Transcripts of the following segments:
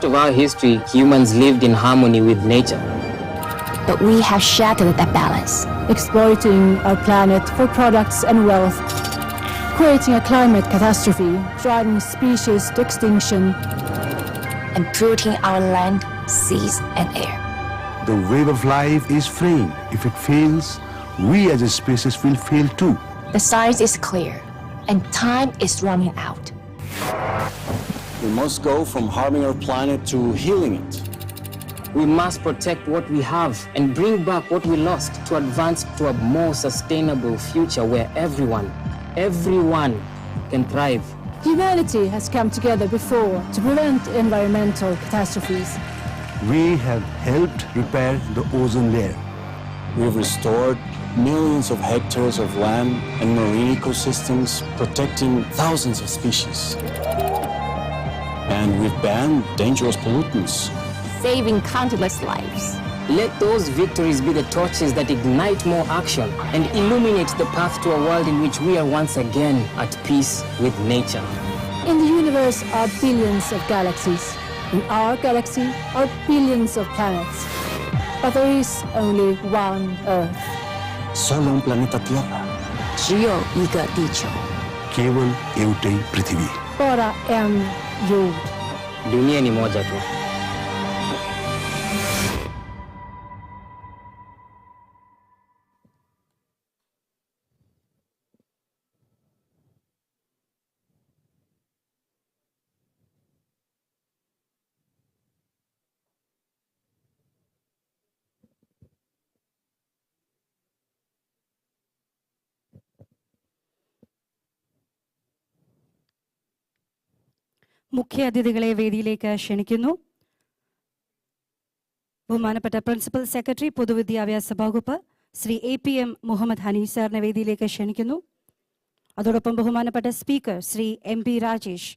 most of our history, humans lived in harmony with nature. But we have shattered that balance, exploiting our planet for products and wealth, creating a climate catastrophe, driving species to extinction, and polluting our land, seas, and air. The wave of life is fraying. If it fails, we as a species will fail too. The science is clear, and time is running out. We must go from harming our planet to healing it. We must protect what we have and bring back what we lost to advance to a more sustainable future where everyone can thrive. Humanity has come together before to prevent environmental catastrophes. We have helped repair the ozone layer. We've restored millions of hectares of land and marine ecosystems, protecting thousands of species. And we've banned dangerous pollutants, saving countless lives. Let those victories be the torches that ignite more action and illuminate the path to a world in which we are once again at peace with nature. In the universe are billions of galaxies. In our galaxy are billions of planets. But there is only one Earth. Solo un planeta Tierra. 只有一个地球。 केवल एउटै पृथ्वी. Bara en jord. Dunia ni moja tu. മുഖ്യ അതിഥികളെ വേദിയിലേക്ക് ക്ഷണിക്കുന്നു. ബഹുമാനപ്പെട്ട principal secretary പൊതുവിദ്യാഭ്യാസ വകുപ്പ് Shri APM Muhammad Hanif സാറിനെ വേദിയിലേക്ക് ക്ഷണിക്കുന്നു. അതോടൊപ്പം ബഹുമാനപ്പെട്ട സ്പീക്കർ ശ്രീ MP രാജേഷ്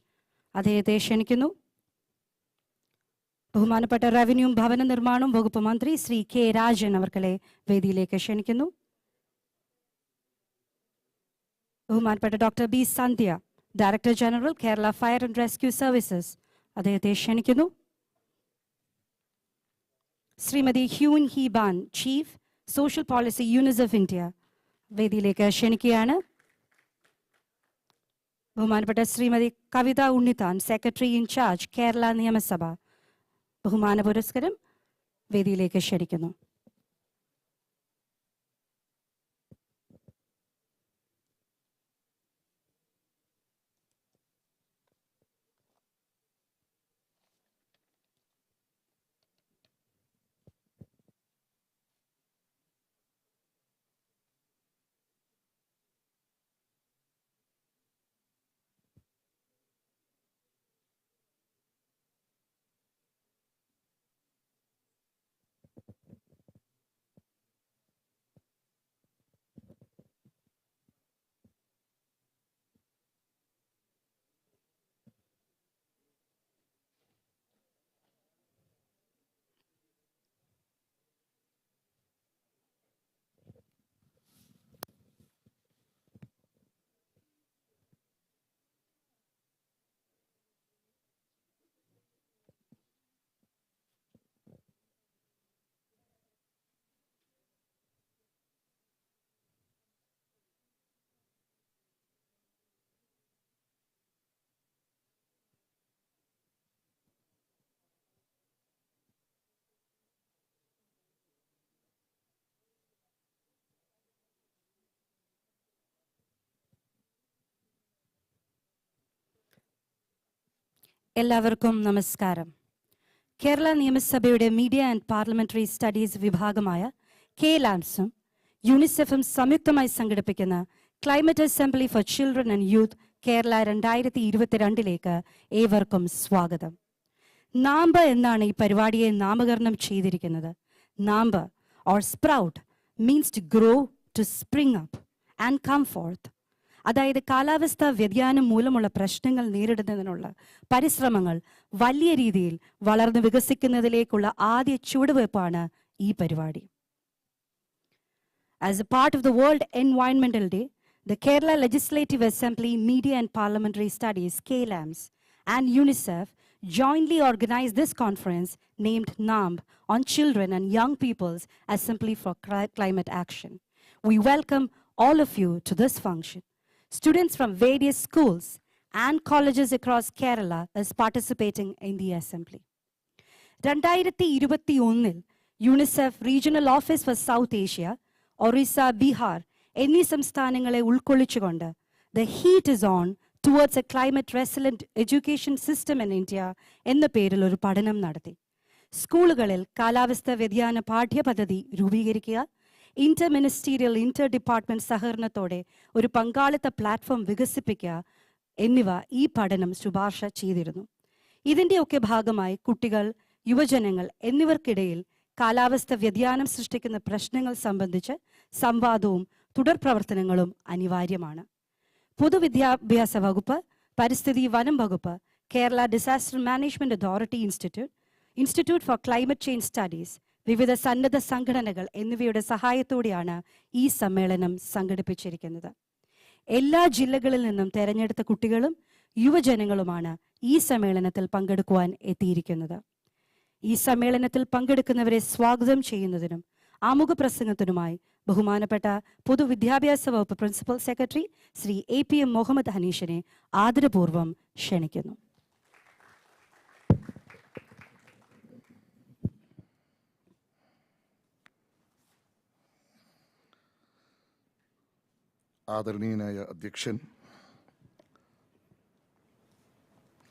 അദ്ദേഹത്തെ ക്ഷണിക്കുന്നു. ബഹുമാനപ്പെട്ട റവന്യൂ ഭവന നിർമ്മാണം വകുപ്പ് മന്ത്രി ശ്രീ K രാജൻ അവർകളെ വേദിയിലേക്ക് ക്ഷണിക്കുന്നു. ബഹുമാനപ്പെട്ട doctor B Sandhya Director General, Kerala Fire and Rescue Services, അദ്ദേഹത്തെ ക്ഷണിക്കുന്നു. Shrimati ഹ്യൂൻ ഹീബാൻ, Chief Social Policy UNICEF India, വേദിയിലേക്ക് ക്ഷണിക്കുകയാണ്. ബഹുമാനപ്പെട്ട Shrimati Kavitha Unnithan, Secretary in Charge, Kerala Niyamasabha, ബഹുമാന പുരസ്കരം വേദിയിലേക്ക് ക്ഷണിക്കുന്നു. എല്ലാവർക്കും നമസ്കാരം. കേരള നിയമസഭയുടെ മീഡിയ ആൻഡ് പാർലമെന്ററി സ്റ്റഡീസ് വിഭാഗമായ KLAMSും യൂണിസെഫും സംയുക്തമായി സംഘടിപ്പിക്കുന്ന climate assembly for children and youth Kerala 2022 ഏവർക്കും സ്വാഗതം. നാമ്പ് എന്നാണ് ഈ പരിപാടിയെ നാമകരണം ചെയ്തിരിക്കുന്നത്. Naamb or sprout means to grow, to spring up and come forth. അതായത് കാലാവസ്ഥാ വ്യതിയാനം മൂലമുള്ള പ്രശ്നങ്ങൾ നേരിടുന്നതിനുള്ള പരിശ്രമങ്ങൾ വലിയ രീതിയിൽ വളർന്നു വികസിക്കുന്നതിലേക്കുള്ള ആദ്യ ചുവടുവയ്പ്പാണ് ഈ പരിപാടി. As a part of the World Environmental Day, the Kerala Legislative Assembly Media and Parliamentary Studies, KLAMS, and UNICEF jointly organized this conference named NAMB on children and young peoples as simply for climate action. We welcome all of you to this function. Students from various schools and colleges across Kerala is participating in the assembly. 2021 UNICEF Regional Office for South Asia, Orissa, Bihar എന്നീ സംസ്ഥാനങ്ങളെ ഉൾക്കൊള്ളിച്ചുകൊണ്ട് The Heat is On Towards a Climate Resilient Education System in India എന്ന പേരിൽ ഒരു പഠനം നടത്തി. സ്കൂളുകളിൽ കാലാവസ്ഥാ വ്യതിയാന പാഠ്യപദ്ധതി രൂപീകരിക്കുക, ഇന്റർ മിനിസ്റ്റീരിയൽ ഇന്റർ ഡിപ്പാർട്ട്മെന്റ് സഹകരണത്തോടെ ഒരു പങ്കാളിത്ത പ്ലാറ്റ്ഫോം വികസിപ്പിക്കുക എന്നിവ ഈ പഠനം ശുപാർശ ചെയ്തിരുന്നു. ഇതിൻ്റെയൊക്കെ ഭാഗമായി കുട്ടികൾ, യുവജനങ്ങൾ എന്നിവർക്കിടയിൽ കാലാവസ്ഥ വ്യതിയാനം സൃഷ്ടിക്കുന്ന പ്രശ്നങ്ങൾ സംബന്ധിച്ച് സംവാദവും തുടർ പ്രവർത്തനങ്ങളും അനിവാര്യമാണ്. പൊതുവിദ്യാഭ്യാസ വകുപ്പ്, പരിസ്ഥിതി വനം വകുപ്പ്, Kerala disaster management authority institute four climate change studies, വിവിധ സന്നദ്ധ സംഘടനകൾ എന്നിവയുടെ സഹായത്തോടെയാണ് ഈ സമ്മേളനം സംഘടിപ്പിച്ചിരിക്കുന്നത്. എല്ലാ ജില്ലകളിൽ നിന്നും തെരഞ്ഞെടുത്ത കുട്ടികളും യുവജനങ്ങളുമാണ് ഈ സമ്മേളനത്തിൽ പങ്കെടുക്കുവാൻ എത്തിയിരിക്കുന്നത്. ഈ സമ്മേളനത്തിൽ പങ്കെടുക്കുന്നവരെ സ്വാഗതം ചെയ്യുന്നതിനും ആമുഖ പ്രസംഗത്തിനുമായി ബഹുമാനപ്പെട്ട പൊതുവിദ്യാഭ്യാസ വകുപ്പ് principal secretary Shri APM Muhammad ഹനീഷിനെ ആദരപൂർവ്വം ക്ഷണിക്കുന്നു. ആദരണീയനായ അധ്യക്ഷൻ,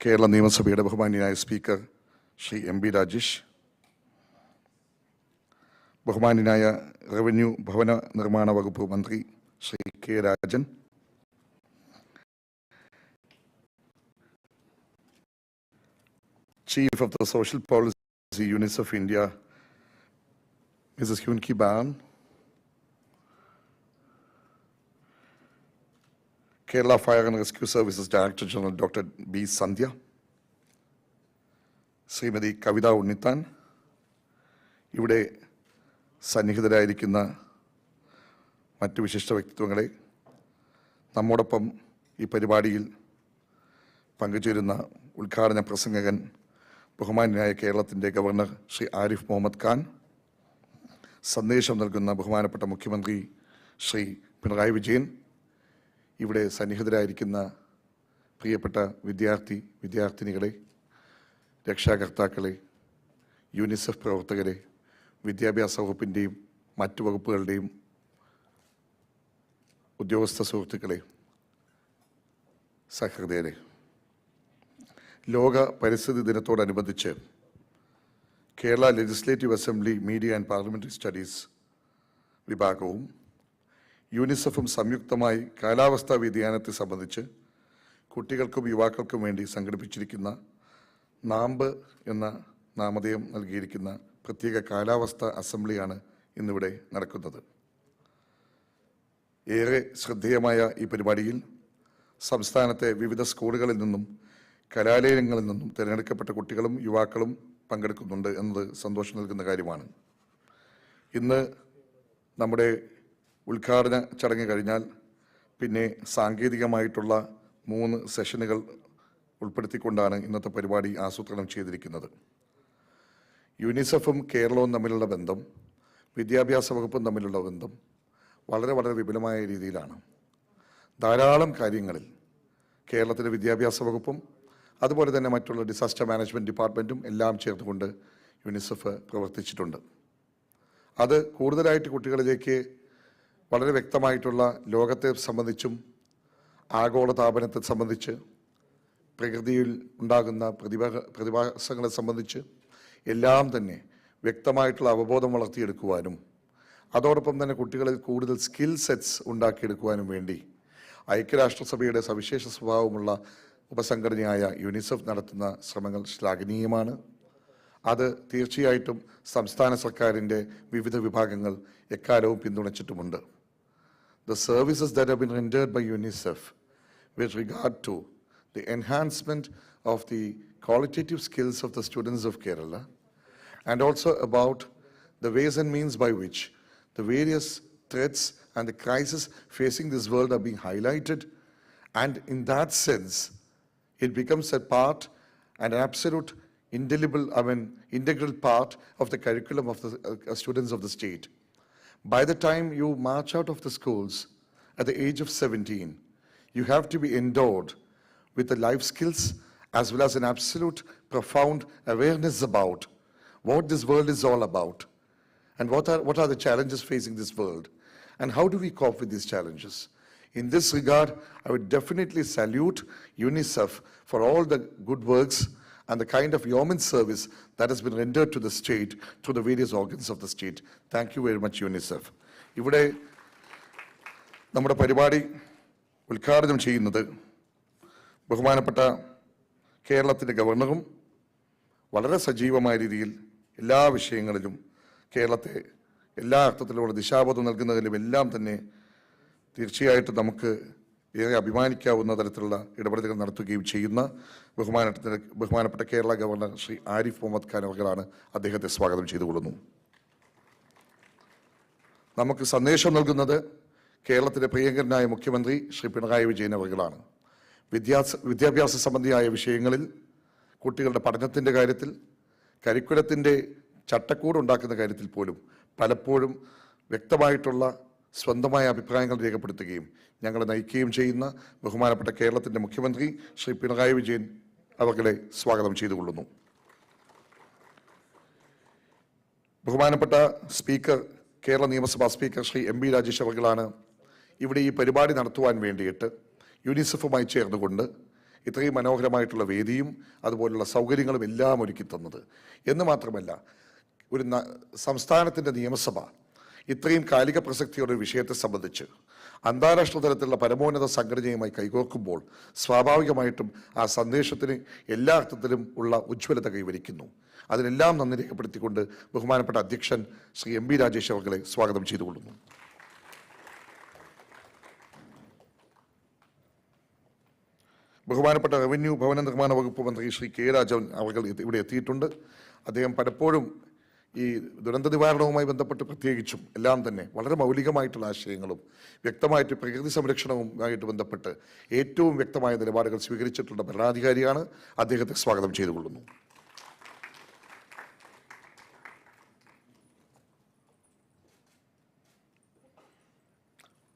കേരള നിയമസഭയുടെ ബഹുമാന്യനായ സ്പീക്കർ ശ്രീ MB രാജേഷ്, ബഹുമാന്യനായ റവന്യൂ ഭവന നിർമ്മാണ വകുപ്പ് മന്ത്രി Shri K Rajan, Chief of the Social Policy Units of India, Mrs. Hyunki Ban, Kerala Fire and Rescue Services Director General Dr. B. Sandhya, Shrimati Kavitha Unnithan, ഇവിടെ സന്നിഹിതരായിരിക്കുന്ന മറ്റു വിശിഷ്ട വ്യക്തിത്വങ്ങളെ, നമ്മോടൊപ്പം ഈ പരിപാടിയിൽ പങ്കുചേരുന്ന ഉദ്ഘാടന പ്രസംഗകൻ ബഹുമാന്യനായ കേരളത്തിൻ്റെ ഗവർണർ ശ്രീ ആരിഫ് മുഹമ്മദ് ഖാൻ, സന്ദേശം നൽകുന്ന ബഹുമാനപ്പെട്ട മുഖ്യമന്ത്രി ശ്രീ പിണറായി വിജയൻ, ഇവിടെ സന്നിഹിതരായിരിക്കുന്ന പ്രിയപ്പെട്ട വിദ്യാർത്ഥിനികളെ, രക്ഷാകർത്താക്കളെ, യൂണിസെഫ് പ്രവർത്തകരെ, വിദ്യാഭ്യാസ വകുപ്പിൻ്റെയും മറ്റു വകുപ്പുകളുടെയും ഉദ്യോഗസ്ഥ സുഹൃത്തുക്കളെ, സഹൃദയരെ, ലോക പരിസ്ഥിതി ദിനത്തോടനുബന്ധിച്ച് Kerala legislative assembly media and parliamentary studies വിഭാഗവും യൂണിസെഫും സംയുക്തമായി കാലാവസ്ഥാ വ്യതിയാനത്തെ സംബന്ധിച്ച് കുട്ടികൾക്കും യുവാക്കൾക്കും വേണ്ടി സംഘടിപ്പിച്ചിരിക്കുന്ന നാമ്പ് എന്ന നാമധേയം നൽകിയിരിക്കുന്ന പ്രത്യേക കാലാവസ്ഥാ അസംബ്ലിയാണ് ഇന്നിവിടെ നടക്കുന്നത്. ഏറെ ശ്രദ്ധേയമായ ഈ പരിപാടിയിൽ സംസ്ഥാനത്തെ വിവിധ സ്കൂളുകളിൽ നിന്നും കലാലയങ്ങളിൽ നിന്നും തിരഞ്ഞെടുക്കപ്പെട്ട കുട്ടികളും യുവാക്കളും പങ്കെടുക്കുന്നുണ്ട് എന്നത് സന്തോഷം നൽകുന്ന കാര്യമാണ്. ഇന്ന് നമ്മുടെ ഉദ്ഘാടന ചടങ്ങ് കഴിഞ്ഞാൽ പിന്നെ സാങ്കേതികമായിട്ടുള്ള 3 സെഷനുകൾ ഉൾപ്പെടുത്തിക്കൊണ്ടാണ് ഇന്നത്തെ പരിപാടി ആസൂത്രണം ചെയ്തിരിക്കുന്നത്. യൂണിസെഫും കേരളവും തമ്മിലുള്ള ബന്ധം, വിദ്യാഭ്യാസ വകുപ്പും തമ്മിലുള്ള ബന്ധം വളരെ വിപുലമായ രീതിയിലാണ്. ധാരാളം കാര്യങ്ങളിൽ കേരളത്തിലെ വിദ്യാഭ്യാസ വകുപ്പും അതുപോലെ തന്നെ മറ്റുള്ള ഡിസാസ്റ്റർ മാനേജ്മെൻറ്റ് ഡിപ്പാർട്ട്മെൻറ്റും എല്ലാം ചേർത്തുകൊണ്ട് യൂണിസെഫ് പ്രവർത്തിച്ചിട്ടുണ്ട്. അത് കൂടുതലായിട്ട് കുട്ടികളിലേക്ക് വളരെ വ്യക്തമായിട്ടുള്ള ലോകത്തെ സംബന്ധിച്ചും ആഗോളതാപനത്തെ സംബന്ധിച്ച്, പ്രകൃതിയിൽ ഉണ്ടാകുന്ന പ്രതിഭാസങ്ങളെ സംബന്ധിച്ച് എല്ലാം തന്നെ വ്യക്തമായിട്ടുള്ള അവബോധം വളർത്തിയെടുക്കുവാനും അതോടൊപ്പം തന്നെ കുട്ടികളിൽ കൂടുതൽ സ്കിൽ സെറ്റ്സ് ഉണ്ടാക്കിയെടുക്കുവാനും വേണ്ടി ഐക്യരാഷ്ട്രസഭയുടെ സവിശേഷ സ്വഭാവമുള്ള ഉപസംഘടനയായ യൂണിസെഫ് നടത്തുന്ന ശ്രമങ്ങൾ ശ്ലാഘനീയമാണ്. അത് തീർച്ചയായിട്ടും സംസ്ഥാന സർക്കാരിൻ്റെ വിവിധ വിഭാഗങ്ങൾ എക്കാലവും പിന്തുണച്ചിട്ടുമുണ്ട്. The services that have been rendered by UNICEF with regard to the enhancement of the qualitative skills of the students of Kerala, and also about the ways and means by which the various threats and the crises facing this world are being highlighted, and in that sense it becomes a part and an absolute integral part of the curriculum of the students of the state. By the time you march out of the schools at the age of 17, you have to be endowed with the life skills as well as an absolute profound awareness about what this world is all about and what are the challenges facing this world and how do we cope with these challenges. In this regard, I would definitely salute UNICEF for all the good works and the kind of yeoman service that has been rendered to the state through the various organs of the state. Thank you very much, UNICEF. ഇവിടെ നമ്മുടെ പരിപാടി ഉദ്ഘാടനം ചെയ്യുന്നത് ബഹുമാനപ്പെട്ട കേരളത്തിൻ്റെ ഗവർണറും വളരെ സജീവമായ രീതിയിൽ എല്ലാ വിഷയങ്ങളിലും കേരളത്തെ എല്ലാ അർത്ഥത്തിലുള്ള ദിശാബോധം നൽകുന്നതിലും എല്ലാം തന്നെ തീർച്ചയായിട്ടും നമുക്ക് ഏറെ അഭിമാനിക്കാവുന്ന തരത്തിലുള്ള ഇടപെടലുകൾ നടത്തുകയും ചെയ്യുന്ന ബഹുമാനപ്പെട്ട കേരള ഗവർണർ ശ്രീ ആരിഫ് മുഹമ്മദ് ഖാൻ അവർകളാണ്. അദ്ദേഹത്തെ സ്വാഗതം ചെയ്തുകൊള്ളുന്നു. നമുക്ക് സന്ദേശം നൽകുന്നത് കേരളത്തിലെ പ്രിയങ്കരനായ മുഖ്യമന്ത്രി ശ്രീ പിണറായി വിജയൻ അവർകളാണ്. വിദ്യാഭ്യാസ സംബന്ധിയായ വിഷയങ്ങളിൽ കുട്ടികളുടെ പഠനത്തിൻ്റെ കാര്യത്തിൽ കരിക്കുലത്തിൻ്റെ ചട്ടക്കൂട് ഉണ്ടാക്കുന്ന കാര്യത്തിൽ പോലും പലപ്പോഴും വ്യക്തമായിട്ടുള്ള സ്വന്തമായ അഭിപ്രായങ്ങൾ രേഖപ്പെടുത്തുകയും ഞങ്ങളെ നയിക്കുകയും ചെയ്യുന്ന ബഹുമാനപ്പെട്ട കേരളത്തിൻ്റെ മുഖ്യമന്ത്രി ശ്രീ പിണറായി വിജയൻ അവർകളെ സ്വാഗതം ചെയ്തുകൊള്ളുന്നു. ബഹുമാനപ്പെട്ട സ്പീക്കർ, കേരള നിയമസഭാ speaker Shri M P Rajesh അവർകളാണ് ഇവിടെ ഈ പരിപാടി നടത്തുവാൻ വേണ്ടിയിട്ട് യുനിസെഫുമായി ചേർന്നുകൊണ്ട് ഇത്രയും മനോഹരമായിട്ടുള്ള വേദിയും അതുപോലുള്ള സൗകര്യങ്ങളും എല്ലാം ഒരുക്കി തന്നത്. എന്ന് മാത്രമല്ല, ഒരു സംസ്ഥാനത്തിൻ്റെ നിയമസഭ ഇത്രയും കാലിക പ്രസക്തിയുള്ള ഒരു വിഷയത്തെ സംബന്ധിച്ച് അന്താരാഷ്ട്ര തലത്തിലുള്ള പരമോന്നത സംഘടനയുമായി കൈകോർക്കുമ്പോൾ സ്വാഭാവികമായിട്ടും ആ സന്ദേശത്തിന് എല്ലാ അർത്ഥത്തിലും ഉള്ള ഉജ്ജ്വലത കൈവരിക്കുന്നു. അതിനെല്ലാം നന്ദി രേഖപ്പെടുത്തിക്കൊണ്ട് ബഹുമാനപ്പെട്ട അധ്യക്ഷൻ ശ്രീ എം പി രാജേഷ് അവർകളെ സ്വാഗതം ചെയ്തുകൊള്ളുന്നു. ബഹുമാനപ്പെട്ട റവന്യൂ ഭവന നിർമ്മാണ വകുപ്പ് മന്ത്രി ശ്രീ കെ രാജൻ അവർ ഇവിടെ എത്തിയിട്ടുണ്ട്. അദ്ദേഹം പലപ്പോഴും ഈ ദുരന്ത നിവാരണവുമായി ബന്ധപ്പെട്ട് പ്രത്യേകിച്ചും എല്ലാം തന്നെ വളരെ മൗലികമായിട്ടുള്ള ആശയങ്ങളും വ്യക്തമായിട്ട് പ്രകൃതി സംരക്ഷണവുമായിട്ട് ബന്ധപ്പെട്ട് ഏറ്റവും വ്യക്തമായ നിലപാടുകൾ സ്വീകരിച്ചിട്ടുള്ള ഭരണാധികാരിയാണ്. അദ്ദേഹത്തെ സ്വാഗതം ചെയ്തുകൊള്ളുന്നു.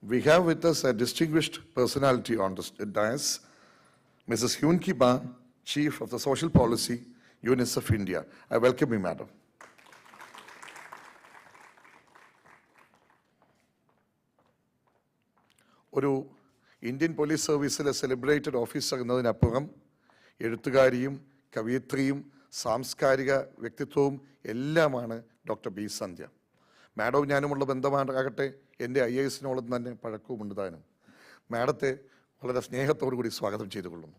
We have with us a distinguished personality on the dais, Mrs. Hyun Ki Ban, Chief of the Social Policy, UNICEF India. I welcome you, Madam. ഒരു ഇന്ത്യൻ പോലീസ് സർവീസിലെ സെലിബ്രേറ്റഡ് ഓഫീസർ എന്നതിനപ്പുറം എഴുത്തുകാരിയും കവയിത്രിയും സാംസ്കാരിക വ്യക്തിത്വവും എല്ലാമാണ് ഡോക്ടർ ബി സന്ധ്യ. മാഡവും ഞാനുമുള്ള ബന്ധമാകട്ടെ എൻ്റെ IAS-നോളം തന്നെ പഴക്കവുമുണ്ട് താനും. മാഡത്തെ വളരെ സ്നേഹത്തോടു കൂടി സ്വാഗതം ചെയ്തുകൊള്ളുന്നു.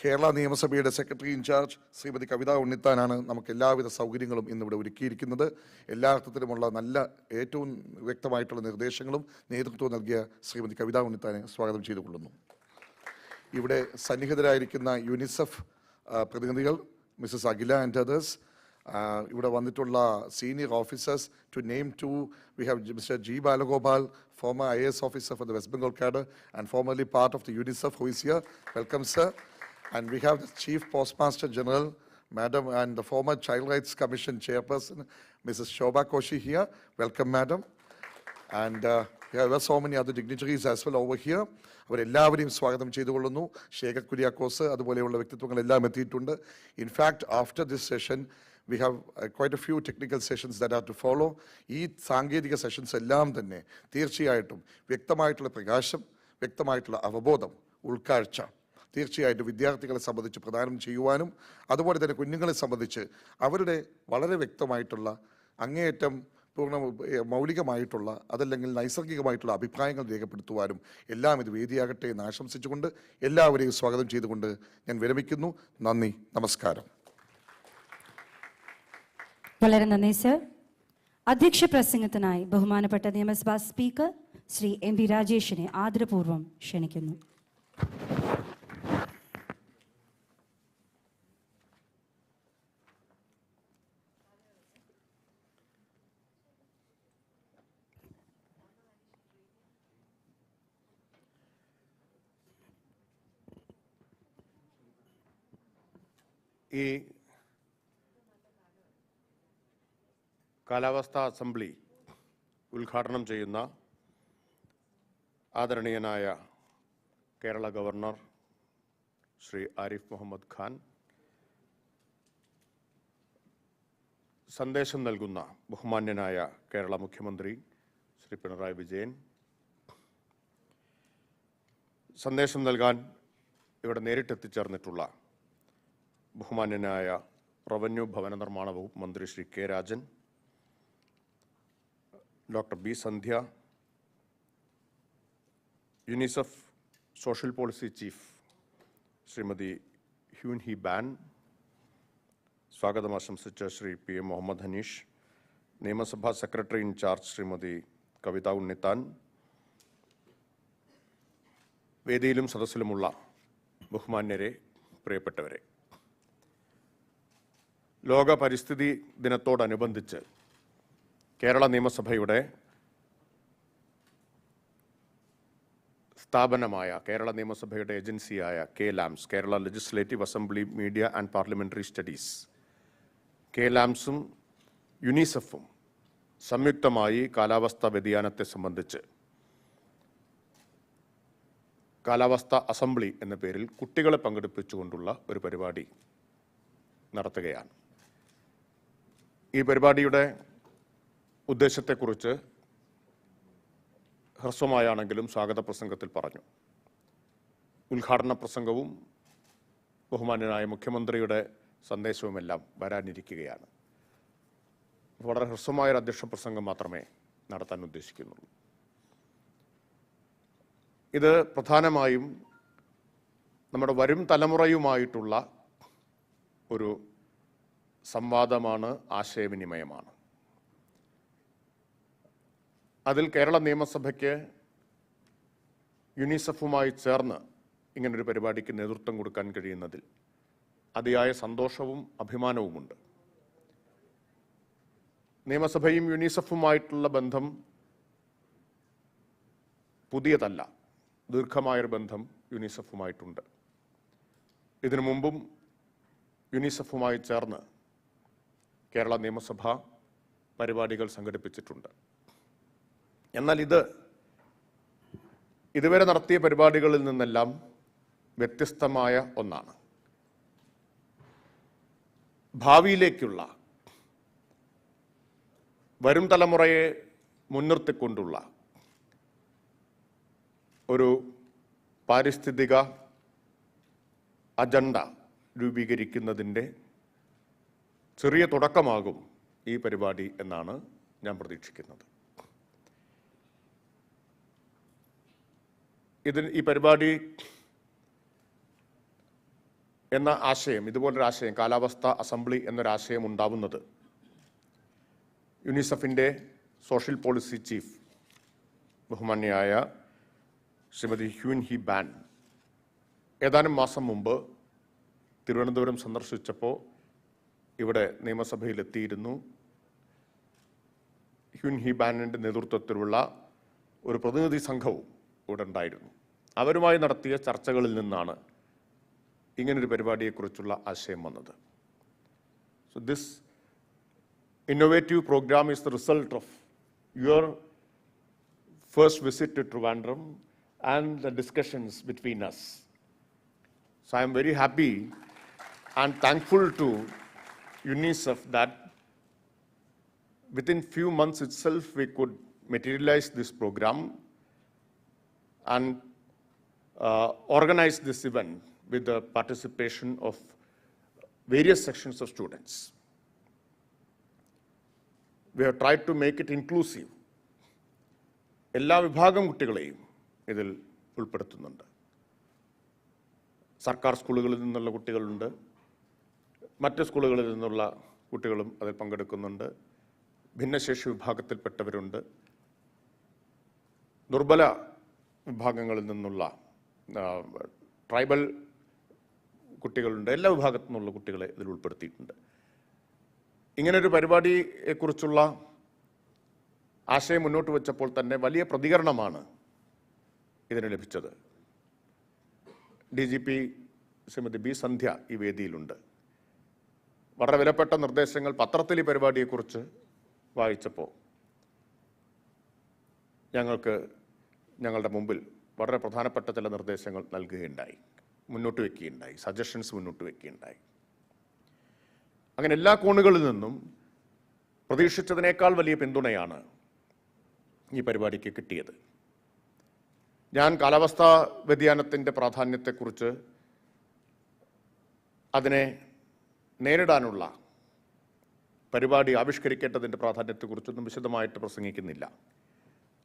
കേരള നിയമസഭയുടെ സെക്രട്ടറി ഇൻചാർജ് ശ്രീമതി കവിത ഉണ്ണിത്താനാണ് നമുക്ക് എല്ലാവിധ സൗകര്യങ്ങളും ഇന്നിവിടെ ഒരുക്കിയിരിക്കുന്നത്. എല്ലാ അർത്ഥത്തിലുമുള്ള നല്ല ഏറ്റവും വ്യക്തമായിട്ടുള്ള നിർദ്ദേശങ്ങളും നേതൃത്വവും നൽകിയ ശ്രീമതി കവിത ഉണ്ണിത്താനെ സ്വാഗതം ചെയ്തുകൊള്ളുന്നു. ഇവിടെ സന്നിഹിതരായിരിക്കുന്ന യുനിസെഫ് പ്രതിനിധികൾ മിസസ് അഖില ആൻഡ് അതേഴ്സ്, ഇവിടെ വന്നിട്ടുള്ള senior officers, to name two we have mister G Balagopal, former IAS officer for the West Bengal cadre and formerly part of the UNICEF, who is here. Welcome, sir. And we have the Chief Postmaster General, Madam, and the former Child Rights Commission Chairperson, Mrs. Shobha Koshi here. Welcome, Madam. And we have so many other dignitaries as well over here. അവരെല്ലാവരെയും സ്വാഗതം ചെയ്തുകൊള്ളുന്നു. ശേഖർ കുര്യാക്കോസ് അതുപോലെയുള്ള വ്യക്തിത്വങ്ങളെല്ലാം എത്തിയിട്ടുണ്ട്. In fact, after this session, we have quite a few technical sessions that are to follow. ഈ സാങ്കേതിക sessions എല്ലാം തന്നെ തീർച്ചയായിട്ടും വ്യക്തമായിട്ടുള്ള പ്രകാശം, വ്യക്തമായിട്ടുള്ള അവബോധം, ഉൾക്കാഴ്ച തീർച്ചയായിട്ടും വിദ്യാർത്ഥികളെ സംബന്ധിച്ച് പ്രദാനം ചെയ്യുവാനും അതുപോലെ തന്നെ കുഞ്ഞുങ്ങളെ സംബന്ധിച്ച് അവരുടെ വളരെ വ്യക്തമായിട്ടുള്ള അങ്ങേയറ്റം മൗലികമായിട്ടുള്ള അതല്ലെങ്കിൽ നൈസർഗികമായിട്ടുള്ള അഭിപ്രായങ്ങൾ രേഖപ്പെടുത്തുവാനും എല്ലാം ഇത് വേദിയാകട്ടെ എന്ന് ആശംസിച്ചുകൊണ്ട് എല്ലാവരെയും സ്വാഗതം ചെയ്തുകൊണ്ട് ഞാൻ വിരമിക്കുന്നു. നന്ദി, നമസ്കാരം. വളരെ നന്ദി സർ. അധ്യക്ഷ പ്രസംഗത്തിനായി ബഹുമാനപ്പെട്ട നിയമസഭാ സ്പീക്കർ ശ്രീ എം പി രാജേഷിനെ ആദരപൂർവ്വം ക്ഷണിക്കുന്നു. ഈ കാലാവസ്ഥാ അസംബ്ലി ഉദ്ഘാടനം ചെയ്യുന്ന ആദരണീയനായ കേരള ഗവർണർ ശ്രീ ആരിഫ് മുഹമ്മദ് ഖാൻ, സന്ദേശം നൽകുന്ന ബഹുമാന്യനായ കേരള മുഖ്യമന്ത്രി ശ്രീ പിണറായി വിജയൻ, സന്ദേശം നൽകാൻ ഇവിടെ നേരിട്ടെത്തിച്ചേർന്നിട്ടുള്ള ബഹുമാന്യനായ റവന്യൂ ഭവന നിർമ്മാണ വകുപ്പ് മന്ത്രി Shri K Rajan, doctor B Sandhya, UNICEF social policy chief Shrimati Hyun Hee Ban, സ്വാഗതം ആശംസിച്ച ശ്രീ പി എം മുഹമ്മദ് ഹനീഷ്, നിയമസഭാ സെക്രട്ടറി ഇൻചാർജ് ശ്രീമതി കവിത ഉണ്ണിത്താൻ, വേദിയിലും സദസ്സിലുമുള്ള ബഹുമാന്യരെ, പ്രിയപ്പെട്ടവരെ, ലോക പരിസ്ഥിതി ദിനത്തോടനുബന്ധിച്ച് കേരള നിയമസഭയുടെ സ്ഥാപനമായ, കേരള നിയമസഭയുടെ ഏജൻസിയായ KLAMS, Kerala legislative assembly media and parliamentary studies, KLAMSും യുനിസെഫും സംയുക്തമായി കാലാവസ്ഥാ വ്യതിയാനത്തെ സംബന്ധിച്ച് കാലാവസ്ഥാ അസംബ്ലി എന്ന പേരിൽ കുട്ടികളെ പങ്കെടുപ്പിച്ചുകൊണ്ടുള്ള ഒരു പരിപാടി നടത്തുകയാണ്. ഈ പരിപാടിയുടെ ഉദ്ദേശത്തെക്കുറിച്ച് ഹ്രസ്വമായാണെങ്കിലും സ്വാഗത പ്രസംഗത്തിൽ പറഞ്ഞു. ഉദ്ഘാടന പ്രസംഗവും ബഹുമാന്യനായ മുഖ്യമന്ത്രിയുടെ സന്ദേശവുമെല്ലാം വരാനിരിക്കുകയാണ്. വളരെ ഹ്രസ്വമായൊരു അധ്യക്ഷ പ്രസംഗം മാത്രമേ നടത്താൻ ഉദ്ദേശിക്കുന്നുള്ളൂ. ഇത് പ്രധാനമായും നമ്മുടെ വരും തലമുറയുമായിട്ടുള്ള ഒരു സംവാദമാണ്, ആശയവിനിമയമാണ്. അതിൽ കേരള നിയമസഭയ്ക്ക് യുനിസെഫുമായി ചേർന്ന് ഇങ്ങനൊരു പരിപാടിക്ക് നേതൃത്വം കൊടുക്കാൻ കഴിയുന്നതിൽ അതിയായ സന്തോഷവും അഭിമാനവുമുണ്ട്. നിയമസഭയും യുനിസെഫുമായിട്ടുള്ള ബന്ധം പുതിയതല്ല, ദീർഘമായൊരു ബന്ധം യുനിസെഫുമായിട്ടുണ്ട്. ഇതിനു മുമ്പും യുനിസെഫുമായി ചേർന്ന് കേരള നിയമസഭ പരിപാടികൾ സംഘടിപ്പിച്ചിട്ടുണ്ട്. എന്നാൽ ഇതുവരെ നടത്തിയ പരിപാടികളിൽ നിന്നെല്ലാം വ്യത്യസ്തമായ ഒന്നാണ്. ഭാവിയിലേക്കുള്ള, വരും തലമുറയെ മുൻനിർത്തിക്കൊണ്ടുള്ള ഒരു പാരിസ്ഥിതിക അജണ്ട രൂപീകരിക്കുന്നതിൻ്റെ ചെറിയ തുടക്കമാകും ഈ പരിപാടി എന്നാണ് ഞാൻ പ്രതീക്ഷിക്കുന്നത്. ഈ പരിപാടി എന്ന ആശയം, ഇതുപോലൊരു ആശയം, കാലാവസ്ഥാ അസംബ്ലി എന്നൊരാശയം ഉണ്ടാവുന്നത് യുനിസെഫിൻ്റെ സോഷ്യൽ പോളിസി ചീഫ് ബഹുമാന്യയായ ശ്രീമതി ഹ്യൂൻ ഹി ബാൻ ഏതാനും മാസം മുമ്പ് തിരുവനന്തപുരം സന്ദർശിച്ചപ്പോൾ ഇവിടെ നിയമസഭയിലെത്തിയിരുന്നു. ഹ്യൂൻ ഹി ബാനിൻ്റെ നേതൃത്വത്തിലുള്ള ഒരു പ്രതിനിധി സംഘവും ഇവിടെ ഉണ്ടായിരുന്നു. അവരുമായി നടത്തിയ ചർച്ചകളിൽ നിന്നാണ് ഇങ്ങനൊരു പരിപാടിയെക്കുറിച്ചുള്ള ആശയം വന്നത്. So this innovative program is the result of your first visit to Trivandrum and the discussions between us. So I am very happy and thankful to UNICEF that within few months itself we could materialize this program and organize this event with the participation of various sections of students. We have tried to make it inclusive. എല്ലാ വിഭാഗം കുട്ടികളെയും ഇതിൽ ഉൾപ്പെടുത്തുന്നുണ്ട്. സർക്കാർ സ്കൂളുകളിൽ നിന്നുള്ള കുട്ടികളുണ്ട്, മറ്റ് സ്കൂളുകളിൽ നിന്നുള്ള കുട്ടികളും അതിൽ പങ്കെടുക്കുന്നുണ്ട്, ഭിന്നശേഷി വിഭാഗത്തിൽപ്പെട്ടവരുണ്ട്, ദുർബല വിഭാഗങ്ങളിൽ നിന്നുള്ള ട്രൈബൽ കുട്ടികളുണ്ട്, എല്ലാ വിഭാഗത്തു നിന്നുള്ള കുട്ടികളെ ഇതിൽ ഉൾപ്പെടുത്തിയിട്ടുണ്ട്. ഇങ്ങനൊരു പരിപാടിയെക്കുറിച്ചുള്ള ആശയം മുന്നോട്ട് വെച്ചപ്പോൾ തന്നെ വലിയ പ്രതികരണമാണ് ഇതിന് ലഭിച്ചത്. DGP ശ്രീമതി ബി സന്ധ്യ ഈ വേദിയിലുണ്ട്. വളരെ വിലപ്പെട്ട നിർദ്ദേശങ്ങൾ പത്രത്തിൽ ഈ പരിപാടിയെക്കുറിച്ച് വായിച്ചപ്പോൾ ഞങ്ങളുടെ മുമ്പിൽ വളരെ പ്രധാനപ്പെട്ട ചില നിർദ്ദേശങ്ങൾ നൽകുകയുണ്ടായി, മുന്നോട്ട് വയ്ക്കുകയുണ്ടായി, സജഷൻസ് മുന്നോട്ട് വയ്ക്കുകയുണ്ടായി. അങ്ങനെ എല്ലാ കോണുകളിൽ നിന്നും പ്രതീക്ഷിച്ചതിനേക്കാൾ വലിയ പിന്തുണയാണ് ഈ പരിപാടിക്ക് കിട്ടിയത്. ഞാൻ കാലാവസ്ഥാ വ്യതിയാനത്തിൻ്റെ പ്രാധാന്യത്തെക്കുറിച്ച്, അതിനെ നേരിടാനുള്ള പരിപാടി ആവിഷ്കരിക്കേണ്ടതിൻ്റെ പ്രാധാന്യത്തെക്കുറിച്ചൊന്നും വിശദമായിട്ട് പ്രസംഗിക്കുന്നില്ല.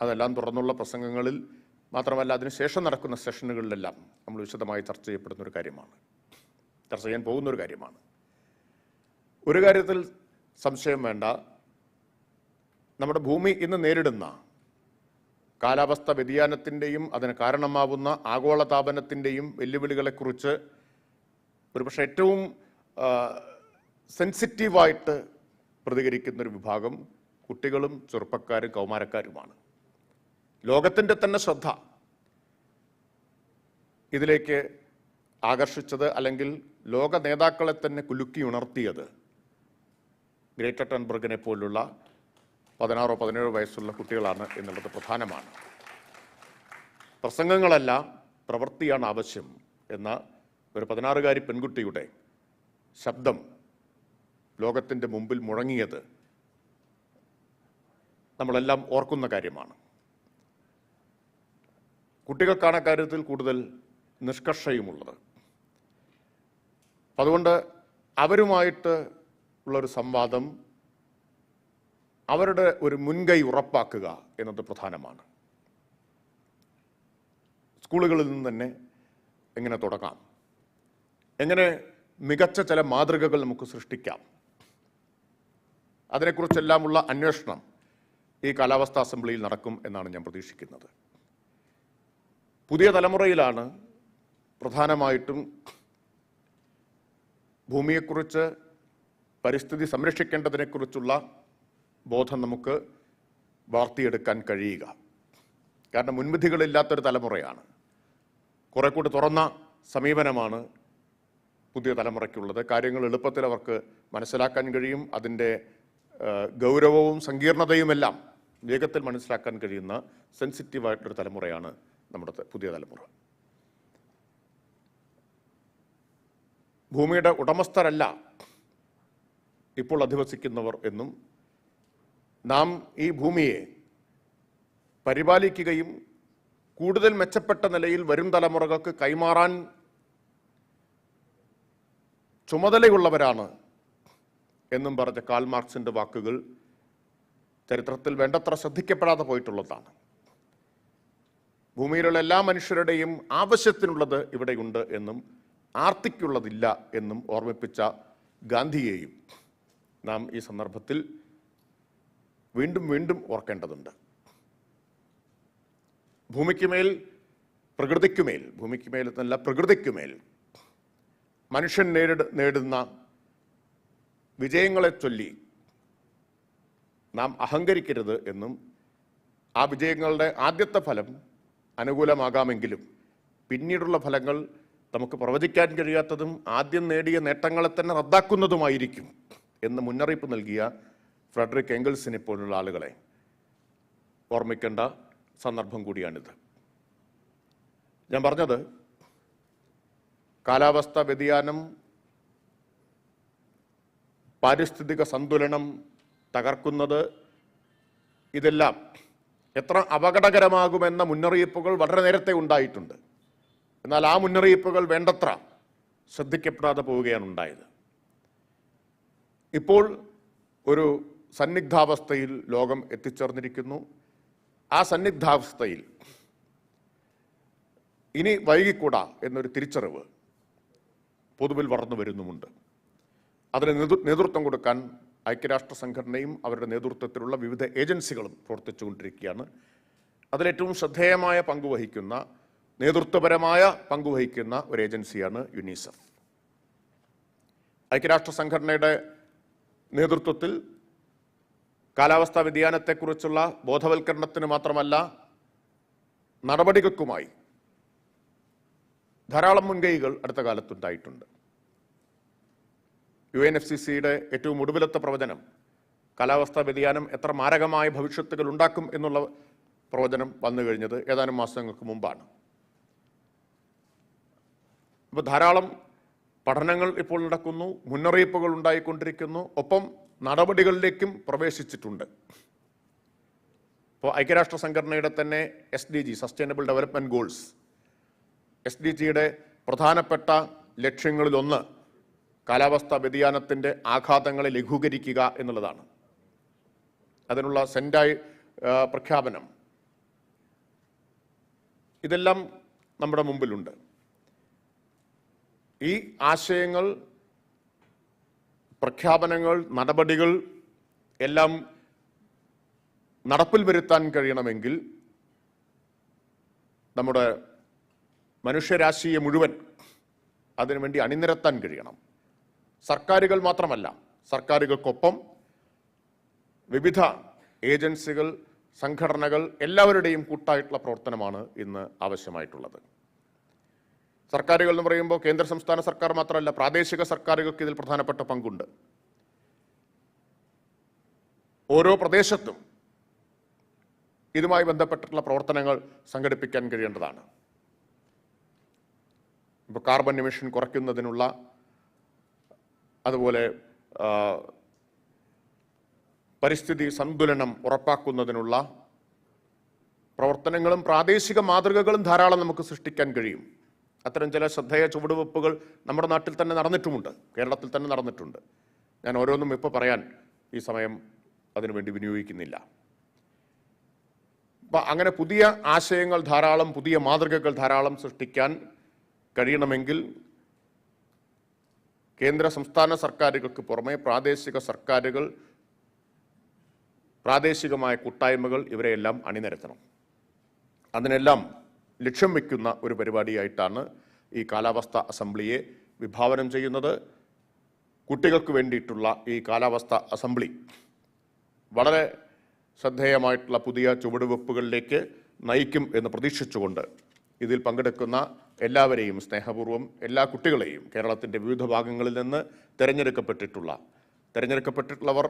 അതെല്ലാം തുടർന്നുള്ള പ്രസംഗങ്ങളിൽ മാത്രമല്ല അതിനുശേഷം നടക്കുന്ന സെഷനുകളിലെല്ലാം നമ്മൾ വിശദമായി ചർച്ച ചെയ്യാൻ പോകുന്ന ഒരു കാര്യമാണ്. ഒരു കാര്യത്തിൽ സംശയം വേണ്ട, നമ്മുടെ ഭൂമി ഇന്ന് നേരിടുന്ന കാലാവസ്ഥ വ്യതിയാനത്തിൻ്റെയും അതിന് കാരണമാവുന്ന ആഗോളതാപനത്തിൻ്റെയും വെല്ലുവിളികളെക്കുറിച്ച് ഒരുപക്ഷെ ഏറ്റവും സെൻസിറ്റീവായിട്ട് പ്രതികരിക്കുന്നൊരു വിഭാഗം കുട്ടികളും ചെറുപ്പക്കാരും കൗമാരക്കാരുമാണ്. ലോകത്തിൻ്റെ തന്നെ ശ്രദ്ധ ഇതിലേക്ക് ആകർഷിച്ചത്, അല്ലെങ്കിൽ ലോക നേതാക്കളെ തന്നെ കുലുക്കി ഉണർത്തിയത് ഗ്രേറ്റ ടൺബർഗിനെ പോലുള്ള 16-17 വയസ്സുള്ള കുട്ടികളാണ് എന്നുള്ളത് പ്രധാനമാണ്. പ്രസംഗങ്ങളല്ല, പ്രവൃത്തിയാണ് ആവശ്യം എന്ന ഒരു 16-കാരി പെൺകുട്ടിയുടെ ശബ്ദം ലോകത്തിൻ്റെ മുമ്പിൽ മുഴങ്ങിയത് നമ്മളെല്ലാം ഓർക്കുന്ന കാര്യമാണ്. കുട്ടികൾക്കാണ് കാര്യത്തിൽ കൂടുതൽ നിഷ്കർഷയുമുള്ളത്. അതുകൊണ്ട് അവരുമായിട്ട് ഉള്ളൊരു സംവാദം, അവരുടെ ഒരു മുൻകൈ ഉറപ്പാക്കുക എന്നത് പ്രധാനമാണ്. സ്കൂളുകളിൽ നിന്ന് തന്നെ എങ്ങനെ തുടങ്ങാം, എങ്ങനെ മികച്ച ചില മാതൃകകൾ നമുക്ക് സൃഷ്ടിക്കാം, അതിനെക്കുറിച്ചെല്ലാമുള്ള അന്വേഷണം ഈ കാലാവസ്ഥാ അസംബ്ലിയിൽ നടക്കും എന്നാണ് ഞാൻ പ്രതീക്ഷിക്കുന്നത്. പുതിയ തലമുറയിലാണ് പ്രധാനമായിട്ടും ഭൂമിയെക്കുറിച്ച്, പരിസ്ഥിതി സംരക്ഷിക്കേണ്ടതിനെക്കുറിച്ചുള്ള ബോധം നമുക്ക് വളർത്തിയെടുക്കാൻ കഴിയുക. കാരണം മുൻവിധികളില്ലാത്തൊരു തലമുറയാണ്. കുറെ കൂടി തുറന്ന സമീപനമാണ് പുതിയ തലമുറയ്ക്കുള്ളത്. കാര്യങ്ങൾ എളുപ്പത്തിൽ അവർക്ക് മനസ്സിലാക്കാൻ കഴിയും. അതിൻ്റെ ഗൗരവവും സങ്കീർണതയുമെല്ലാം വേഗത്തിൽ മനസ്സിലാക്കാൻ കഴിയുന്ന സെൻസിറ്റീവായിട്ടൊരു തലമുറയാണ് നമ്മുടെ പുതിയ തലമുറ. ഭൂമിയുടെ ഉടമസ്ഥരല്ല ഇപ്പോൾ അധിവസിക്കുന്നവർ എന്നും നാം ഈ ഭൂമിയെ പരിപാലിക്കുകയും കൂടുതൽ മെച്ചപ്പെട്ട നിലയിൽ വരും തലമുറകൾക്ക് കൈമാറാൻ ചുമതലയുള്ളവരാണ് എന്നും പറഞ്ഞ കാൾ മാർക്സിൻ്റെ വാക്കുകൾ ചരിത്രത്തിൽ വേണ്ടത്ര ശ്രദ്ധിക്കപ്പെടാതെ പോയിട്ടുള്ളതാണ്. ഭൂമിയിലുള്ള എല്ലാ മനുഷ്യരുടെയും ആവശ്യത്തിനുള്ളത് ഇവിടെയുണ്ട് എന്നും ആർത്തിക്കുള്ളതില്ല എന്നും ഓർമ്മിപ്പിച്ച ഗാന്ധിയെയും നാം ഈ സന്ദർഭത്തിൽ വീണ്ടും വീണ്ടും ഓർക്കേണ്ടതുണ്ട്. ഭൂമിക്കുമേൽ, പ്രകൃതിക്കുമേൽ, ഭൂമിക്കുമേൽ എന്നല്ല പ്രകൃതിക്കുമേൽ മനുഷ്യൻ നേടുന്ന വിജയങ്ങളെ ചൊല്ലി നാം അഹങ്കരിക്കരുത് എന്നും, ആ വിജയങ്ങളുടെ ആദ്യത്തെ ഫലം അനുകൂലമാകാമെങ്കിലും പിന്നീടുള്ള ഫലങ്ങൾ നമുക്ക് പ്രവചിക്കാൻ കഴിയാത്തതും ആദ്യം നേടിയ നേട്ടങ്ങളെ തന്നെ റദ്ദാക്കുന്നതുമായിരിക്കും എന്ന് മുന്നറിയിപ്പ് നൽകിയ ഫ്രെഡറിക് എംഗൽസിനെ പോലുള്ള ആളുകളെ ഓർമ്മിക്കേണ്ട സന്ദർഭം കൂടിയാണിത്. ഞാൻ പറഞ്ഞത്, കാലാവസ്ഥാ വ്യതിയാനം, പാരിസ്ഥിതിക സന്തുലനം തകർക്കുന്നത്, ഇതെല്ലാം എത്ര അപകടകരമാകുമെന്ന മുന്നറിയിപ്പുകൾ വളരെ നേരത്തെ ഉണ്ടായിട്ടുണ്ട്. എന്നാൽ ആ മുന്നറിയിപ്പുകൾ വേണ്ടത്ര ശ്രദ്ധിക്കപ്പെടാതെ പോവുകയാണ് ഉണ്ടായത്. ഇപ്പോൾ ഒരു സന്നിഗ്ധാവസ്ഥയിൽ ലോകം എത്തിച്ചേർന്നിരിക്കുന്നു. ആ സന്നിഗ്ധാവസ്ഥയിൽ ഇനി വൈകിക്കൂടാ എന്നൊരു തിരിച്ചറിവ് പൊതുവിൽ വളർന്നു വരുന്നുമുണ്ട്. അതിന് നേതൃത്വം കൊടുക്കാൻ ഐക്യരാഷ്ട്ര സംഘടനയും അവരുടെ നേതൃത്വത്തിലുള്ള വിവിധ ഏജൻസികളും പ്രവർത്തിച്ചുകൊണ്ടിരിക്കുകയാണ്. അതിലേറ്റവും ശ്രദ്ധേയമായ പങ്കുവഹിക്കുന്ന, നേതൃത്വപരമായ പങ്കുവഹിക്കുന്ന ഒരു ഏജൻസിയാണ് യുനിസെഫ്. ഐക്യരാഷ്ട്ര സംഘടനയുടെ നേതൃത്വത്തിൽ കാലാവസ്ഥാ വ്യതിയാനത്തെക്കുറിച്ചുള്ള ബോധവൽക്കരണത്തിന് മാത്രമല്ല നടപടികൾക്കുമായി ധാരാളം മുൻകൈകൾ അടുത്ത കാലത്തുണ്ടായിട്ടുണ്ട്. UNFCCയുടെ ഏറ്റവും ഒടുവിലത്തെ പ്രവചനം കാലാവസ്ഥാ വ്യതിയാനം എത്ര മാരകമായ ഭവിഷ്യത്തുകൾ ഉണ്ടാക്കും എന്നുള്ള പ്രവചനം വന്നു കഴിഞ്ഞത് ഏതാനും മാസങ്ങൾക്ക് മുമ്പാണ്. അപ്പോൾ ധാരാളം പഠനങ്ങൾ ഇപ്പോൾ നടക്കുന്നു, മുന്നറിയിപ്പുകൾ ഉണ്ടായിക്കൊണ്ടിരിക്കുന്നു, ഒപ്പം നടപടികളിലേക്കും പ്രവേശിച്ചിട്ടുണ്ട്. ഇപ്പോൾ ഐക്യരാഷ്ട്ര സംഘടനയുടെ തന്നെ SDG സസ്റ്റൈനബിൾ ഡെവലപ്മെൻറ്റ് ഗോൾസ്, SDGയുടെ പ്രധാനപ്പെട്ട ലക്ഷ്യങ്ങളിലൊന്ന് കാലാവസ്ഥാ വ്യതിയാനത്തിൻ്റെ ആഘാതങ്ങളെ ലഘൂകരിക്കുക എന്നുള്ളതാണ്. അതിനുള്ള സെൻഡായി പ്രഖ്യാപനം ഇതെല്ലാം നമ്മുടെ മുമ്പിലുണ്ട്. ഈ ആശയങ്ങൾ, പ്രഖ്യാപനങ്ങൾ, നടപടികൾ എല്ലാം നടപ്പിൽ വരുത്താൻ കഴിയണമെങ്കിൽ നമ്മുടെ മനുഷ്യരാശിയെ മുഴുവൻ അതിനുവേണ്ടി അണിനിരത്താൻ കഴിയണം. സർക്കാരുകൾ മാത്രമല്ല, സർക്കാരുകൾക്കൊപ്പം വിവിധ ഏജൻസികൾ, സംഘടനകൾ എല്ലാവരുടെയും കൂട്ടായിട്ടുള്ള പ്രവർത്തനമാണ് ഇന്ന് ആവശ്യമായിട്ടുള്ളത്. സർക്കാരുകൾ എന്ന് പറയുമ്പോൾ കേന്ദ്ര സംസ്ഥാന സർക്കാർ മാത്രമല്ല, പ്രാദേശിക സർക്കാരുകൾക്ക് ഇതിൽ പ്രധാനപ്പെട്ട പങ്കുണ്ട്. ഓരോ പ്രദേശത്തും ഇതുമായി ബന്ധപ്പെട്ടിട്ടുള്ള പ്രവർത്തനങ്ങൾ സംഘടിപ്പിക്കാൻ കഴിയേണ്ടതാണ്. ഇപ്പോൾ കാർബൺ എമിഷൻ കുറയ്ക്കുന്നതിനുള്ള, അതുപോലെ പരിസ്ഥിതി സന്തുലനം ഉറപ്പാക്കുന്നതിനുള്ള പ്രവർത്തനങ്ങളും പ്രാദേശിക മാതൃകകളും ധാരാളം നമുക്ക് സൃഷ്ടിക്കാൻ കഴിയും. അത്തരം ചില ശ്രദ്ധേയ ചുവടുവെപ്പുകൾ നമ്മുടെ നാട്ടിൽ തന്നെ നടന്നിട്ടുമുണ്ട്, കേരളത്തിൽ തന്നെ നടന്നിട്ടുണ്ട്. ഞാൻ ഓരോന്നും ഇപ്പോൾ പറയാൻ ഈ സമയം അതിനുവേണ്ടി വിനിയോഗിക്കുന്നില്ല. അപ്പം അങ്ങനെ പുതിയ ആശയങ്ങൾ ധാരാളം, പുതിയ മാതൃകകൾ ധാരാളം സൃഷ്ടിക്കാൻ കഴിയണമെങ്കിൽ കേന്ദ്ര സംസ്ഥാന സർക്കാരുകൾക്ക് പുറമെ പ്രാദേശിക സർക്കാരുകൾ, പ്രാദേശികമായ കൂട്ടായ്മകൾ ഇവരെയെല്ലാം അണിനിരത്തണം. അതിനെല്ലാം ലക്ഷ്യം വയ്ക്കുന്ന ഒരു പരിപാടിയായിട്ടാണ് ഈ കാലാവസ്ഥാ അസംബ്ലിയെ വിഭാവനം ചെയ്യുന്നത്. കുട്ടികൾക്ക് വേണ്ടിയിട്ടുള്ള ഈ കാലാവസ്ഥാ അസംബ്ലി വളരെ ശ്രദ്ധേയമായിട്ടുള്ള പുതിയ ചുവടുവെപ്പുകളിലേക്ക് നയിക്കും എന്ന് പ്രതീക്ഷിച്ചുകൊണ്ട് ഇതിൽ പങ്കെടുക്കുന്ന എല്ലാവരെയും സ്നേഹപൂർവ്വം, എല്ലാ കുട്ടികളെയും, കേരളത്തിൻ്റെ വിവിധ ഭാഗങ്ങളിൽ നിന്ന് തിരഞ്ഞെടുക്കപ്പെട്ടിട്ടുള്ളവർ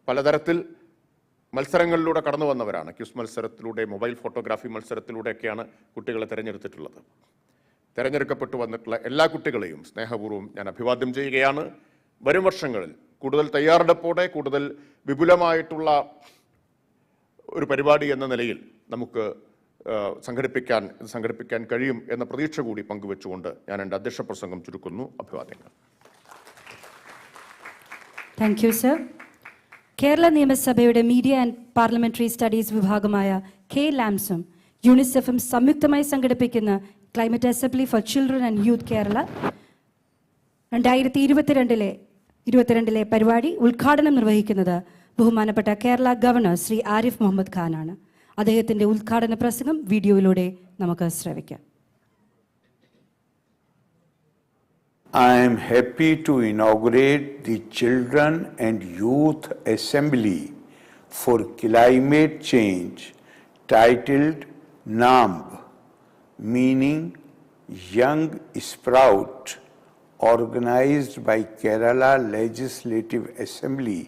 പലതരത്തിൽ മത്സരങ്ങളിലൂടെ കടന്നു വന്നവരാണ്. ക്വിസ് മത്സരത്തിലൂടെ, മൊബൈൽ ഫോട്ടോഗ്രാഫി മത്സരത്തിലൂടെയൊക്കെയാണ് കുട്ടികളെ തിരഞ്ഞെടുത്തിട്ടുള്ളത്. തിരഞ്ഞെടുക്കപ്പെട്ടു വന്നിട്ടുള്ള എല്ലാ കുട്ടികളെയും സ്നേഹപൂർവ്വം ഞാൻ അഭിവാദ്യം ചെയ്യുകയാണ്. വരും വർഷങ്ങളിൽ കൂടുതൽ തയ്യാറെടുപ്പോടെ, കൂടുതൽ വിപുലമായിട്ടുള്ള ഒരു പരിപാടി എന്ന നിലയിൽ നമുക്ക് സംഘടിപ്പിക്കാൻ കഴിയും എന്ന പ്രതീക്ഷ കൂടി പങ്കുവെച്ചുകൊണ്ട് ഞാൻ എൻ്റെ അധ്യക്ഷ പ്രസംഗം ചുരുക്കുന്നു. അഭിവാദ്യങ്ങൾ. Thank you sir. കേരള നിയമസഭയുടെ മീഡിയ ആൻഡ് പാർലമെന്ററി സ്റ്റഡീസ് വിഭാഗമായ KLAMSും യൂണിസെഫും സംയുക്തമായി സംഘടിപ്പിക്കുന്ന climate assembly for children and youth Kerala 2022 പരിപാടി ഉദ്ഘാടനം നിർവഹിക്കുന്നത് ബഹുമാനപ്പെട്ട കേരള ഗവർണർ ശ്രീ ആരിഫ് മുഹമ്മദ് ഖാനാണ്. അദ്ദേഹത്തിൻ്റെ ഉദ്ഘാടന പ്രസംഗം വീഡിയോയിലൂടെ നമുക്ക് ശ്രവിക്കാം. I am happy to inaugurate the Children and Youth Assembly for Climate Change titled NAMB, meaning Young Sprout, organized by Kerala Legislative Assembly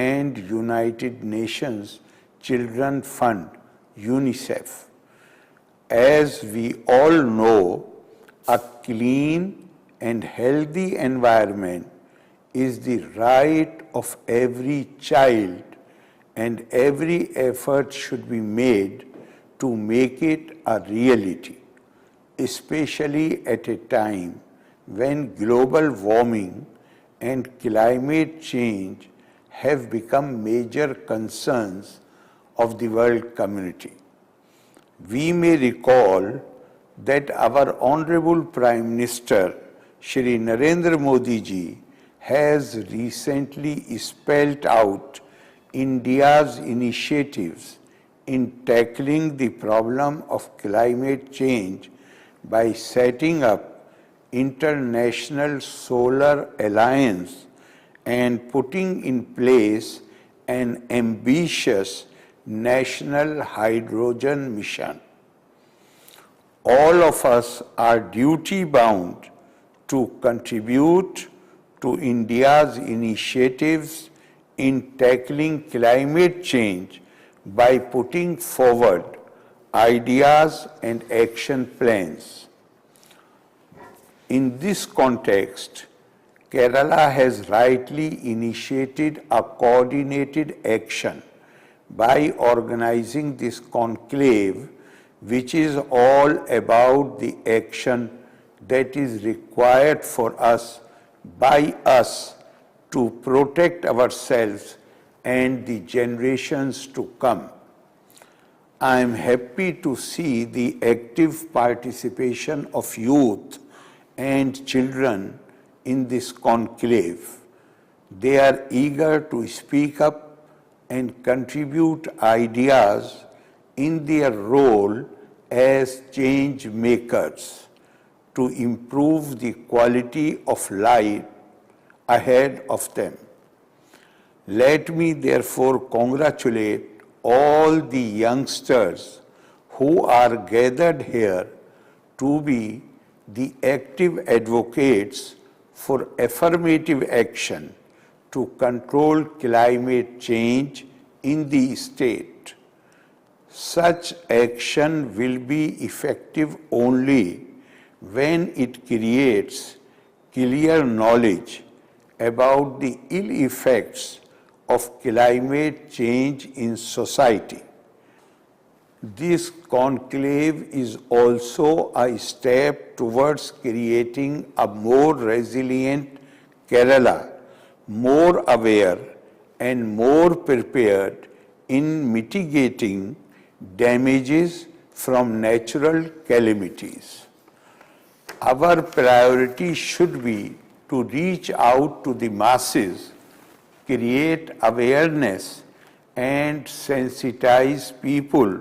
and United Nations Children Fund, UNICEF. As we all know, a clean and healthy environment is the right of every child, and every effort should be made to make it a reality, especially at a time when global warming and climate change have become major concerns of the world community. We may recall that our Honorable Prime Minister Shri Narendra Modi ji has recently spelled out India's initiatives in tackling the problem of climate change by setting up International Solar Alliance and putting in place an ambitious national hydrogen mission. All of us are duty bound to contribute to India's initiatives in tackling climate change by putting forward ideas and action plans. In this context, Kerala has rightly initiated a coordinated action by organizing this conclave, which is all about the action that is required for us, by us, to protect ourselves and the generations to come. I am happy to see the active participation of youth and children in this conclave. They are eager to speak up and contribute ideas in their role as change makers to improve the quality of life ahead of them. Let me therefore congratulate all the youngsters who are gathered here to be the active advocates for affirmative action to control climate change in the state. Such action will be effective only when it creates clear knowledge about the ill effects of climate change in society. This conclave is also a step towards creating a more resilient Kerala, more aware and more prepared in mitigating damages from natural calamities. Our priority should be to reach out to the masses, create awareness and sensitize people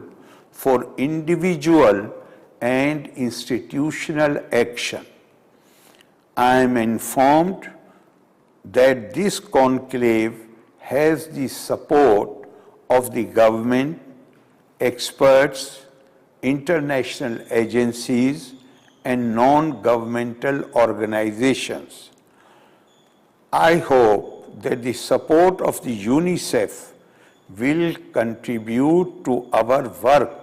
for individual and institutional action. I am informed that this conclave has the support of the government, experts, international agencies, and non-governmental organizations. I hope that the support of the UNICEF will contribute to our work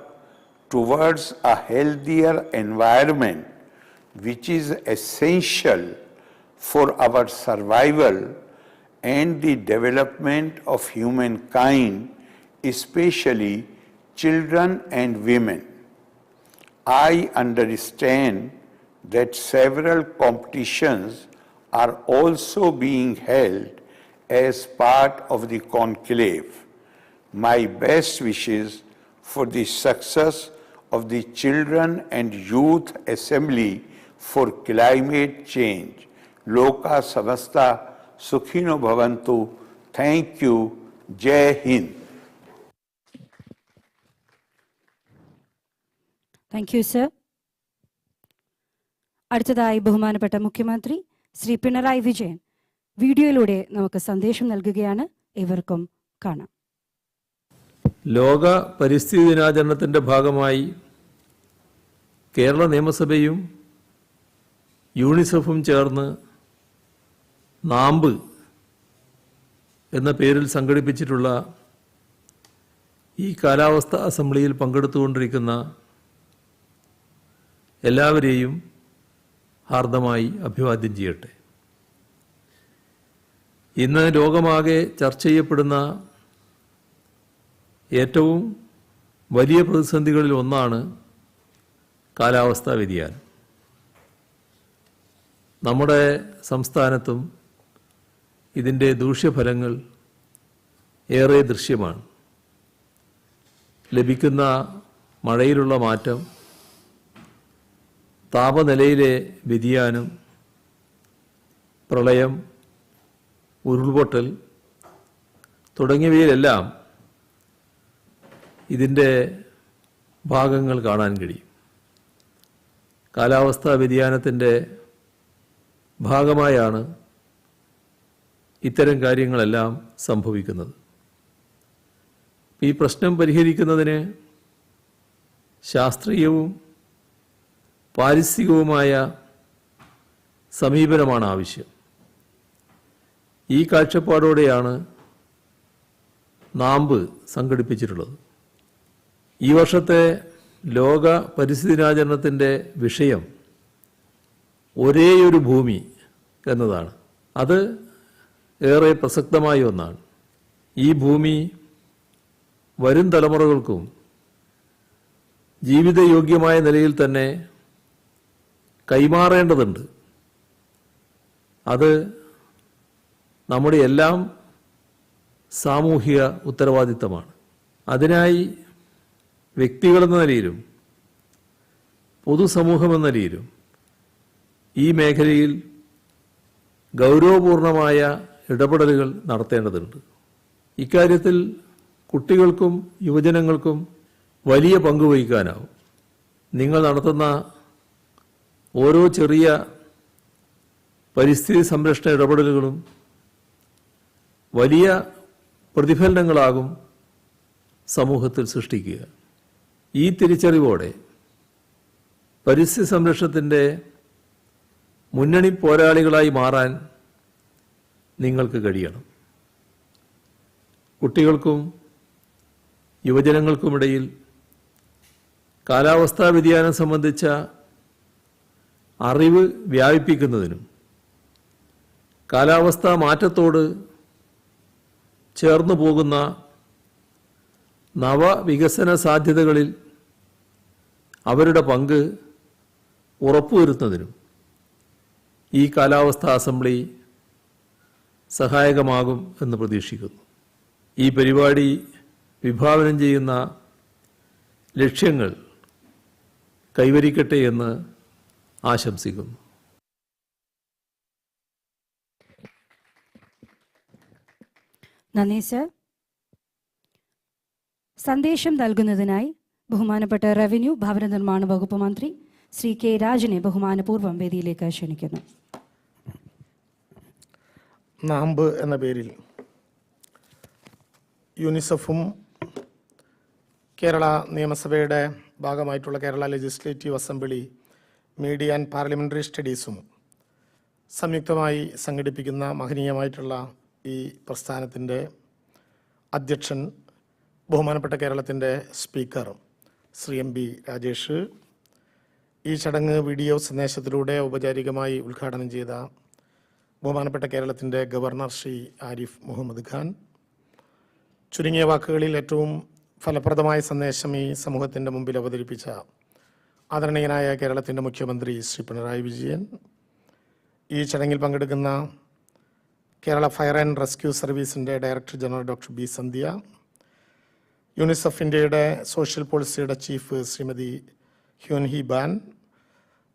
towards a healthier environment, which is essential for our survival and the development of humankind, especially children and women. I understand that several competitions are also being held as part of the conclave. My best wishes for the success of the Children and Youth Assembly for Climate Change. Loka Samasta Sukhino Bhavantu. Thank you. Jai Hind. Thank you, sir. അടുത്തതായി ബഹുമാനപ്പെട്ട മുഖ്യമന്ത്രി ശ്രീ പിണറായി വിജയൻ വീഡിയോയിലൂടെ നമുക്ക് സന്ദേശം നൽകുകയാണ്. ഇവർക്കും കാണാം. ലോക പരിസ്ഥിതി ദിനാചരണത്തിൻ്റെ ഭാഗമായി കേരള നിയമസഭയും യൂണിസെഫും ചേർന്ന് നാമ്പ് എന്ന പേരിൽ സംഘടിപ്പിച്ചിട്ടുള്ള ഈ കാലാവസ്ഥ അസംബ്ലിയിൽ പങ്കെടുത്തുകൊണ്ടിരിക്കുന്ന എല്ലാവരെയും ഹാർദമായി അഭിവാദ്യം ചെയ്യട്ടെ. ഇന്ന് ലോകമാകെ ചർച്ച ചെയ്യപ്പെടുന്ന ഏറ്റവും വലിയ പ്രതിസന്ധികളിൽ ഒന്നാണ് കാലാവസ്ഥാ വ്യതിയാനം. നമ്മുടെ സംസ്ഥാനത്തും ഇതിൻ്റെ ദൂഷ്യഫലങ്ങൾ ഏറെ ദൃശ്യമാണ്. ലഭിക്കുന്ന മഴയിലുള്ള മാറ്റം, താപനിലയിലെ വ്യതിയാനം, പ്രളയം, ഉരുൾപൊട്ടൽ തുടങ്ങിയവയിലെല്ലാം ഇതിൻ്റെ ഭാഗങ്ങൾ കാണാൻ കഴിയും. കാലാവസ്ഥാ വ്യതിയാനത്തിൻ്റെ ഭാഗമായാണ് ഇത്തരം കാര്യങ്ങളെല്ലാം സംഭവിക്കുന്നത്. ഈ പ്രശ്നം പരിഹരിക്കുന്നതിന് ശാസ്ത്രീയവും പാരിസ്ഥിതികവുമായ സമീപനമാണ് ആവശ്യം. ഈ കാഴ്ചപ്പാടോടെയാണ് നാമ്പ് സംഘടിപ്പിച്ചിട്ടുള്ളത്. ഈ വർഷത്തെ ലോക പരിസ്ഥിതി ദിനാചരണത്തിൻ്റെ വിഷയം ഒരേയൊരു ഭൂമി എന്നതാണ്. അത് ഏറെ പ്രസക്തമായ ഒന്നാണ്. ഈ ഭൂമി വരും തലമുറകൾക്കും ജീവിതയോഗ്യമായ നിലയിൽ തന്നെ കൈമാറേണ്ടതുണ്ട്. അത് നമ്മുടെ എല്ലാം സാമൂഹിക ഉത്തരവാദിത്തമാണ്. അതിനായി വ്യക്തികളെന്ന നിലയിലും പൊതുസമൂഹമെന്ന നിലയിലും ഈ മേഖലയിൽ ഗൗരവപൂർണമായ ഇടപെടലുകൾ നടത്തേണ്ടതുണ്ട്. ഇക്കാര്യത്തിൽ കുട്ടികൾക്കും യുവജനങ്ങൾക്കും വലിയ പങ്ക് വഹിക്കാനാവും. നിങ്ങൾ നടത്തുന്ന ഓരോ ചെറിയ പരിസ്ഥിതി സംരക്ഷണ ഇടപെടലുകളും വലിയ പ്രതിഫലനങ്ങളാകും സമൂഹത്തിൽ സൃഷ്ടിക്കുക. ഈ തിരിച്ചറിവോടെ പരിസ്ഥിതി സംരക്ഷണത്തിൻ്റെ മുന്നണി പോരാളികളായി മാറാൻ നിങ്ങൾക്ക് കഴിയണം. കുട്ടികൾക്കും യുവജനങ്ങൾക്കുമിടയിൽ കാലാവസ്ഥാ വ്യതിയാനം സംബന്ധിച്ച അറിവ് വ്യാപിപ്പിക്കുന്നതിനും കാലാവസ്ഥാ മാറ്റത്തോട് ചേർന്നു പോകുന്ന നവവികസന സാധ്യതകളിൽ അവരുടെ പങ്ക് ഉറപ്പുവരുത്തുന്നതിനും ഈ കാലാവസ്ഥാ അസംബ്ലി സഹായകമാകും എന്ന് പ്രതീക്ഷിക്കുന്നു. ഈ പരിപാടി വിഭാവനം ചെയ്യുന്ന ലക്ഷ്യങ്ങൾ കൈവരിക്കട്ടെ എന്ന് ആശംസിക്കുന്നു. നന്ദി സർ. സന്ദേശം നൽകുന്നതിനായി ബഹുമാനപ്പെട്ട റവന്യൂ ഭവന നിർമ്മാണ വകുപ്പ് മന്ത്രി ശ്രീ കെ രാജനെ ബഹുമാനപൂർവ്വം വേദിയിലേക്ക് ക്ഷണിക്കുന്നു. നാമ്പ് എന്ന പേരിൽ യൂണിസെഫും കേരള നിയമസഭയുടെ ഭാഗമായിട്ടുള്ള Kerala legislative assembly media and parliamentary സ്റ്റഡീസും സംയുക്തമായി സംഘടിപ്പിക്കുന്ന മഹനീയമായിട്ടുള്ള ഈ പ്രസ്ഥാനത്തിൻ്റെ അധ്യക്ഷൻ ബഹുമാനപ്പെട്ട കേരളത്തിൻ്റെ speaker Shri M P Rajesh, ഈ ചടങ്ങ് വീഡിയോ സന്ദേശത്തിലൂടെ ഔപചാരികമായി ഉദ്ഘാടനം ചെയ്ത ബഹുമാനപ്പെട്ട കേരളത്തിൻ്റെ ഗവർണർ ശ്രീ ആരിഫ് മുഹമ്മദ് ഖാൻ, ചുരുങ്ങിയ വാക്കുകളിൽ ഏറ്റവും ഫലപ്രദമായ സന്ദേശം ഈ സമൂഹത്തിൻ്റെ മുമ്പിൽ അവതരിപ്പിച്ച ആദരണീയനായ കേരളത്തിൻ്റെ മുഖ്യമന്ത്രി ശ്രീ പിണറായി വിജയൻ, ഈ ചടങ്ങിൽ പങ്കെടുക്കുന്ന കേരള ഫയർ ആൻഡ് റെസ്ക്യൂ സർവീസിൻ്റെ director general doctor B Sandhya, UNICEF ഇന്ത്യയുടെ സോഷ്യൽ പോളിസിയുടെ chief Shrimati Hyun Hee Ban,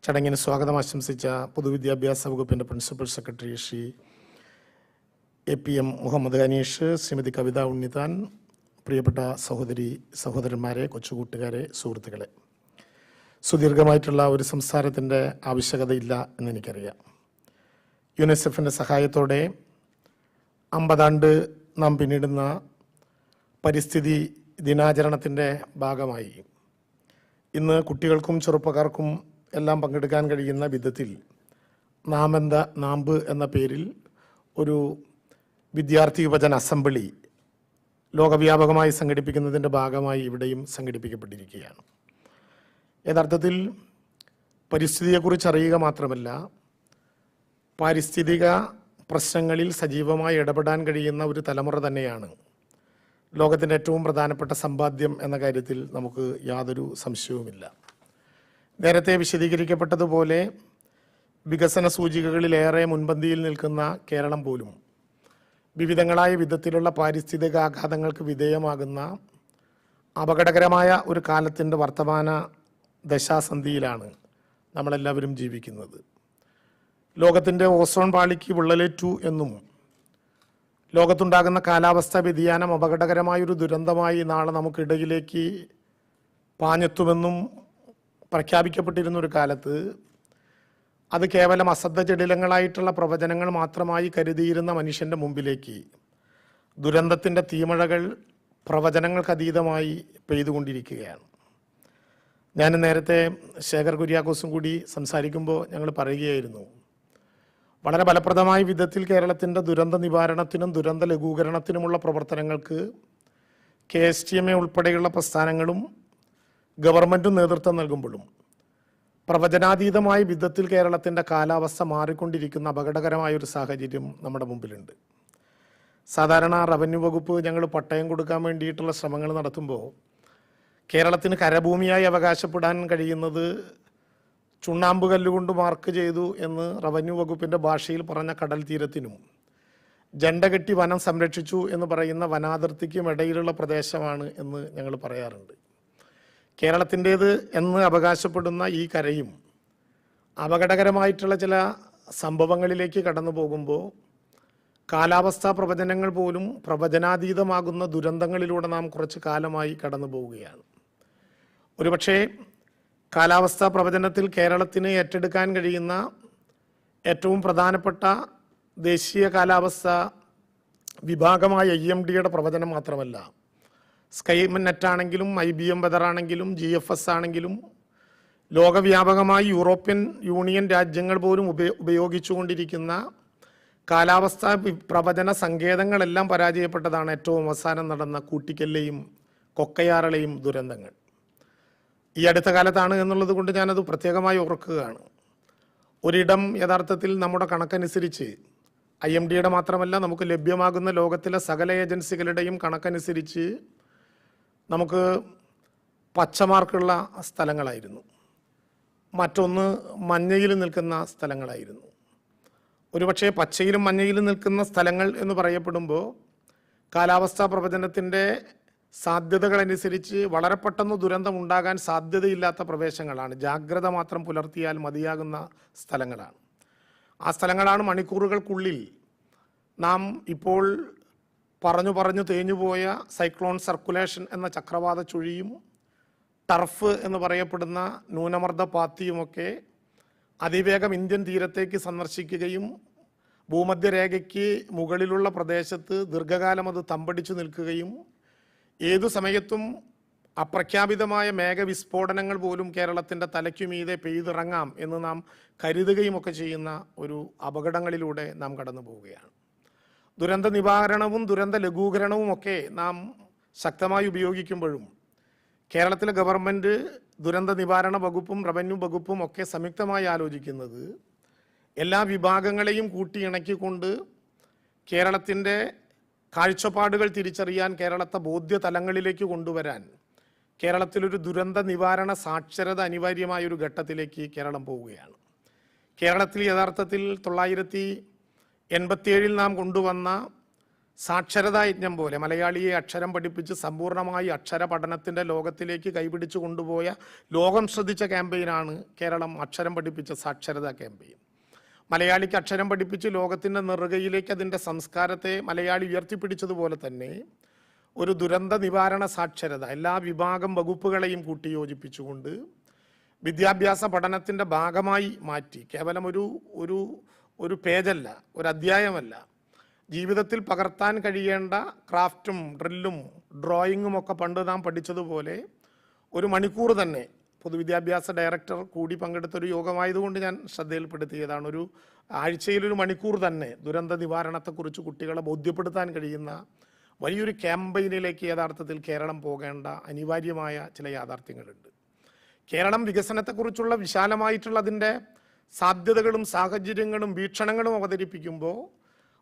ചടങ്ങിന് സ്വാഗതം ആശംസിച്ച പൊതുവിദ്യാഭ്യാസ വകുപ്പിൻ്റെ principal secretary Shri APM Muhammad Anish, Shrimati Kavitha Unnithan, പ്രിയപ്പെട്ട സഹോദരന്മാരെ, കൊച്ചുകൂട്ടുകാരെ, സുഹൃത്തുക്കളെ, സുദീർഘമായിട്ടുള്ള ഒരു സംസാരത്തിൻ്റെ ആവശ്യകതയില്ല എന്നെനിക്കറിയാം. യുനിസെഫിൻ്റെ സഹായത്തോടെ 50 ആണ്ട് നാം പിന്നിടുന്ന പരിസ്ഥിതി ദിനാചരണത്തിൻ്റെ ഭാഗമായി ഇന്ന് കുട്ടികൾക്കും ചെറുപ്പക്കാർക്കും എല്ലാം പങ്കെടുക്കാൻ കഴിയുന്ന വിധത്തിൽ നാമ്പ് എന്ന പേരിൽ ഒരു വിദ്യാർത്ഥി യുവജന അസംബ്ലി ലോകവ്യാപകമായി സംഘടിപ്പിക്കുന്നതിൻ്റെ ഭാഗമായി ഇവിടെയും സംഘടിപ്പിക്കപ്പെട്ടിരിക്കുകയാണ്. യഥാർത്ഥത്തിൽ പരിസ്ഥിതിയെക്കുറിച്ച് അറിയുക മാത്രമല്ല, പാരിസ്ഥിതിക പ്രശ്നങ്ങളിൽ സജീവമായി ഇടപെടാൻ കഴിയുന്ന ഒരു തലമുറ തന്നെയാണ് ലോകത്തിൻ്റെ ഏറ്റവും പ്രധാനപ്പെട്ട സമ്പാദ്യം എന്ന കാര്യത്തിൽ നമുക്ക് യാതൊരു സംശയവുമില്ല. നേരത്തെ വിശദീകരിക്കപ്പെട്ടതുപോലെ വികസന സൂചികകളിലേറെ മുൻപന്തിയിൽ നിൽക്കുന്ന കേരളം പോലും വിവിധങ്ങളായ വിധത്തിലുള്ള പാരിസ്ഥിതിക ആഘാതങ്ങൾക്ക് വിധേയമാകുന്ന അപകടകരമായ ഒരു കാലത്തിൻ്റെ വർത്തമാന ദശാസന്ധിയിലാണ് നമ്മളെല്ലാവരും ജീവിക്കുന്നത്. ലോകത്തിൻ്റെ ഓസോൺ പാളിക്ക് വിള്ളലേറ്റു എന്നും ലോകത്തുണ്ടാകുന്ന കാലാവസ്ഥാ വ്യതിയാനം അപകടകരമായൊരു ദുരന്തമായി നാളെ നമുക്കിടയിലേക്ക് പാഞ്ഞെത്തുമെന്നും പ്രഖ്യാപിക്കപ്പെട്ടിരുന്ന ഒരു കാലത്ത് അത് കേവലം അസദ്ധജടിലങ്ങളായിട്ടുള്ള പ്രവചനങ്ങൾ മാത്രമായി കരുതിയിരുന്ന മനുഷ്യൻ്റെ മുമ്പിലേക്ക് ദുരന്തത്തിൻ്റെ തീമഴകൾ പ്രവചനങ്ങൾക്കതീതമായി പെയ്തുകൊണ്ടിരിക്കുകയാണ്. ഞാൻ നേരത്തെ ശേഖർ കുര്യാക്കോസും കൂടി സംസാരിക്കുമ്പോൾ ഞങ്ങൾ പറയുകയായിരുന്നു, വളരെ ഫലപ്രദമായ വിധത്തിൽ കേരളത്തിൻ്റെ ദുരന്ത നിവാരണത്തിനും ദുരന്ത ലഘൂകരണത്തിനുമുള്ള പ്രവർത്തനങ്ങൾക്ക് KSTMA ഉൾപ്പെടെയുള്ള പ്രസ്ഥാനങ്ങളും ഗവൺമെൻറ്റും നേതൃത്വം നൽകുമ്പോഴും പ്രവചനാതീതമായ വിധത്തിൽ കേരളത്തിൻ്റെ കാലാവസ്ഥ മാറിക്കൊണ്ടിരിക്കുന്ന അപകടകരമായ ഒരു സാഹചര്യം നമ്മുടെ മുമ്പിലുണ്ട്. സാധാരണ റവന്യൂ വകുപ്പ് ഞങ്ങൾ പട്ടയം കൊടുക്കാൻ വേണ്ടിയിട്ടുള്ള ശ്രമങ്ങൾ നടത്തുമ്പോൾ കേരളത്തിന് കരഭൂമിയായി അവകാശപ്പെടാൻ കഴിയുന്നത് ചുണ്ണാമ്പ് കല്ലുകൊണ്ട് മാർക്ക് ചെയ്തു എന്ന് റവന്യൂ വകുപ്പിൻ്റെ ഭാഷയിൽ പറഞ്ഞ കടൽ തീരത്തിനും ജണ്ട കെട്ടി വനം സംരക്ഷിച്ചു എന്ന് പറയുന്ന വനാതിർത്തിക്കും ഇടയിലുള്ള പ്രദേശമാണ് എന്ന് ഞങ്ങൾ പറയാറുണ്ട്. കേരളത്തിൻ്റേത് എന്ന് അവകാശപ്പെടുന്ന ഈ കരയും അപകടകരമായിട്ടുള്ള ചില സംഭവങ്ങളിലേക്ക് കടന്നു പോകുമ്പോൾ കാലാവസ്ഥാ പ്രവചനങ്ങൾ പോലും പ്രവചനാതീതമാകുന്ന ദുരന്തങ്ങളിലൂടെ നാം കുറച്ച് കാലമായി കടന്നു പോവുകയാണ്. ഒരുപക്ഷെ കാലാവസ്ഥാ പ്രവചനത്തിൽ കേരളത്തിന് ഏറ്റെടുക്കാൻ കഴിയുന്ന ഏറ്റവും പ്രധാനപ്പെട്ട ദേശീയ കാലാവസ്ഥ വിഭാഗമായ IMDയുടെ പ്രവചനം മാത്രമല്ല, സ്കൈനെറ്റ് ആണെങ്കിലും IBM വെതർ ആണെങ്കിലും GFS ആണെങ്കിലും ലോകവ്യാപകമായി യൂറോപ്യൻ യൂണിയൻ രാജ്യങ്ങൾ പോലും ഉപയോഗിച്ചുകൊണ്ടിരിക്കുന്ന കാലാവസ്ഥാ പ്രവചന സങ്കേതങ്ങളെല്ലാം പരാജയപ്പെട്ടതാണ് ഏറ്റവും അവസാനം നടന്ന കൂട്ടിക്കലിലെയും കൊക്കയാറിലെയും ദുരന്തങ്ങൾ. ഈ അടുത്ത കാലത്താണ് എന്നുള്ളത് കൊണ്ട് ഞാനത് പ്രത്യേകമായി ഓർക്കുകയാണ്. ഒരിടം യഥാർത്ഥത്തിൽ നമ്മുടെ കണക്കനുസരിച്ച് IMDയുടെ മാത്രമല്ല, നമുക്ക് ലഭ്യമാകുന്ന ലോകത്തിലെ സകല ഏജൻസികളുടെയും കണക്കനുസരിച്ച് നമുക്ക് പച്ചമാർക്കുള്ള സ്ഥലങ്ങളായിരുന്നു, മറ്റൊന്ന് മഞ്ഞയിൽ നിൽക്കുന്ന സ്ഥലങ്ങളായിരുന്നു. ഒരുപക്ഷെ പച്ചയിലും മഞ്ഞയിലും നിൽക്കുന്ന സ്ഥലങ്ങൾ എന്ന് പറയപ്പെടുമ്പോൾ കാലാവസ്ഥാ പ്രവചനത്തിൻ്റെ സാധ്യതകളനുസരിച്ച് വളരെ പെട്ടെന്ന് ദുരന്തം ഉണ്ടാകാൻ സാധ്യതയില്ലാത്ത പ്രദേശങ്ങളാണ്, ജാഗ്രത മാത്രം പുലർത്തിയാൽ മതിയാകുന്ന സ്ഥലങ്ങളാണ്. ആ സ്ഥലങ്ങളാണ് മണിക്കൂറുകൾക്കുള്ളിൽ നാം ഇപ്പോൾ പറഞ്ഞു തേഞ്ഞുപോയ സൈക്ലോൺ സർക്കുലേഷൻ എന്ന ചക്രവാത ചുഴിയും ടർഫ് എന്ന് പറയപ്പെടുന്ന ന്യൂനമർദ്ദ പാത്തിയുമൊക്കെ അതിവേഗം ഇന്ത്യൻ തീരത്തേക്ക് സന്ദർശിക്കുകയും ഭൂമധ്യരേഖയ്ക്ക് മുകളിലുള്ള പ്രദേശത്ത് ദീർഘകാലം അത് തമ്പടിച്ചു നിൽക്കുകയും ഏതു സമയത്തും അപ്രഖ്യാപിതമായ മേഘവിസ്ഫോടനങ്ങൾ പോലും കേരളത്തിൻ്റെ തലയ്ക്കുമീതെ പെയ്തിറങ്ങാം എന്ന് നാം കരുതുകയുമൊക്കെ ചെയ്യുന്ന ഒരു അപകടങ്ങളിലൂടെ നാം കടന്നു പോവുകയാണ്. ദുരന്ത നിവാരണവും ദുരന്ത ലഘൂകരണവും ഒക്കെ നാം ശക്തമായി ഉപയോഗിക്കുമ്പോഴും കേരളത്തിലെ ഗവൺമെൻറ് ദുരന്ത നിവാരണ വകുപ്പും റവന്യൂ വകുപ്പും ഒക്കെ സംയുക്തമായി ആലോചിക്കുന്നത് എല്ലാ വിഭാഗങ്ങളെയും കൂട്ടിയിണക്കിക്കൊണ്ട് കേരളത്തിൻ്റെ കാഴ്ചപ്പാടുകൾ തിരിച്ചറിയാൻ, കേരളത്തെ ബോധ്യതലങ്ങളിലേക്ക് കൊണ്ടുവരാൻ കേരളത്തിലൊരു ദുരന്ത നിവാരണ സാക്ഷരത അനിവാര്യമായൊരു ഘട്ടത്തിലേക്ക് കേരളം പോവുകയാണ്. കേരളത്തിൽ യഥാർത്ഥത്തിൽ 1987 നാം കൊണ്ടുവന്ന സാക്ഷരതാ യജ്ഞം പോലെ മലയാളിയെ അക്ഷരം പഠിപ്പിച്ച് സമ്പൂർണ്ണമായി അക്ഷര പഠനത്തിൻ്റെ ലോകത്തിലേക്ക് കൈപിടിച്ചു കൊണ്ടുപോയ, ലോകം ശ്രദ്ധിച്ച ക്യാമ്പയിനാണ് കേരളം അക്ഷരം പഠിപ്പിച്ച സാക്ഷരതാ ക്യാമ്പയിൻ. മലയാളിക്ക് അക്ഷരം പഠിപ്പിച്ച് ലോകത്തിൻ്റെ നെറുകയിലേക്ക് അതിൻ്റെ സംസ്കാരത്തെ മലയാളി ഉയർത്തിപ്പിടിച്ചതുപോലെ തന്നെ ഒരു ദുരന്ത നിവാരണ സാക്ഷരത എല്ലാ വിഭാഗം വകുപ്പുകളെയും കൂട്ടിയോജിപ്പിച്ചുകൊണ്ട് വിദ്യാഭ്യാസ പഠനത്തിൻ്റെ ഭാഗമായി മാറ്റി, കേവലം ഒരു പേജല്ല, ഒരു അധ്യായമല്ല, ജീവിതത്തിൽ പകർത്താൻ കഴിയേണ്ട ക്രാഫ്റ്റും ഡ്രില്ലും ഡ്രോയിങ്ങും ഒക്കെ പണ്ട് നാം പഠിച്ചതുപോലെ ഒരു മണിക്കൂർ തന്നെ പൊതുവിദ്യാഭ്യാസ ഡയറക്ടർ കൂടി പങ്കെടുത്തൊരു യോഗമായതുകൊണ്ട് ഞാൻ ശ്രദ്ധയിൽപ്പെടുത്തിയതാണ്. ഒരു ആഴ്ചയിലൊരു മണിക്കൂർ തന്നെ ദുരന്ത നിവാരണത്തെക്കുറിച്ച് കുട്ടികളെ ബോധ്യപ്പെടുത്താൻ കഴിയുന്ന വലിയൊരു ക്യാമ്പയിനിലേക്ക് യഥാർത്ഥത്തിൽ കേരളം പോകേണ്ട അനിവാര്യമായ ചില യാഥാർത്ഥ്യങ്ങളുണ്ട്. കേരളം വികസനത്തെക്കുറിച്ചുള്ള വിശാലമായിട്ടുള്ള അതിൻ്റെ സാധ്യതകളും സാഹചര്യങ്ങളും വീക്ഷണങ്ങളും അവതരിപ്പിക്കുമ്പോൾ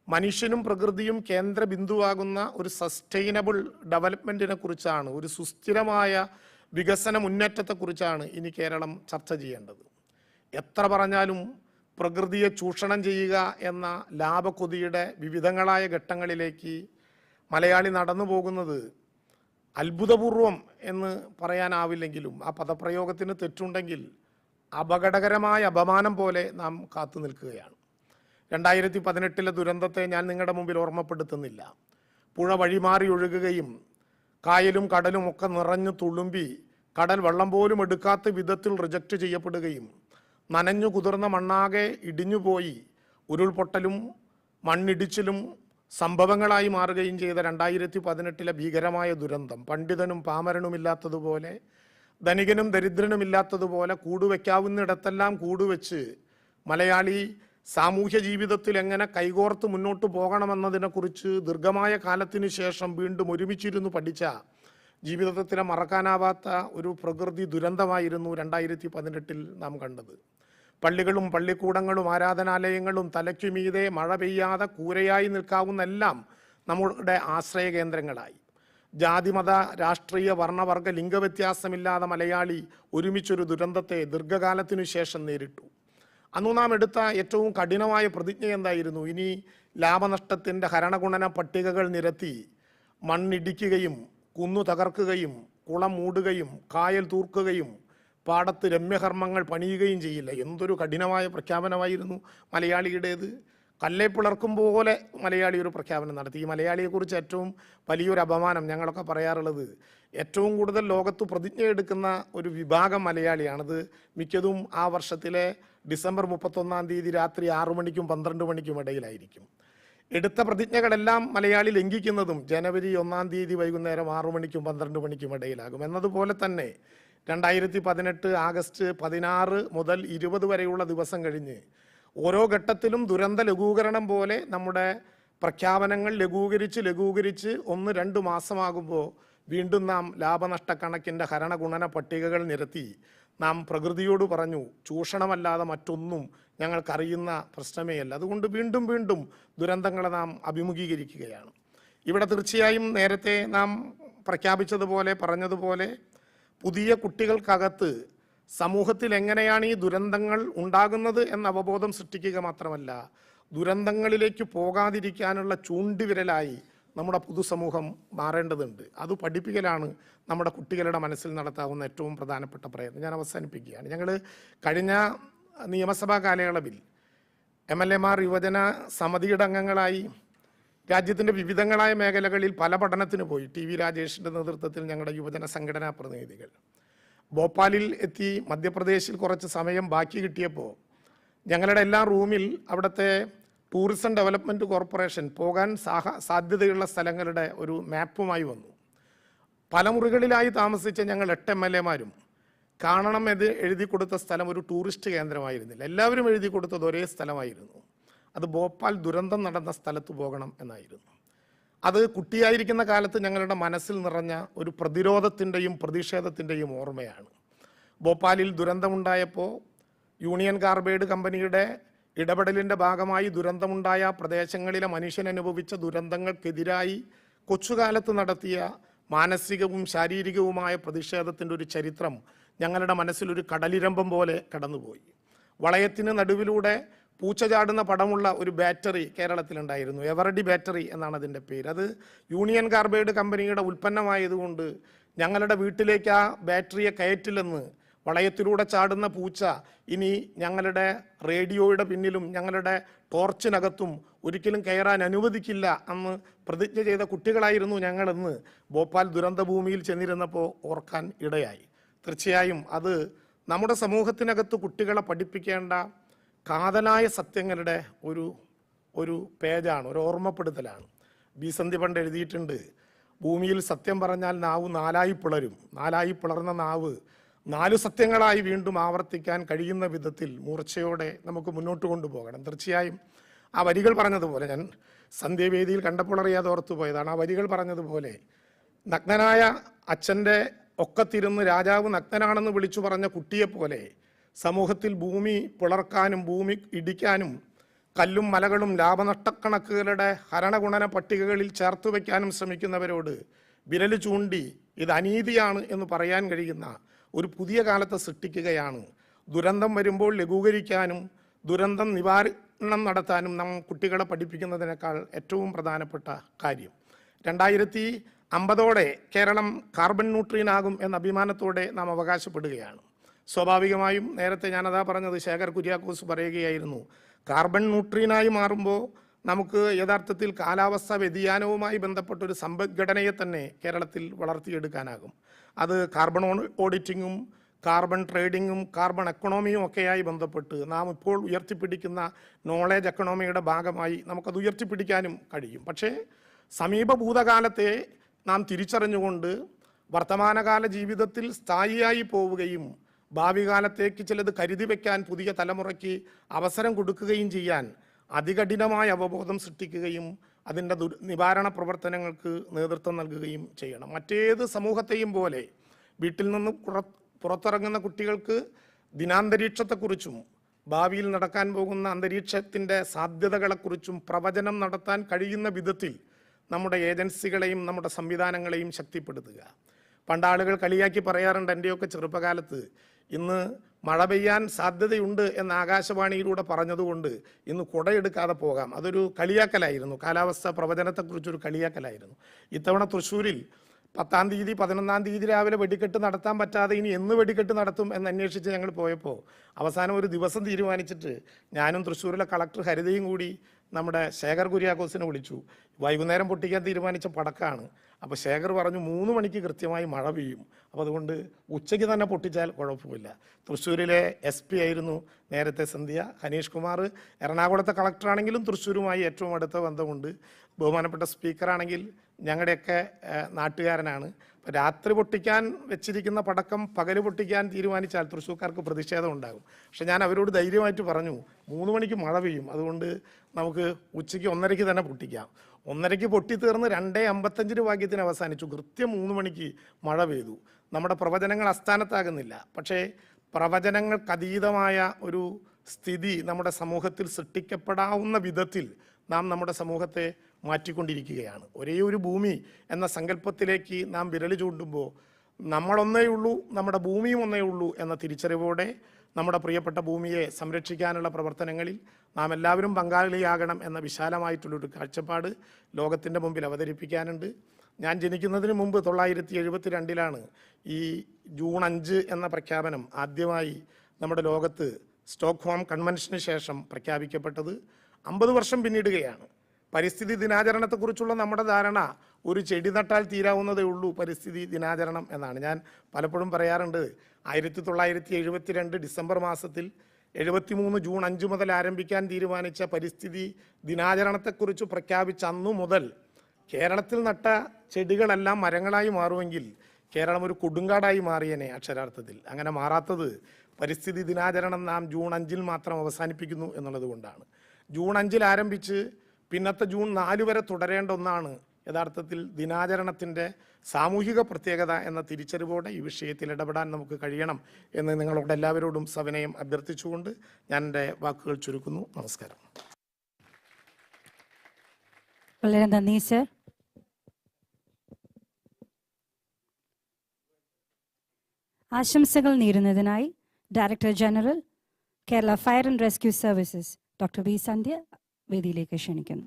മനുഷ്യനും പ്രകൃതിയും കേന്ദ്ര ബിന്ദുവാകുന്ന ഒരു സസ്റ്റൈനബിൾ ഡെവലപ്മെൻറ്റിനെ കുറിച്ചാണ്, ഒരു സുസ്ഥിരമായ വികസന മുന്നേറ്റത്തെക്കുറിച്ചാണ് ഇനി കേരളം ചർച്ച ചെയ്യേണ്ടത്. എത്ര പറഞ്ഞാലും പ്രകൃതിയെ ചൂഷണം ചെയ്യുക എന്ന ലാഭക്കൊതിയുടെ വിവിധങ്ങളായ ഘട്ടങ്ങളിലേക്ക് മലയാളി നടന്നു പോകുന്നത് അത്ഭുതപൂർവം എന്ന് പറയാനാവില്ലെങ്കിലും ആ പദപ്രയോഗത്തിന് തെറ്റുണ്ടെങ്കിൽ അപകടകരമായ അപമാനം പോലെ നാം കാത്തു നിൽക്കുകയാണ്. 2018 ദുരന്തത്തെ ഞാൻ നിങ്ങളുടെ മുമ്പിൽ ഓർമ്മപ്പെടുത്തുന്നില്ല. പുഴ വഴിമാറി ഒഴുകുകയും കായലും കടലും ഒക്കെ നിറഞ്ഞു തുളുമ്പി കടൽ വെള്ളം പോലും എടുക്കാത്ത വിധത്തിൽ റിജക്റ്റ് ചെയ്യപ്പെടുകയും നനഞ്ഞു കുതിർന്ന മണ്ണാകെ ഇടിഞ്ഞുപോയി ഉരുൾപൊട്ടലും മണ്ണിടിച്ചിലും സംഭവങ്ങളായി മാറുകയും ചെയ്ത 2018 ഭീകരമായ ദുരന്തം പണ്ഡിതനും പാമരനുമില്ലാത്തതുപോലെ ധനികനും ദരിദ്രനുമില്ലാത്തതുപോലെ കൂടുവെക്കാവുന്നിടത്തെല്ലാം കൂടുവെച്ച് മലയാളി സാമൂഹ്യ ജീവിതത്തിൽ എങ്ങനെ കൈകോർത്ത് മുന്നോട്ട് പോകണമെന്നതിനെക്കുറിച്ച് ദീർഘമായ കാലത്തിന് ശേഷം വീണ്ടും ഒരുമിച്ചിരുന്നു പഠിച്ച ജീവിതത്തിലെ മറക്കാനാവാത്ത ഒരു പ്രകൃതി ദുരന്തമായിരുന്നു 2018 നാം കണ്ടത്. പള്ളികളും പള്ളിക്കൂടങ്ങളും ആരാധനാലയങ്ങളും തലയ്ക്കുമീതെ മഴ പെയ്യാതെ കൂരയായി നിൽക്കാവുന്ന എല്ലാം നമ്മുടെ ആശ്രയ കേന്ദ്രങ്ങളായി. ജാതിമത രാഷ്ട്രീയ വർണ്ണവർഗ ലിംഗവ്യത്യാസമില്ലാതെ മലയാളി ഒരുമിച്ചൊരു ദുരന്തത്തെ ദീർഘകാലത്തിനു ശേഷം നേരിട്ടു. അന്നു നാം എടുത്ത ഏറ്റവും കഠിനമായ പ്രതിജ്ഞ എന്തായിരുന്നു? ഇനി ലാഭനഷ്ടത്തിൻ്റെ ഹരണഗുണന പട്ടികകൾ നിരത്തി മണ്ണിടിക്കുകയും കുന്നു തകർക്കുകയും കുളം മൂടുകയും കായൽ തൂർക്കുകയും പാടത്ത് രമ്യകർമ്മങ്ങൾ പണിയുകയും ചെയ്യില്ല. എന്തൊരു കഠിനമായ പ്രഖ്യാപനമായിരുന്നു മലയാളിയുടേത്. കല്ലെ പിളർക്കും പോലെ മലയാളി ഒരു പ്രഖ്യാപനം നടത്തി. ഈ മലയാളിയെക്കുറിച്ച് ഏറ്റവും വലിയൊരു അപമാനം ഞങ്ങളൊക്കെ പറയാറുള്ളത്, ഏറ്റവും കൂടുതൽ ലോകത്ത് പ്രതിജ്ഞ എടുക്കുന്ന ഒരു വിഭാഗം മലയാളിയാണത്. മിക്കതും ആ വർഷത്തിലെ ഡിസംബർ 31 രാത്രി 6 മണിക്കും 12 മണിക്കും ഇടയിലായിരിക്കും. എടുത്ത പ്രതിജ്ഞകളെല്ലാം മലയാളി ലംഘിക്കുന്നതും ജനുവരി 1 വൈകുന്നേരം 6 മണിക്കും 12 മണിക്കും ഇടയിലാകും. എന്നതുപോലെ തന്നെ 2018 ആഗസ്റ്റ് 16 മുതൽ 20 വരെയുള്ള ദിവസം കഴിഞ്ഞ് ഓരോ ഘട്ടത്തിലും ദുരന്ത ലഘൂകരണം പോലെ നമ്മുടെ പ്രഖ്യാപനങ്ങൾ ലഘൂകരിച്ച് 1-2 മാസമാകുമ്പോൾ വീണ്ടും നാം ലാഭനഷ്ട കണക്കിൻ്റെ ഹരണഗുണന പട്ടികകൾ നിരത്തി നാം പ്രകൃതിയോട് പറഞ്ഞു, ചൂഷണമല്ലാതെ മറ്റൊന്നും ഞങ്ങൾക്കറിയുന്ന പ്രശ്നമേ അല്ല. അതുകൊണ്ട് വീണ്ടും വീണ്ടും ദുരന്തങ്ങളെ നാം അഭിമുഖീകരിക്കുകയാണ്. ഇവിടെ തീർച്ചയായും നേരത്തെ നാം പ്രഖ്യാപിച്ചതുപോലെ പറഞ്ഞതുപോലെ പുതിയ കുട്ടികൾക്കകത്ത് സമൂഹത്തിൽ എങ്ങനെയാണ് ഈ ദുരന്തങ്ങൾ ഉണ്ടാകുന്നത് എന്ന അവബോധം സൃഷ്ടിക്കുക മാത്രമല്ല, ദുരന്തങ്ങളിലേക്ക് പോകാതിരിക്കാനുള്ള ചൂണ്ടിവിരലായി നമ്മുടെ പൊതുസമൂഹം മാറേണ്ടതുണ്ട്. അത് പഠിപ്പിക്കലാണ് നമ്മുടെ കുട്ടികളുടെ മനസ്സിൽ നടത്താവുന്ന ഏറ്റവും പ്രധാനപ്പെട്ട പ്രയത്നം. ഞാൻ അവസാനിപ്പിക്കുകയാണ്. ഞങ്ങൾ കഴിഞ്ഞ നിയമസഭാ കാലയളവിൽ MLAമാർ യുവജന സമിതിയുടെ അംഗങ്ങളായി രാജ്യത്തിൻ്റെ വിവിധങ്ങളായ മേഖലകളിൽ പല പഠനത്തിന് പോയി. TV രാജേഷിൻ്റെ നേതൃത്വത്തിൽ ഞങ്ങളുടെ യുവജന സംഘടനാ പ്രതിനിധികൾ ഭോപ്പാലിൽ എത്തി. മധ്യപ്രദേശിൽ കുറച്ച് സമയം ബാക്കി കിട്ടിയപ്പോൾ ഞങ്ങളുടെ എല്ലാ റൂമിൽ അവിടുത്തെ ടൂറിസം ഡെവലപ്മെൻറ്റ് കോർപ്പറേഷൻ പോകാൻ സാധ്യതയുള്ള സ്ഥലങ്ങളുടെ ഒരു മാപ്പുമായി വന്നു. പല മുറികളിലായി താമസിച്ച ഞങ്ങൾ 8 MLAമാരും കാണണം എന്ന് എഴുതി കൊടുത്ത സ്ഥലം ഒരു ടൂറിസ്റ്റ് കേന്ദ്രമായിരുന്നില്ല. എല്ലാവരും എഴുതി കൊടുത്തത് ഒരേ സ്ഥലമായിരുന്നു. അത് ഭോപ്പാൽ ദുരന്തം നടന്ന സ്ഥലത്ത് പോകണം എന്നായിരുന്നു. അത് കുട്ടിയായിരിക്കുന്ന കാലത്ത് ഞങ്ങളുടെ മനസ്സിൽ നിറഞ്ഞ ഒരു പ്രതിരോധത്തിൻ്റെയും പ്രതിഷേധത്തിൻ്റെയും ഓർമ്മയാണ്. ഭോപ്പാലിൽ ദുരന്തമുണ്ടായപ്പോൾ യൂണിയൻ കാർബൈഡ് കമ്പനിയുടെ ഇടപെടലിൻ്റെ ഭാഗമായി ദുരന്തമുണ്ടായ പ്രദേശങ്ങളിലെ മനുഷ്യൻ അനുഭവിച്ച ദുരന്തങ്ങൾക്കെതിരായി കൊച്ചുകാലത്ത് നടത്തിയ മാനസികവും ശാരീരികവുമായ പ്രതിഷേധത്തിൻ്റെ ഒരു ചരിത്രം ഞങ്ങളുടെ മനസ്സിലൊരു കടലിരമ്പം പോലെ കടന്നുപോയി. വളയത്തിന് നടുവിലൂടെ പൂച്ച ചാടുന്ന പടമുള്ള ഒരു ബാറ്ററി കേരളത്തിലുണ്ടായിരുന്നു. എവറഡി ബാറ്ററി എന്നാണ് അതിൻ്റെ പേര്. അത് യൂണിയൻ കാർബൈഡ് കമ്പനിയുടെ ഉൽപ്പന്നമായതുകൊണ്ട് ഞങ്ങളുടെ വീട്ടിലേക്ക് ആ ബാറ്ററിയെ കയറ്റില്ലെന്ന് വളയത്തിലൂടെ ചാടുന്ന പൂച്ച ഇനി ഞങ്ങളുടെ റേഡിയോയുടെ പിന്നിലും ഞങ്ങളുടെ ടോർച്ചിനകത്തും ഒരിക്കലും കയറാൻ അനുവദിക്കില്ല എന്ന് പ്രതിജ്ഞ ചെയ്ത കുട്ടികളായിരുന്നു ഞങ്ങളെന്ന് ഭോപ്പാൽ ദുരന്തഭൂമിയിൽ ചെന്നിരുന്നപ്പോൾ ഓർക്കാൻ ഇടയായി. തീർച്ചയായും അത് നമ്മുടെ സമൂഹത്തിനകത്ത് കുട്ടികളെ പഠിപ്പിക്കേണ്ട കാതലായ സത്യങ്ങളുടെ ഒരു പേജാണ്, ഒരു ഓർമ്മപ്പെടുത്തലാണ്. ബീസന്തി പണ്ട് എഴുതിയിട്ടുണ്ട്, ഭൂമിയിൽ സത്യം പറഞ്ഞാൽ നാവ് 4 പിളരും. 4 പിളർന്ന നാവ് 4 സത്യങ്ങളായി വീണ്ടും ആവർത്തിക്കാൻ കഴിയുന്ന വിധത്തിൽ മൂർച്ചയോടെ നമുക്ക് മുന്നോട്ട് കൊണ്ടുപോകണം. തീർച്ചയായും ആ വരികൾ പറഞ്ഞതുപോലെ, ഞാൻ സന്ധ്യവേദിയിൽ കണ്ടപ്പോൾ അറിയാതെ ഓർത്തു പോയതാണ്, ആ വരികൾ പറഞ്ഞതുപോലെ നഗ്നനായ അച്ഛൻ്റെ ഒക്കത്തിരുന്ന് രാജാവ് നഗ്നനാണെന്ന് വിളിച്ചു പറഞ്ഞ കുട്ടിയെപ്പോലെ സമൂഹത്തിൽ ഭൂമി പിളർക്കാനും ഭൂമി ഇടിക്കാനും കല്ലും മലകളും ലാഭനഷ്ടക്കണക്കുകളുടെ ഹരണഗുണന പട്ടികകളിൽ ചേർത്ത് വയ്ക്കാനും ശ്രമിക്കുന്നവരോട് വിരൽ ചൂണ്ടി ഇത് അനീതിയാണ് എന്ന് പറയാൻ കഴിയുന്ന ഒരു പുതിയ കാലത്തെ സൃഷ്ടിക്കുകയാണ്. ദുരന്തം വരുമ്പോൾ ലഘൂകരിക്കാനും ദുരന്തം നിവാരണം നടത്താനും നാം കുട്ടികളെ പഠിപ്പിക്കുന്നതിനേക്കാൾ ഏറ്റവും പ്രധാനപ്പെട്ട കാര്യം. 2050 കേരളം കാർബൺ ന്യൂട്രീനാകും എന്ന അഭിമാനത്തോടെ നാം അവകാശപ്പെടുകയാണ്. സ്വാഭാവികമായും നേരത്തെ ഞാനതാ പറഞ്ഞത്, ശേഖർ കുര്യാക്കോസ് പറയുകയായിരുന്നു, കാർബൺ ന്യൂട്രീനായി മാറുമ്പോൾ നമുക്ക് യഥാർത്ഥത്തിൽ കാലാവസ്ഥാ വ്യതിയാനവുമായി ബന്ധപ്പെട്ടൊരു സമ്പദ്ഘടനയെ തന്നെ കേരളത്തിൽ വളർത്തിയെടുക്കാനാകും. അത് കാർബൺ ഓഡിറ്റിങ്ങും കാർബൺ ട്രേഡിങ്ങും കാർബൺ എക്കണോമിയും ഒക്കെയായി ബന്ധപ്പെട്ട് നാം ഇപ്പോൾ ഉയർത്തിപ്പിടിക്കുന്ന നോളേജ് എക്കണോമിയുടെ ഭാഗമായി നമുക്കത് ഉയർത്തിപ്പിടിക്കാനും കഴിയും. പക്ഷേ സമീപ ഭൂതകാലത്തെ നാം തിരിച്ചറിഞ്ഞുകൊണ്ട് വർത്തമാനകാല ജീവിതത്തിൽ സ്ഥായിയായി പോവുകയും ഭാവി കാലത്തേക്ക് ചിലത് കരുതി വയ്ക്കാൻ പുതിയ തലമുറയ്ക്ക് അവസരം കൊടുക്കുകയും ചെയ്യാൻ അതികഠിനമായ അവബോധം സൃഷ്ടിക്കുകയും അതിൻ്റെ നിവാരണ പ്രവർത്തനങ്ങൾക്ക് നേതൃത്വം നൽകുകയും ചെയ്യണം. മറ്റേത് സമൂഹത്തെയും പോലെ വീട്ടിൽ നിന്ന് പുറത്തിറങ്ങുന്ന കുട്ടികൾക്ക് ദിനാന്തരീക്ഷത്തെക്കുറിച്ചും ഭാവിയിൽ നടക്കാൻ പോകുന്ന അന്തരീക്ഷത്തിൻ്റെ സാധ്യതകളെക്കുറിച്ചും പ്രവചനം നടത്താൻ കഴിയുന്ന വിധത്തിൽ നമ്മുടെ ഏജൻസികളെയും നമ്മുടെ സംവിധാനങ്ങളെയും ശക്തിപ്പെടുത്തുക. പണ്ടാളുകൾ കളിയാക്കി പറയാറുണ്ട്, എൻ്റെയൊക്കെ ചെറുപ്പകാലത്ത് ഇന്ന് മഴ പെയ്യാൻ സാധ്യതയുണ്ട് എന്ന് ആകാശവാണിയിലൂടെ പറഞ്ഞതുകൊണ്ട് ഇന്ന് കുടയെടുക്കാതെ പോകാം. അതൊരു കളിയാക്കലായിരുന്നു, കാലാവസ്ഥ പ്രവചനത്തെക്കുറിച്ചൊരു കളിയാക്കലായിരുന്നു. ഇത്തവണ തൃശ്ശൂരിൽ 10-ാം തീയതി 11-ാം തീയതി രാവിലെ വെടിക്കെട്ട് നടത്താൻ പറ്റാതെ ഇനി എന്ന് വെടിക്കെട്ട് നടത്തും എന്നന്വേഷിച്ച് ഞങ്ങൾ പോയപ്പോൾ അവസാനം ഒരു ദിവസം തീരുമാനിച്ചിട്ട് ഞാനും തൃശ്ശൂരിലെ കളക്ടർ ഹരിതയും കൂടി നമ്മുടെ ശേഖർ കുര്യാക്കോസിനെ വിളിച്ചു. വൈകുന്നേരം പൊട്ടിക്കാൻ തീരുമാനിച്ച പടക്കാണ്. അപ്പോൾ ശേഖർ പറഞ്ഞു 3 മണിക്ക് കൃത്യമായി മഴ പെയ്യും, അപ്പോൾ അതുകൊണ്ട് ഉച്ചയ്ക്ക് തന്നെ പൊട്ടിച്ചാൽ കുഴപ്പമില്ല. തൃശ്ശൂരിലെ SP ആയിരുന്നു നേരത്തെ സന്ധ്യ. ഹനീഷ് കുമാർ എറണാകുളത്തെ കളക്ടറാണെങ്കിലും തൃശ്ശൂരുമായി ഏറ്റവും അടുത്ത ബന്ധമുണ്ട്. ബഹുമാനപ്പെട്ട സ്പീക്കറാണെങ്കിൽ ഞങ്ങളുടെയൊക്കെ നാട്ടുകാരനാണ്. അപ്പോൾ രാത്രി പൊട്ടിക്കാൻ വെച്ചിരിക്കുന്ന പടക്കം പകല് പൊട്ടിക്കാൻ തീരുമാനിച്ചാൽ തൃശ്ശൂർക്കാർക്ക് പ്രതിഷേധം ഉണ്ടാകും. പക്ഷെ ഞാൻ അവരോട് ധൈര്യമായിട്ട് പറഞ്ഞു 3 മണിക്ക് മഴ പെയ്യും, അതുകൊണ്ട് നമുക്ക് ഉച്ചയ്ക്ക് 1:30 തന്നെ പൊട്ടിക്കാം. 1:30 പൊട്ടിത്തീർന്ന് 2:55 ഭാഗ്യത്തിന് അവസാനിച്ചു. കൃത്യം 3 മണിക്ക് മഴ പെയ്തു. നമ്മുടെ പ്രവചനങ്ങൾ അസ്ഥാനത്താകുന്നില്ല, പക്ഷേ പ്രവചനങ്ങൾക്കതീതമായ ഒരു സ്ഥിതി നമ്മുടെ സമൂഹത്തിൽ സൃഷ്ടിക്കപ്പെടാവുന്ന വിധത്തിൽ നാം നമ്മുടെ സമൂഹത്തെ മാറ്റിക്കൊണ്ടിരിക്കുകയാണ്. ഒരേ ഒരു ഭൂമി എന്ന സങ്കല്പത്തിലേക്ക് നാം വിരൽ ചൂണ്ടുമ്പോൾ നമ്മളൊന്നേ ഉള്ളൂ, നമ്മുടെ ഭൂമിയും ഒന്നേ ഉള്ളൂ എന്ന തിരിച്ചറിവോടെ നമ്മുടെ പ്രിയപ്പെട്ട ഭൂമിയെ സംരക്ഷിക്കാനുള്ള പ്രവർത്തനങ്ങളിൽ നാം എല്ലാവരും പങ്കാളിയാകണം എന്ന വിശാലമായിട്ടുള്ളൊരു കാഴ്ചപ്പാട് ലോകത്തിൻ്റെ മുമ്പിൽ അവതരിപ്പിക്കാനുണ്ട്. ഞാൻ ജനിക്കുന്നതിന് മുമ്പ് 1972 ഈ ജൂൺ 5 എന്ന പ്രഖ്യാപനം ആദ്യമായി നമ്മുടെ ലോകത്ത് സ്റ്റോക്ക്ഹോം കൺവെൻഷന് ശേഷം പ്രഖ്യാപിക്കപ്പെട്ടത്. 50 വർഷം പിന്നിടുകയാണ്. പരിസ്ഥിതി ദിനാചരണത്തെക്കുറിച്ചുള്ള നമ്മുടെ ധാരണ ഒരു ചെടി നട്ടാൽ തീരാവുന്നതേ ഉള്ളൂ പരിസ്ഥിതി ദിനാചരണം എന്നാണ്. ഞാൻ പലപ്പോഴും പറയാറുണ്ട്, 1972 ഡിസംബർ മാസത്തിൽ 73 ജൂൺ 5 മുതൽ ആരംഭിക്കാൻ തീരുമാനിച്ച പരിസ്ഥിതി ദിനാചരണത്തെക്കുറിച്ച് പ്രഖ്യാപിച്ച അന്നു മുതൽ കേരളത്തിൽ നട്ട ചെടികളെല്ലാം മരങ്ങളായി മാറുമെങ്കിൽ കേരളം ഒരു കൊടുങ്കാടായി മാറിയനെ അക്ഷരാർത്ഥത്തിൽ. അങ്ങനെ മാറാത്തത് പരിസ്ഥിതി ദിനാചരണം നാം ജൂൺ 5 മാത്രം അവസാനിപ്പിക്കുന്നു എന്നുള്ളത് കൊണ്ടാണ്. ജൂൺ 5 ആരംഭിച്ച് പിന്നത്തെ ജൂൺ 4 വരെ തുടരേണ്ട ഒന്നാണ് യഥാർത്ഥത്തിൽ ദിനാചരണത്തിൻ്റെ സാമൂഹിക പ്രത്യേകത എന്ന തിരിച്ചറിവോടെ ഈ വിഷയത്തിൽ ഇടപെടാൻ നമുക്ക് കഴിയണം എന്ന് നിങ്ങളോട് എല്ലാവരോടും സവിനയം അഭ്യർത്ഥിച്ചുകൊണ്ട് ഞാൻ എൻ്റെ വാക്കുകൾ ചുരുക്കുന്നു. നമസ്കാരം. വളരെ നന്ദി സർ. ആശംസകൾ നേരുന്നതിനായി director general Kerala fire and rescue services doctor V Sandhya വേദിയിലേക്ക് ക്ഷണിക്കുന്നു.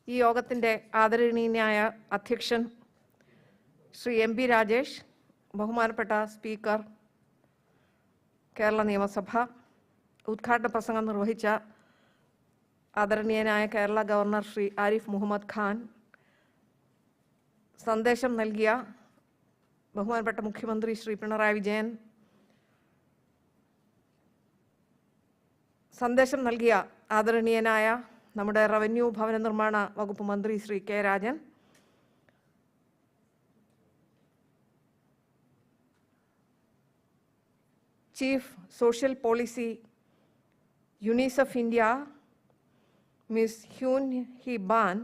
ഈ യോഗത്തിൻ്റെ ആദരണീയനായ അധ്യക്ഷൻ ശ്രീ MP രാജേഷ്, ബഹുമാനപ്പെട്ട സ്പീക്കർ കേരള നിയമസഭ, ഉദ്ഘാടന പ്രസംഗം നിർവഹിച്ച ആദരണീയനായ കേരള ഗവർണർ ശ്രീ ആരിഫ് മുഹമ്മദ് ഖാൻ, സന്ദേശം നൽകിയ ബഹുമാനപ്പെട്ട മുഖ്യമന്ത്രി ശ്രീ പിണറായി വിജയൻ, സന്ദേശം നൽകിയ ആദരണീയനായ നമ്മുടെ റവന്യൂ ഭവന നിർമ്മാണ വകുപ്പ് മന്ത്രി Shri K. Rajan, chief social policy UNICEF India Ms. Hyun Hee Ban,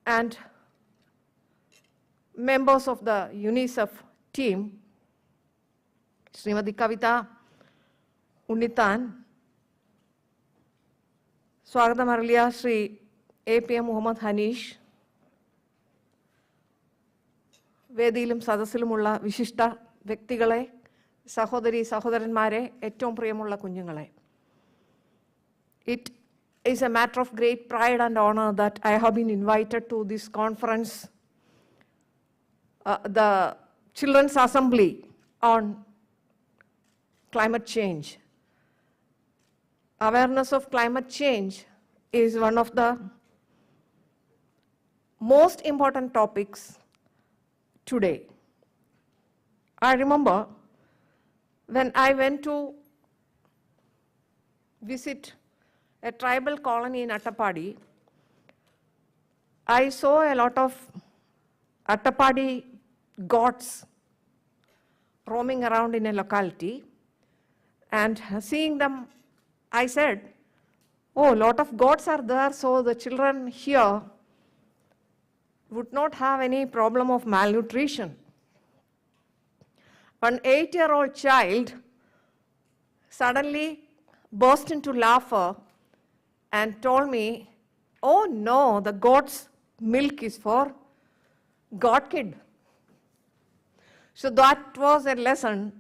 and members of the UNICEF team, Srimati Kavita Unnitan, സ്വാഗതം അരുളിയ ശ്രീ APM മുഹമ്മദ് ഹനീഷ്, വേദിയിലും സദസ്സിലുമുള്ള വിശിഷ്ട വ്യക്തികളെ, സഹോദരി സഹോദരന്മാരെ, ഏറ്റവും പ്രിയമുള്ള കുഞ്ഞുങ്ങളെ, it is a matter of great pride and honor that I have been invited to this conference, the Children's Assembly on climate change. Awareness of climate change is one of the most important topics today. I remember when I went to visit a tribal colony in Attapadi, I saw a lot of Attapadi goats roaming around in a locality, and seeing them, I said, oh, a lot of goats are there, so the children here would not have any problem of malnutrition. One 8-year-old child suddenly burst into laughter and told me, oh no, the goat's milk is for God kid. So that was a lesson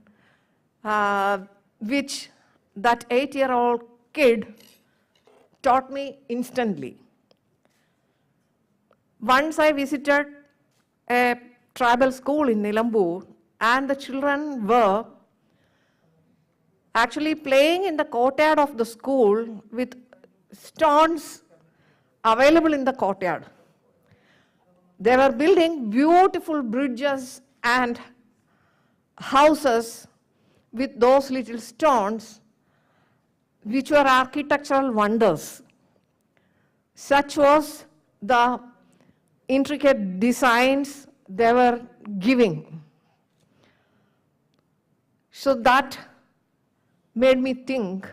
which that 8-year-old kid taught me instantly. Once I visited a tribal school in Nilambur, and the children were actually playing in the courtyard of the school with stones available in the courtyard. They were building beautiful bridges and houses with those little stones, which were architectural wonders. Such was the intricate designs they were giving. So that made me think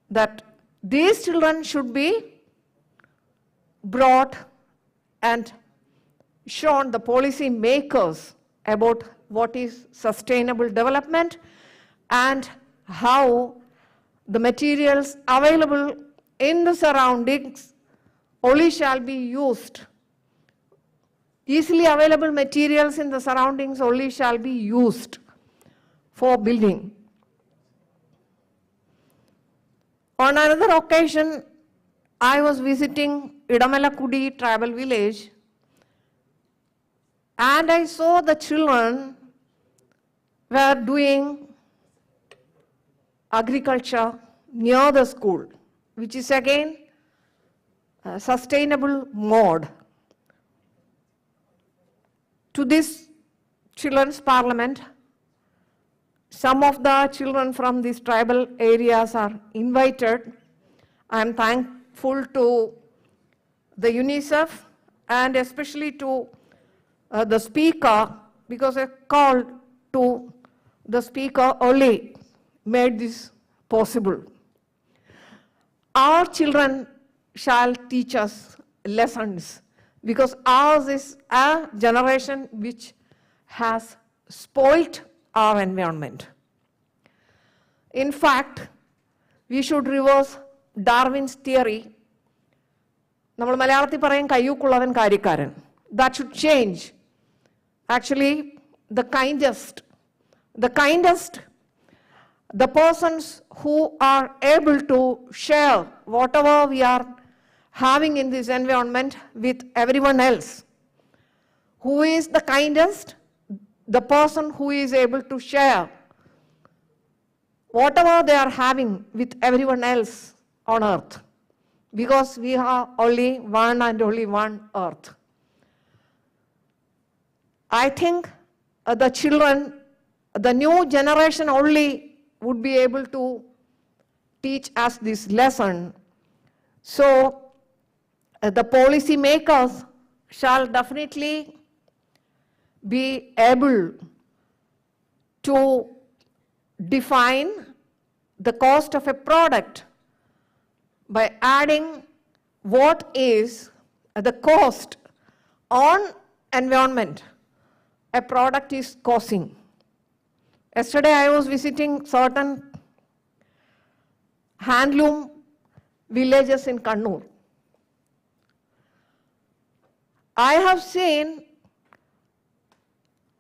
that these children should be brought and shown the policy makers about what is sustainable development and how the materials available in the surroundings only shall be used. Easily available materials in the surroundings only shall be used for building. On another occasion, I was visiting Idamalakudi tribal village, and I saw the children were doing agriculture near the school, which is again a sustainable mode. To this children's parliament, some of the children from these tribal areas are invited. I am thankful to the UNICEF and especially to the speaker, because a call to the speaker early made this possible. Our children shall teach us lessons, because ours is a generation which has spoilt our environment. In fact, we should reverse Darwin's theory. നമ്മൾ മലയാളത്തിൽ പറയും കയ്യൂക്കുള്ളവൻ കാര്യക്കാരൻ. That should change. Actually, the kindest, the persons who are able to share whatever we are having in this environment with everyone else. Who is the kindest? The person who is able to share whatever they are having with everyone else on earth. Because we have only one and only one earth. I think the children, the new generation only would be able to teach us this lesson. So the policy makers shall definitely be able to define the cost of a product by adding what is the cost on environment a product is causing. Yesterday I was visiting certain handloom villages in Kannur. I have seen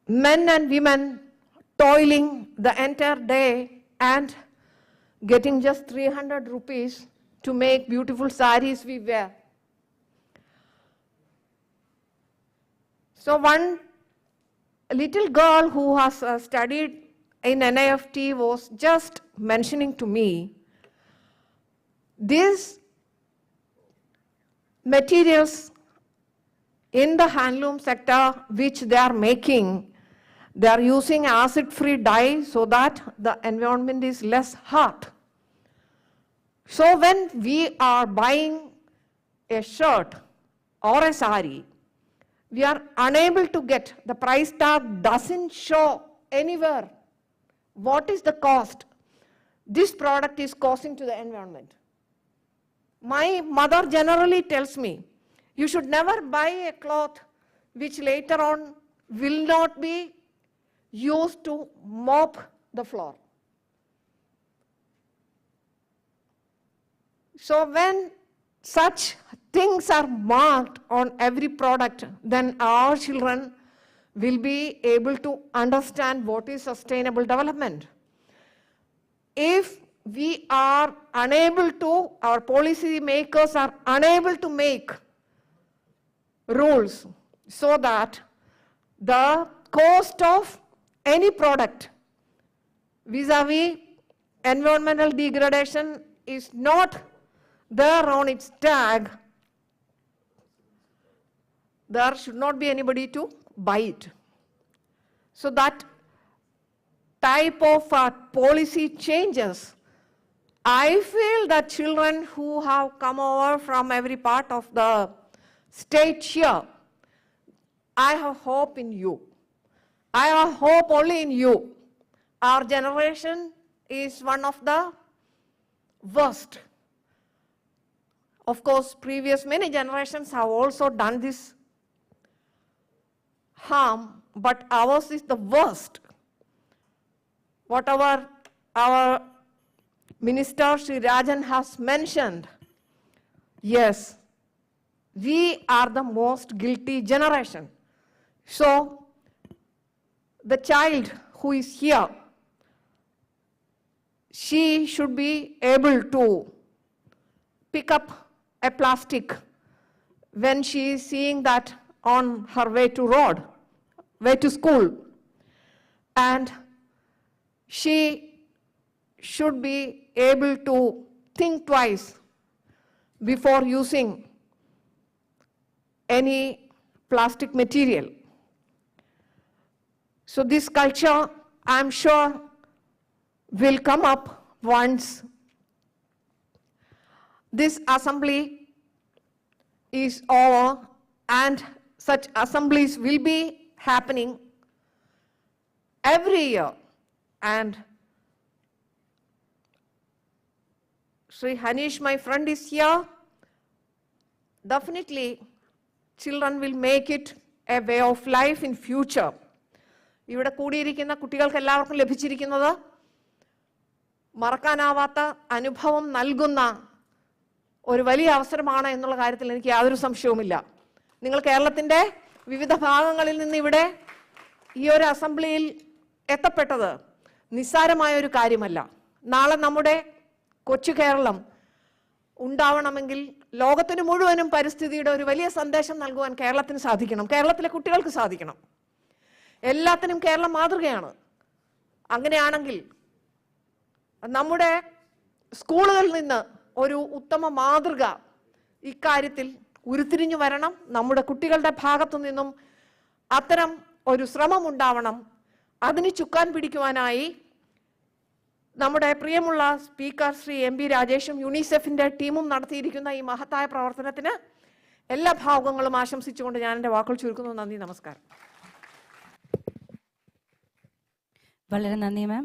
men and women toiling the entire day and getting just 300 rupees to make beautiful saris we wear. So one little girl who has studied in NIFT was just mentioning to me, these materials in the handloom sector which they are making, they are using acid-free dye so that the environment is less hot. So when we are buying a shirt or a sari, we are unable to get, the price tag doesn't show anywhere what is the cost this product is causing to the environment. My mother generally tells me, you should never buy a cloth which later on will not be used to mop the floor. So when such things are marked on every product, then our children will be able to understand what is sustainable development. If we are unable to, our policy makers are unable to make rules so that the cost of any product vis-a-vis environmental degradation is not there on its tag, there should not be anybody to buy it. So that type of policy changes, I feel that children who have come over from every part of the state here, I have hope in you. I have hope only in you. Our generation is one of the worst. Of course, previous many generations have also done this harm, but ours is the worst. Whatever our Minister Sri Rajan has mentioned, yes, we are the most guilty generation. So, the child who is here, she should be able to pick up a plastic when she is seeing that on her way to school. And she should be able to think twice before using any plastic material. So this culture, I'm sure, will come up once this assembly is over, and such assemblies will be happening every year. And Sri Hanish, my friend, is here. Definitely, children will make it a way of life in future. ഇവിടെ കൂടിയിരിക്കുന്ന കുട്ടികൾക്ക് എല്ലാവർക്കും ലഭിച്ചിരിക്കുന്നത് മറക്കാനാവാത്ത അനുഭവം നൽകുന്ന ഒരു വലിയ അവസരമാണ് എന്നുള്ള കാര്യത്തിൽ എനിക്ക് യാതൊരു സംശയവുമില്ല. നിങ്ങൾ കേരളത്തിന്റെ വിവിധ ഭാഗങ്ങളിൽ നിന്ന് ഇവിടെ ഈ ഒരു അസംബ്ലിയിൽ എത്തപ്പെട്ടത് നിസ്സാരമായ ഒരു കാര്യമല്ല. നാളെ നമ്മുടെ കൊച്ചു കേരളം ഉണ്ടാവണമെങ്കിൽ ലോകത്തിന് മുഴുവനും പരിസ്ഥിതിയുടെ ഒരു വലിയ സന്ദേശം നൽകുവാൻ കേരളത്തിന് സാധിക്കണം, കേരളത്തിലെ കുട്ടികൾക്ക് സാധിക്കണം. എല്ലാത്തിനും കേരളം മാതൃകയാണ്. അങ്ങനെയാണെങ്കിൽ നമ്മുടെ സ്കൂളുകളിൽ നിന്ന് ഒരു ഉത്തമ മാതൃക ഇക്കാര്യത്തിൽ ഉരുത്തിരിഞ്ഞു വരണം. നമ്മുടെ കുട്ടികളുടെ ഭാഗത്തു നിന്നും അത്തരം ഒരു ശ്രമം ഉണ്ടാവണം. അതിന് ചുക്കാൻ പിടിക്കുവാനായി നമ്മുടെ പ്രിയമുള്ള സ്പീക്കർ ശ്രീ എം പി രാജേഷും യൂണിസെഫിന്റെ ടീമും നടത്തിയിരിക്കുന്ന ഈ മഹത്തായ പ്രവർത്തനത്തിന് എല്ലാ ഭാവുകങ്ങളും ആശംസിച്ചുകൊണ്ട് ഞാൻ എൻ്റെ വാക്കുകൾ ചുരുക്കുന്നു. നന്ദി, നമസ്കാരം. വളരെ നന്ദി മാം.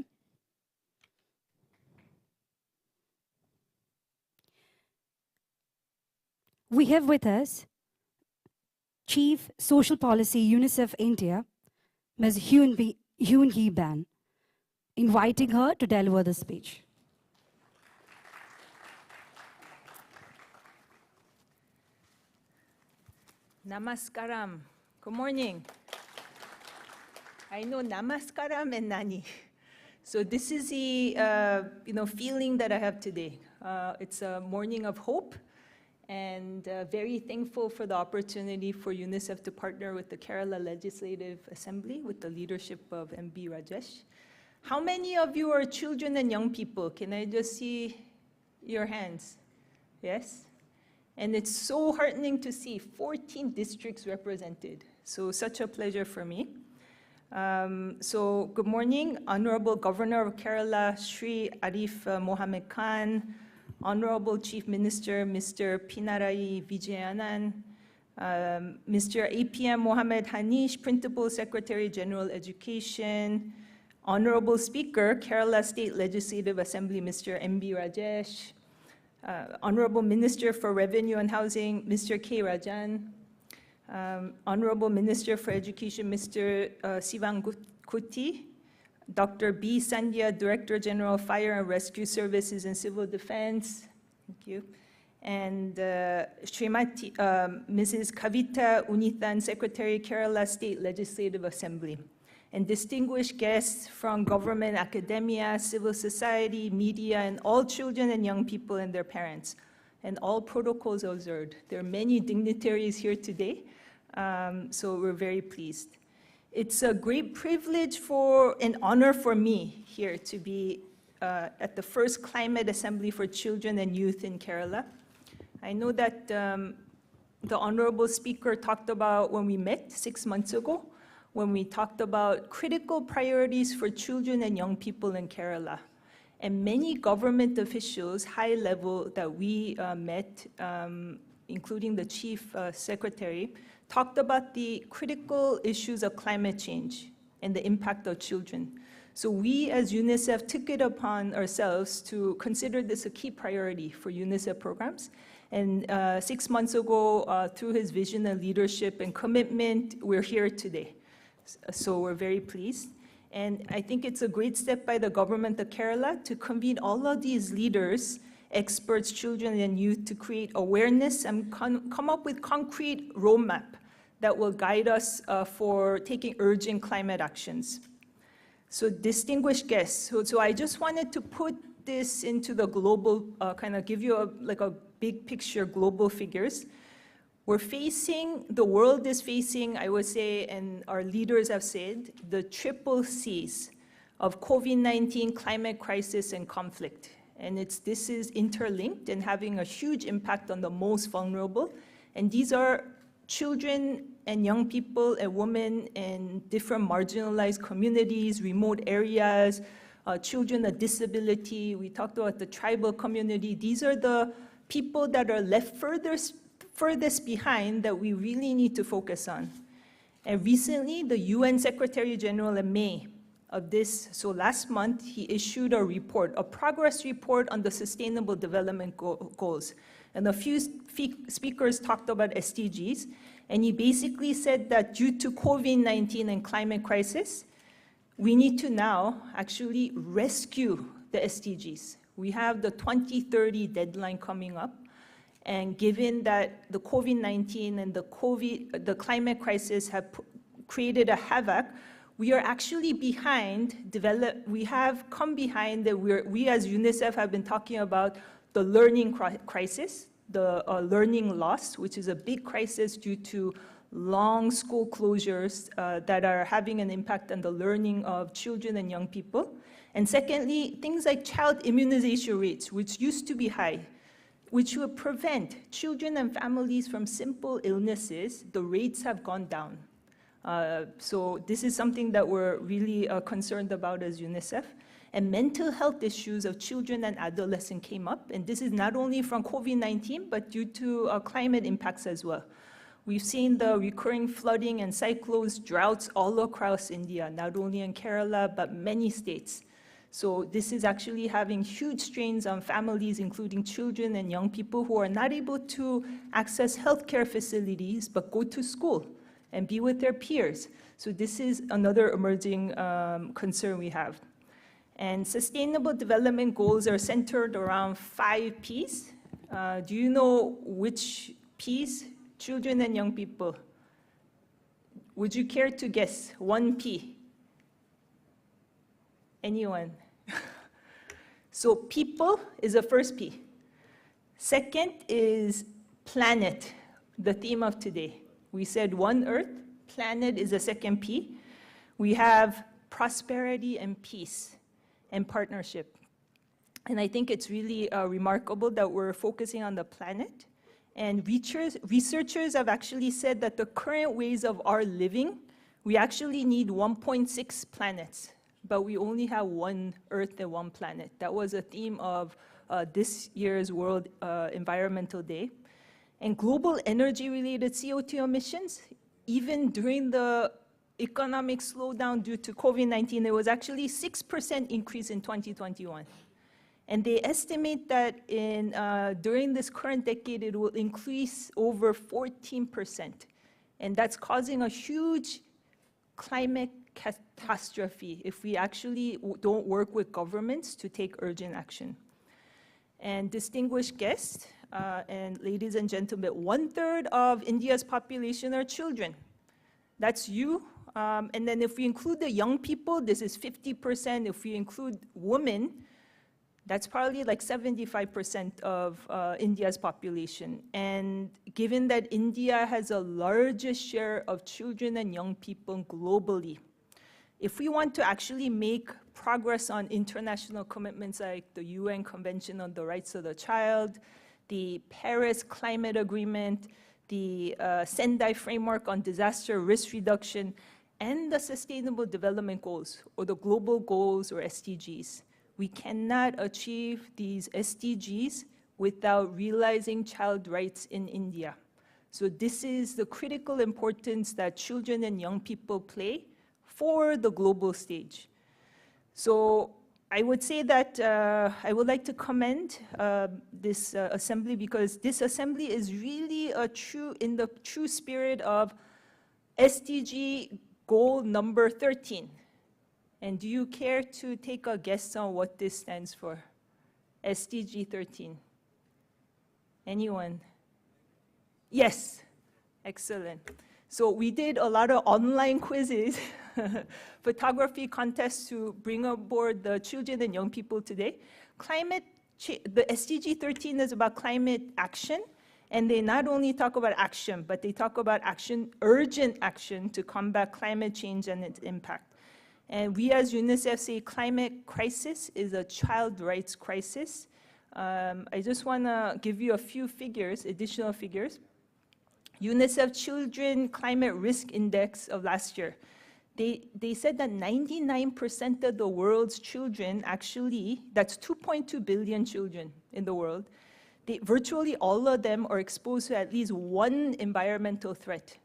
We have with us Chief Social Policy UNICEF India, Ms. Hyun Hee Ban, inviting her to deliver the speech. Namaskaram. Good morning. I know Namaskaram and Nani. So this is the feeling that I have today. It's a morning of hope, and very thankful for the opportunity for UNICEF to partner with the Kerala Legislative Assembly with the leadership of MB Rajesh. How many of you are children and young people? Can I just see your hands? Yes? And it's so heartening to see 14 districts represented. So such a pleasure for me. So good morning, Honorable Governor of Kerala, Sri Arif Mohammed Khan, Honorable Chief Minister, Mr. Pinarayi Vijayanan, Mr. APM Mohammed Hanish, Principal Secretary General Education, Honorable Speaker, Kerala State Legislative Assembly, Mr. M.B. Rajesh, Honorable Minister for Revenue and Housing, Mr. K. Rajan, Honorable Minister for Education, Mr. Sivanguti, Dr. B. Sandhya, Director General of Fire and Rescue Services and Civil Defense, thank you, and Srimati, Mrs. Kavita Unithan, Secretary, Kerala State Legislative Assembly, and distinguished guests from government, academia, civil society, media, and all children and young people and their parents, and all protocols observed. There are many dignitaries here today, so we're very pleased. It's a great privilege and honor for me here to be at the first Climate Assembly for Children and Youth in Kerala. I know that the Honorable Speaker talked about when we met 6 months ago, when we talked about critical priorities for children and young people in Kerala. And many government officials, high level, that we met, including the Chief Secretary, talked about the critical issues of climate change and the impact of children. So we as UNICEF took it upon ourselves to consider this a key priority for UNICEF programs. And 6 months ago, through his vision and leadership and commitment, we're here today. So we're very pleased. And I think it's a great step by the government of Kerala to convene all of these leaders, experts, children and youth to create awareness and come up with concrete roadmap that will guide us for taking urgent climate actions. So distinguished guests, so I just wanted to put this into the global, kind of give you a big picture, global figures. The world is facing, I would say, and our leaders have said, the triple Cs of COVID-19, climate crisis, and conflict. And this is interlinked and having a huge impact on the most vulnerable. And these are children and young people and women in different marginalized communities, remote areas, children with disability. We talked about the tribal community. These are the people that are left furthest behind that we really need to focus on. And recently, the UN Secretary General in May of this, so last month, he issued a report, a progress report on the Sustainable Development Goals. And a few speakers talked about SDGs, and he basically said that due to COVID-19 and climate crisis, we need to now actually rescue the SDGs. We have the 2030 deadline coming up, and given that the COVID-19 and the climate crisis have created a havoc, we are actually behind we have come behind that we as UNICEF have been talking about the learning crisis, the learning loss, which is a big crisis due to long school closures that are having an impact on the learning of children and young people. And secondly, things like child immunization rates, which used to be high, which would prevent children and families from simple illnesses, the rates have gone down. So this is something that we're really concerned about as UNICEF. And mental health issues of children and adolescents came up, and this is not only from COVID-19, but due to climate impacts as well. We've seen the recurring flooding and cyclones, droughts all across India, not only in Kerala, but many states. So this is actually having huge strains on families, including children and young people who are not able to access healthcare facilities, but go to school and be with their peers. So this is another emerging concern we have. And Sustainable Development Goals are centered around 5 Ps. Do you know which Ps? Children and young people. Would you care to guess? 1 P. Anyone? So people is the first P. Second is planet, the theme of today. We said one Earth, planet is the second P. We have prosperity and peace and partnership. And I think it's really remarkable that we're focusing on the planet. And researchers have actually said that the current ways of our living, we actually need 1.6 planets, but we only have 1 Earth and 1 planet. That was a theme of this year's World Environmental Day. And global energy-related CO2 emissions, even during the economic slowdown due to COVID-19, there was actually 6% increase in 2021. And they estimate that during this current decade, it will increase over 14%. And that's causing a huge climate catastrophe if we actually don't work with governments to take urgent action. And distinguished guests, and ladies and gentlemen, 1/3 of India's population are children. That's you. And then if we include the young people, this is 50%. If we include women, that's probably like 75% of India's population. And given that India has the largest share of children and young people globally, if we want to actually make progress on international commitments like the UN Convention on the Rights of the Child, the Paris Climate Agreement, the Sendai Framework on Disaster Risk Reduction, and the Sustainable Development Goals, or the Global Goals, or SDGs, we cannot achieve these SDGs without realizing child rights in India. So this is the critical importance that children and young people play for the global stage. So I would say that I would like to commend this assembly, because this assembly is really in the true spirit of SDG goal number 13. And do you care to take a guess on what this stands for? SDG 13. Anyone? Yes. Excellent. So we did a lot of online quizzes, photography contests to bring aboard the children and young people today. The SDG 13 is about climate action, and they not only talk about action, but they talk about action, urgent action to combat climate change and its impact. And we as UNICEF say climate crisis is a child rights crisis. I just want to give you a few figures, additional figures. UNICEF Children Climate Risk Index of last year, they said that 99% of the world's children actually, that's 2.2 billion children in the world, virtually all of them are exposed to at least one environmental threat.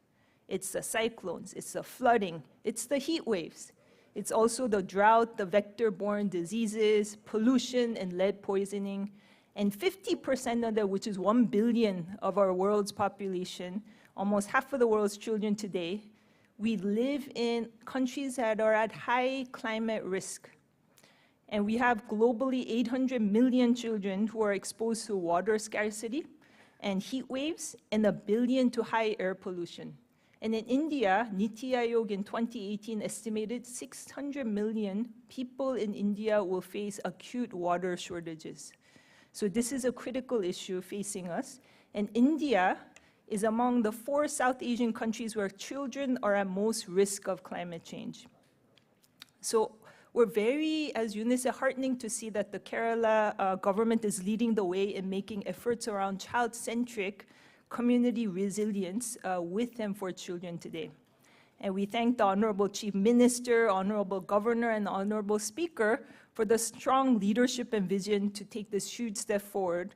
It's the cyclones, it's the flooding, it's the heat waves. It's also the drought, the vector-borne diseases, pollution, and lead poisoning. And 50% of that, which is 1 billion of our world's population, almost half of the world's children today, we live in countries that are at high climate risk. And we have globally 800 million children who are exposed to water scarcity and heat waves, and 1 billion to high air pollution. And in India, Niti Aayog in 2018 estimated 600 million people in India will face acute water shortages. So this is a critical issue facing us. And India is among the 4 South Asian countries where children are at most risk of climate change. So we're very, as UNICEF, heartening to see that the Kerala government is leading the way in making efforts around child-centric community resilience with and for children today. And we thank the Honorable Chief Minister, Honorable Governor, and the Honorable Speaker for the strong leadership and vision to take this huge step forward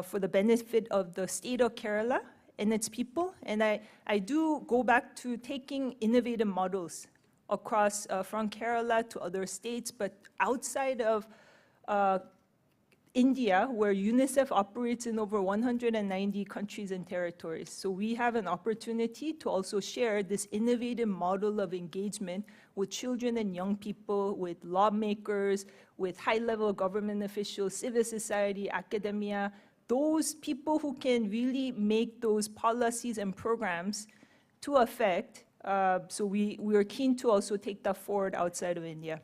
for the benefit of the state of Kerala and its people. And I do go back to taking innovative models across from Kerala to other states, but outside of India, where UNICEF operates in over 190 countries and territories. So we have an opportunity to also share this innovative model of engagement with children and young people, with lawmakers, with high-level government officials, civil society, academia, those people who can really make those policies and programs to effect. So we are keen to also take that forward outside of India.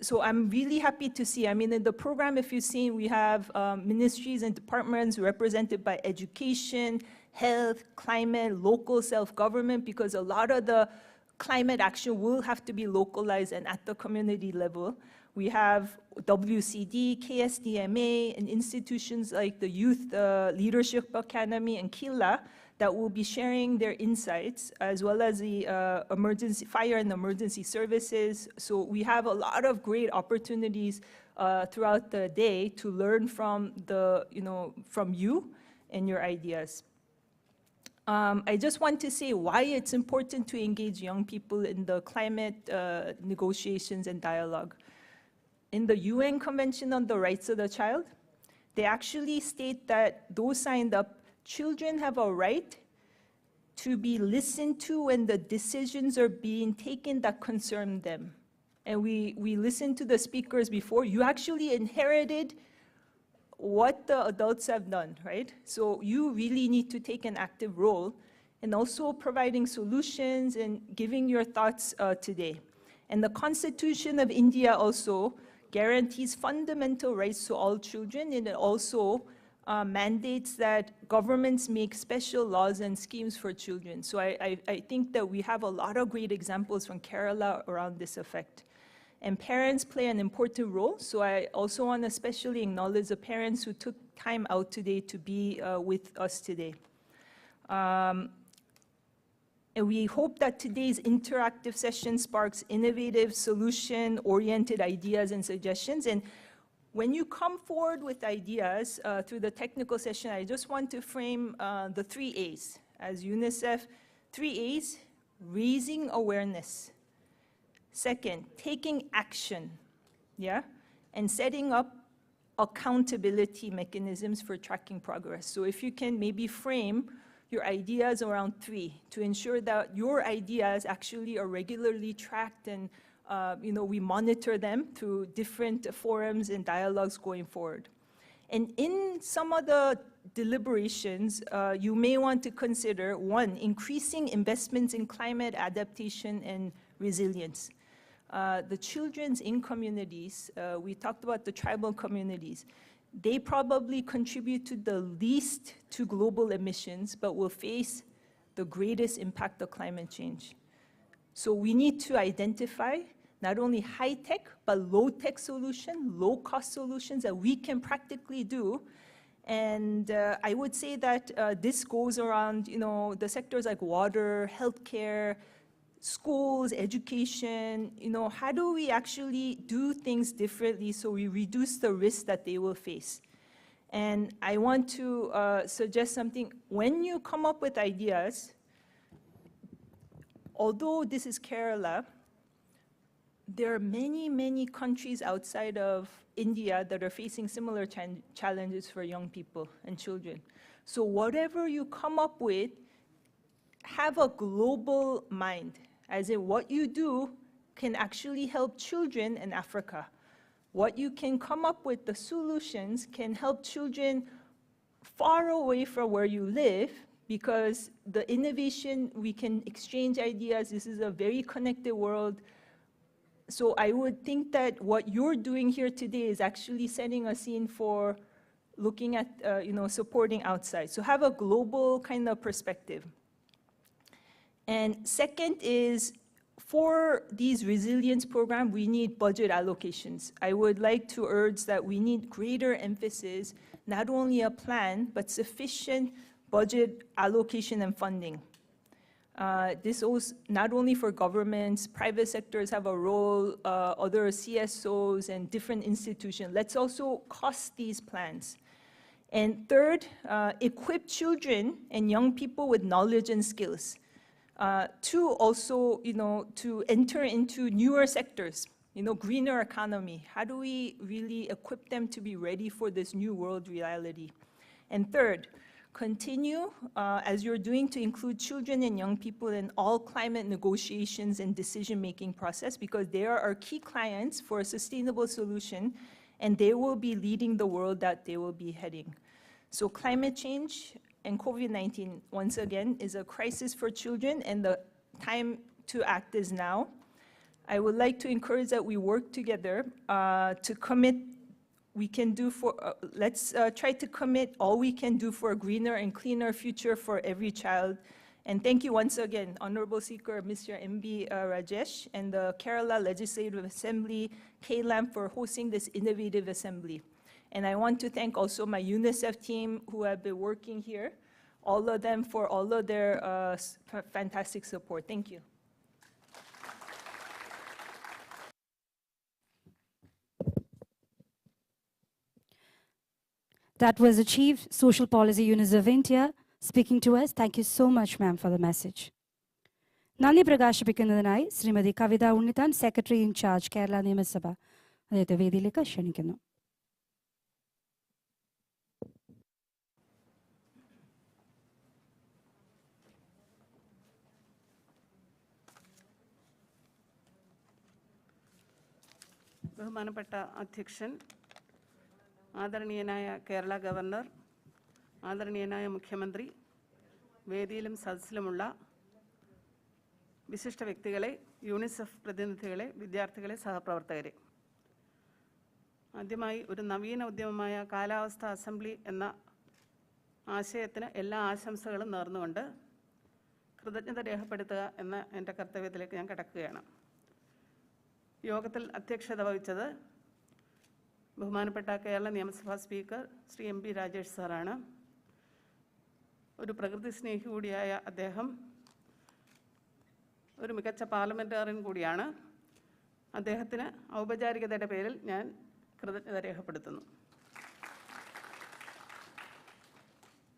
So I'm really happy to see, I mean, in the program, if you've seen, we have ministries and departments represented by education, health, climate, local self-government, because a lot of the climate action will have to be localized and at the community level. We have WCD, KSDMA, and institutions like the Youth Leadership Academy and KILA that will be sharing their insights, as well as the fire and emergency services. So we have a lot of great opportunities throughout the day to learn from from you and your ideas. I just want to say why it's important to engage young people in the climate negotiations and dialogue. In the UN Convention on the Rights of the Child, they actually state that those signed up, children have a right to be listened to when the decisions are being taken that concern them. And we listened to the speakers before. You actually inherited what the adults have done, right? So you really need to take an active role in also providing solutions and giving your thoughts today. And the Constitution of India also guarantees fundamental rights to all children, and it also mandates that governments make special laws and schemes for children. So I think that we have a lot of great examples from Kerala around this effect. And parents play an important role, so I also want to especially acknowledge the parents who took time out today to be with us today. And we hope that today's interactive session sparks innovative, solution-oriented ideas and suggestions. And when you come forward with ideas through the technical session, I just want to frame the 3 A's. As UNICEF, 3 A's, raising awareness. Second, taking action, yeah? And setting up accountability mechanisms for tracking progress. So if you can maybe frame your ideas around 3 to ensure that your ideas actually are regularly tracked and we monitor them through different forums and dialogues going forward. And in some of the deliberations, you may want to consider, 1, increasing investments in climate adaptation and resilience. The children's in communities, we talked about the tribal communities, they probably contribute to the least to global emissions, but will face the greatest impact of climate change. So we need to identify not only high-tech, but low-tech solutions, low-cost solutions that we can practically do. And I would say that this goes around, the sectors like water, healthcare, schools, education, how do we actually do things differently so we reduce the risk that they will face? And I want to suggest something. When you come up with ideas, although this is Kerala, there are many, many countries outside of India that are facing similar challenges for young people and children. So whatever you come up with, have a global mind, as in what you do can actually help children in Africa. What you can come up with, the solutions, can help children far away from where you live, because the innovation, we can exchange ideas. This is a very connected world. So I would think that what you're doing here today is actually setting a scene for looking at, supporting outside. So have a global kind of perspective. And second is, for these resilience programs, we need budget allocations. I would like to urge that we need greater emphasis, not only a plan, but sufficient budget allocation and funding. This is not only for governments, private sectors have a role, other CSOs and different institutions. Let's also cost these plans. And third, equip children and young people with knowledge and skills. To also, to enter into newer sectors, greener economy. How do we really equip them to be ready for this new world reality? And third, continue, as you're doing, to include children and young people in all climate negotiations and decision-making process, because they are our key clients for a sustainable solution, and they will be leading the world that they will be heading. So climate change and COVID-19, once again, is a crisis for children, and the time to act is now. I would like to encourage that we work together to commit. We can do for, let's try to commit all we can do for a greener and cleaner future for every child. And thank you once again, Honorable Speaker, Mr. M.B. Rajesh, and the Kerala Legislative Assembly, KLAM, for hosting this innovative assembly. And I want to thank also my UNICEF team who have been working here, all of them, for all of their fantastic support. Thank you. That was the Chief Social Policy Unit of India speaking to us. Thank you so much, ma'am, for the message. നന്ദി പ്രകാശിപ്പിക്കുന്നതിനായി Shrimati Kavitha Unnithan, secretary in charge Kerala നിയമസഭ, അദ്ദേഹത്തെ വേദിയിലേക്ക് ക്ഷണിക്കുന്നു. ബഹുമാനപ്പെട്ട അധ്യക്ഷൻ, ആദരണീയനായ Kerala governor, ആദരണീയനായ മുഖ്യമന്ത്രി, വേദിയിലും സദസ്സിലുമുള്ള വിശിഷ്ട വ്യക്തികളെ, യൂണിസെഫ് പ്രതിനിധികളെ, വിദ്യാർത്ഥികളെ, സഹപ്രവർത്തകരെ, ആദ്യമായി ഒരു നവീന ഉദ്യമമായ കാലാവസ്ഥ അസംബ്ലി എന്ന ആശയത്തിന് എല്ലാ ആശംസകളും നേർന്നുകൊണ്ട് കൃതജ്ഞത രേഖപ്പെടുത്തുക എന്ന എൻ്റെ കർത്തവ്യത്തിലേക്ക് ഞാൻ കടക്കുകയാണ്. യോഗത്തിൽ അധ്യക്ഷത വഹിച്ചത് ബഹുമാനപ്പെട്ട കേരള നിയമസഭാ speaker Shri M P Rajesh സാറാണ്. ഒരു പ്രകൃതി സ്നേഹി കൂടിയായ അദ്ദേഹം ഒരു മികച്ച പാർലമെൻറ്റേറിയൻ കൂടിയാണ്. അദ്ദേഹത്തിന് ഔപചാരികതയുടെ പേരിൽ ഞാൻ കൃതജ്ഞത രേഖപ്പെടുത്തുന്നു.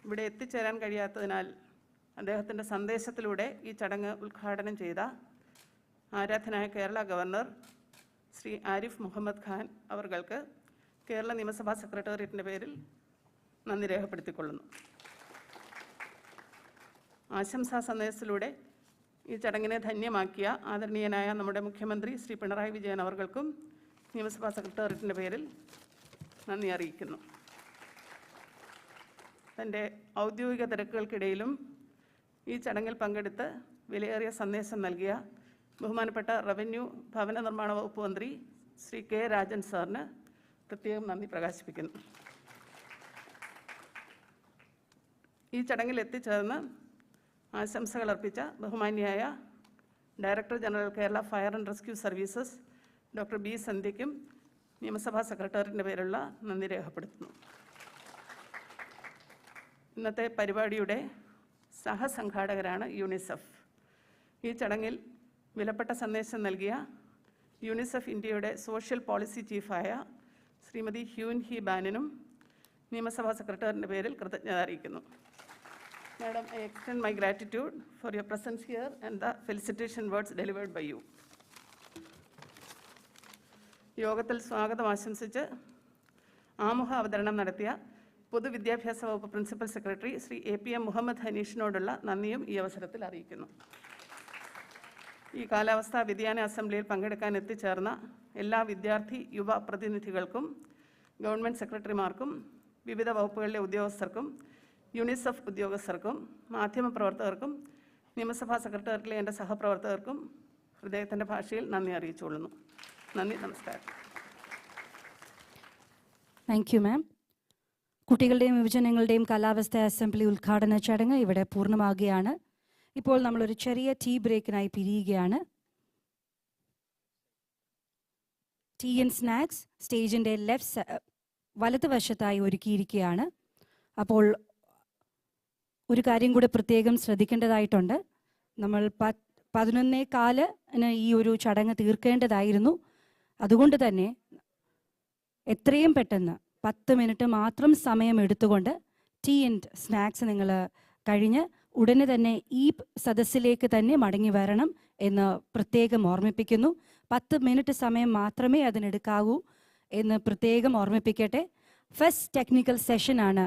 ഇവിടെ എത്തിച്ചേരാൻ കഴിയാത്തതിനാൽ അദ്ദേഹത്തിൻ്റെ സന്ദേശത്തിലൂടെ ഈ ചടങ്ങ് ഉദ്ഘാടനം ചെയ്ത ആരാധനായ കേരള ഗവർണർ ശ്രീ ആരിഫ് മുഹമ്മദ് ഖാൻ അവർക്ക് കേരള നിയമസഭാ സെക്രട്ടേറിയറ്റിൻ്റെ പേരിൽ നന്ദി രേഖപ്പെടുത്തിക്കൊള്ളുന്നു. ആശംസാ സന്ദേശത്തിലൂടെ ഈ ചടങ്ങിനെ ധന്യമാക്കിയ ആദരണീയനായ നമ്മുടെ മുഖ്യമന്ത്രി ശ്രീ പിണറായി വിജയൻ അവർക്കും നിയമസഭാ സെക്രട്ടേറിയറ്റിൻ്റെ പേരിൽ നന്ദി അറിയിക്കുന്നു. തൻ്റെ ഔദ്യോഗിക തിരക്കുകൾക്കിടയിലും ഈ ചടങ്ങിൽ പങ്കെടുത്ത് വിലയേറിയ സന്ദേശം നൽകിയ ബഹുമാനപ്പെട്ട റവന്യൂ ഭവന നിർമ്മാണ വകുപ്പ് മന്ത്രി ശ്രീ കെ രാജൻ സാറിന് പ്രത്യേകം നന്ദി പ്രകാശിപ്പിക്കുന്നു. ഈ ചടങ്ങിൽ എത്തിച്ചേർന്ന് ആശംസകൾ അർപ്പിച്ച ബഹുമാന്യായ director general Kerala fire and rescue services doctor B സന്ധ്യയ്ക്കും നിയമസഭാ സെക്രട്ടേറിയറ്റിൻ്റെ പേരുള്ള നന്ദി രേഖപ്പെടുത്തുന്നു. ഇന്നത്തെ പരിപാടിയുടെ സഹസംഘാടകരാണ് യൂണിസെഫ്. ഈ ചടങ്ങിൽ വിലപ്പെട്ട സന്ദേശം നൽകിയ യൂണിസെഫ് ഇന്ത്യയുടെ social policy ചീഫായ Shrimati Hyun he ബാനിനും നിയമസഭാ സെക്രട്ടറിൻ്റെ പേരിൽ കൃതജ്ഞത അറിയിക്കുന്നു. Madam, I extend my gratitude for your presence here and the felicitation words delivered by you. യോഗത്തിൽ സ്വാഗതം ആശംസിച്ച് ആമുഖ അവതരണം നടത്തിയ പൊതുവിദ്യാഭ്യാസ വകുപ്പ് principal secretary Shri APM Muhammad ഹനീഷിനോടുള്ള നന്ദിയും ഈ അവസരത്തിൽ അറിയിക്കുന്നു. ഈ കാലാവസ്ഥാ വ്യതിയാന അസംബ്ലിയിൽ പങ്കെടുക്കാൻ എത്തിച്ചേർന്ന എല്ലാ വിദ്യാർത്ഥി യുവ പ്രതിനിധികൾക്കും, ഗവൺമെൻറ് സെക്രട്ടറിമാർക്കും, വിവിധ വകുപ്പുകളിലെ ഉദ്യോഗസ്ഥർക്കും, യൂണിസെഫ് ഉദ്യോഗസ്ഥർക്കും, മാധ്യമപ്രവർത്തകർക്കും, നിയമസഭാ സെക്രട്ടേറിയറ്റിലെ എൻ്റെ സഹപ്രവർത്തകർക്കും ഹൃദയത്തിൻ്റെ ഭാഷയിൽ നന്ദി അറിയിച്ചുകൊള്ളുന്നു. നന്ദി, നമസ്കാരം. Thank you ma'am. കുട്ടികളുടെയും യുവജനങ്ങളുടെയും കാലാവസ്ഥ അസംബ്ലി ഉദ്ഘാടന ചടങ്ങ് ഇവിടെ പൂർണ്ണമാകുകയാണ്. ഇപ്പോൾ നമ്മളൊരു ചെറിയ ടീ ബ്രേക്കിനായി പിരിയുകയാണ്. ടീ ആൻഡ് സ്നാക്സ് സ്റ്റേജിൻ്റെ വലതുവശത്തായി ഒരുക്കിയിരിക്കുകയാണ്. അപ്പോൾ ഒരു കാര്യം കൂടെ പ്രത്യേകം ശ്രദ്ധിക്കേണ്ടതായിട്ടുണ്ട്. നമ്മൾ 11:15 ഈ ഒരു ചടങ്ങ് തീർക്കേണ്ടതായിരുന്നു. അതുകൊണ്ട് തന്നെ എത്രയും പെട്ടെന്ന് 10 മിനിറ്റ് മാത്രം സമയം എടുത്തുകൊണ്ട് ടീ ആൻഡ് സ്നാക്സ് നിങ്ങൾ കഴിഞ്ഞ് ഉടനെ തന്നെ ഈ സദസ്സിലേക്ക് തന്നെ മടങ്ങി വരണം എന്ന് പ്രത്യേകം ഓർമ്മിപ്പിക്കുന്നു. 10 മിനിറ്റ് സമയം മാത്രമേ അതിനെടുക്കാവൂ എന്ന് പ്രത്യേകം ഓർമ്മിപ്പിക്കട്ടെ. ഫസ്റ്റ് ടെക്നിക്കൽ സെഷനാണ്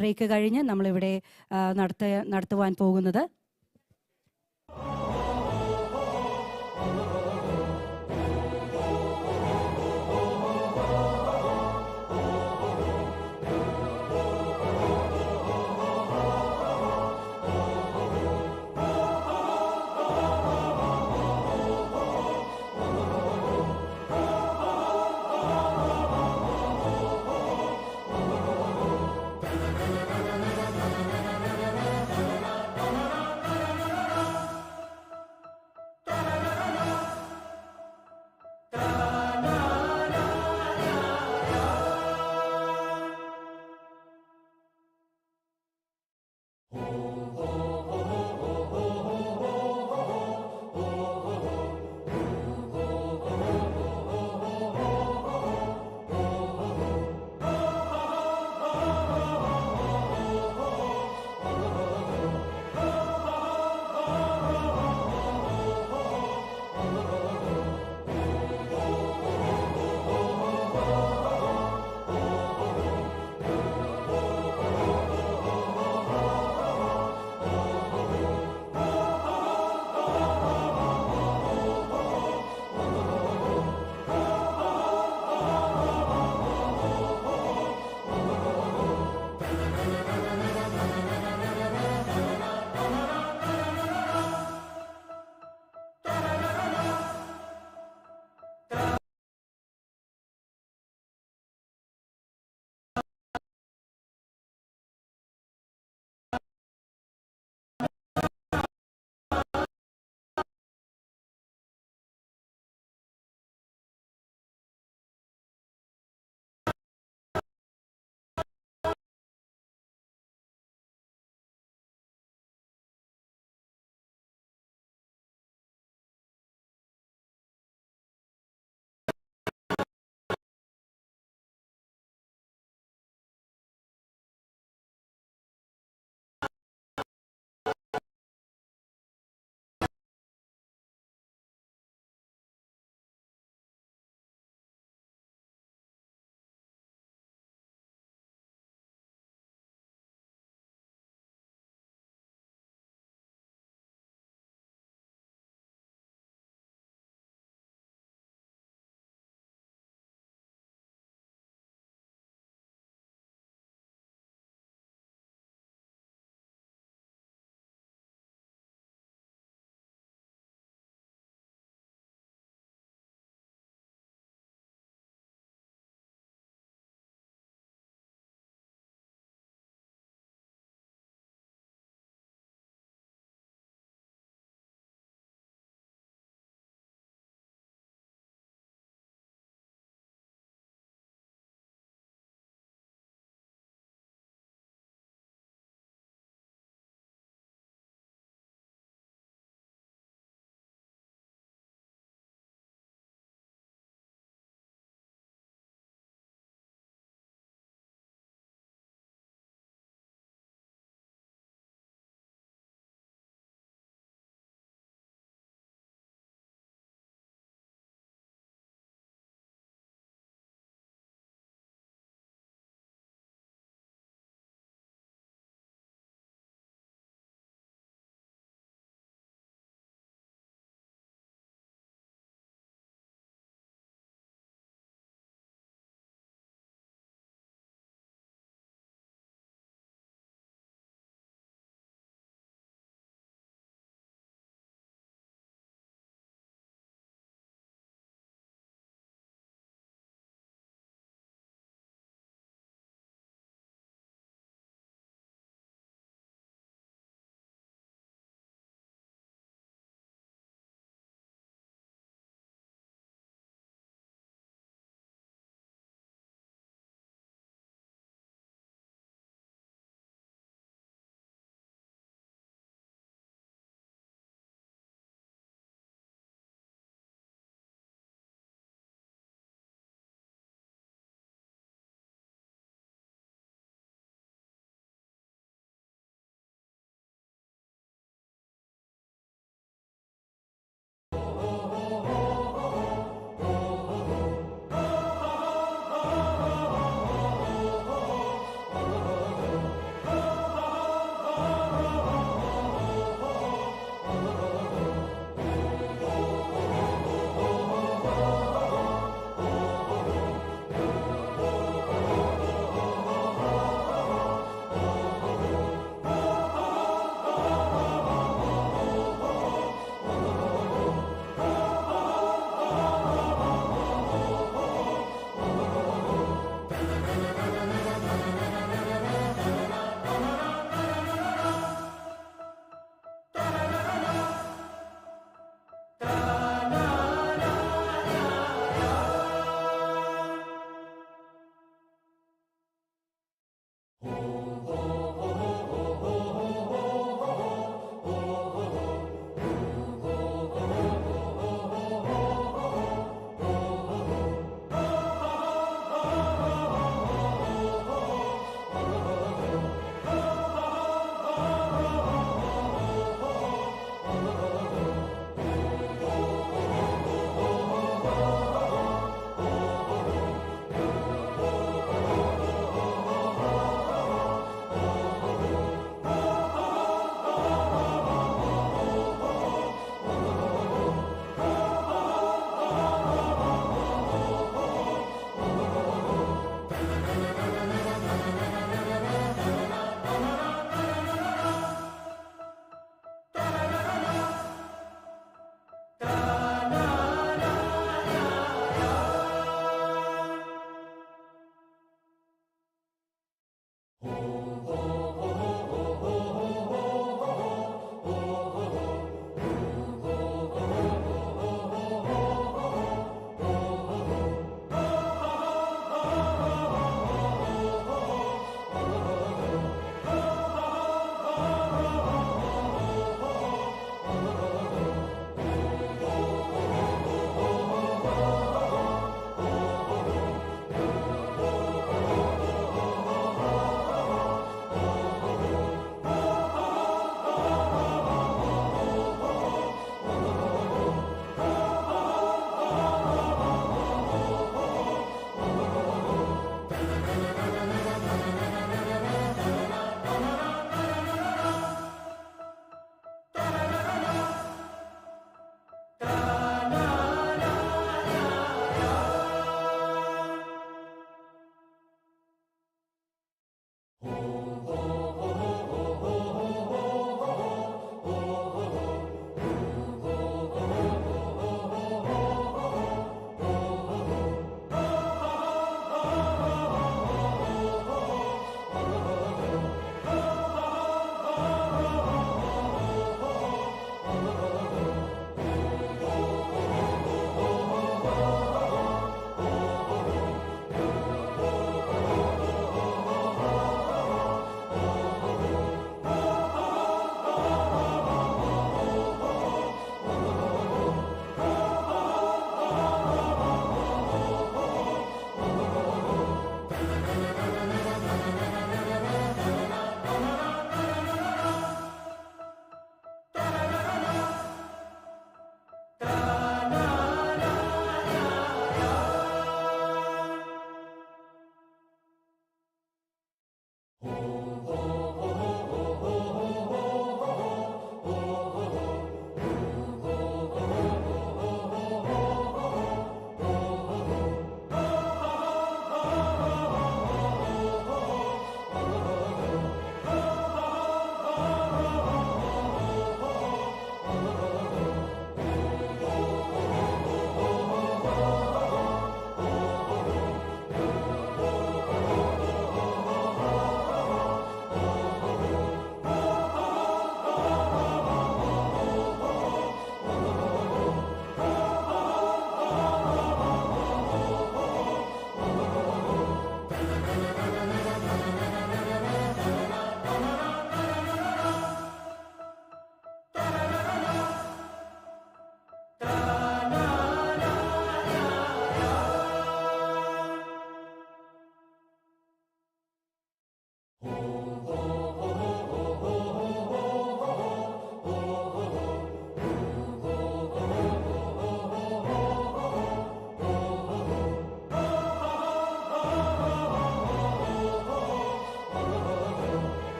ബ്രേക്ക് കഴിഞ്ഞ് നമ്മളിവിടെ നടത്തുവാൻ പോകുന്നത്.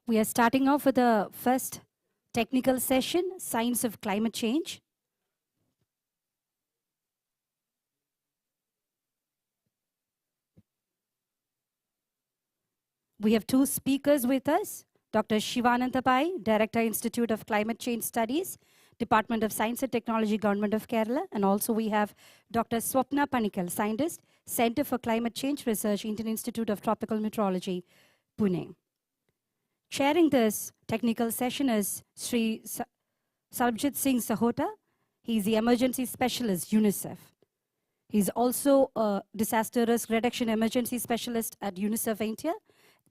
We are starting off with the first technical session, Science of Climate Change. We have two speakers with us, Dr. Shivananda Pai, Director, Institute of Climate Change Studies, Department of Science and Technology, Government of Kerala, and also we have Dr. Swapna Panikal, Scientist, Center for Climate Change Research, Indian Institute of Tropical Meteorology, Pune. Chairing this technical session is Sri Sarbjit Singh Sahota. He's the Emergency Specialist, UNICEF. He's also a Disaster Risk Reduction Emergency Specialist at UNICEF India,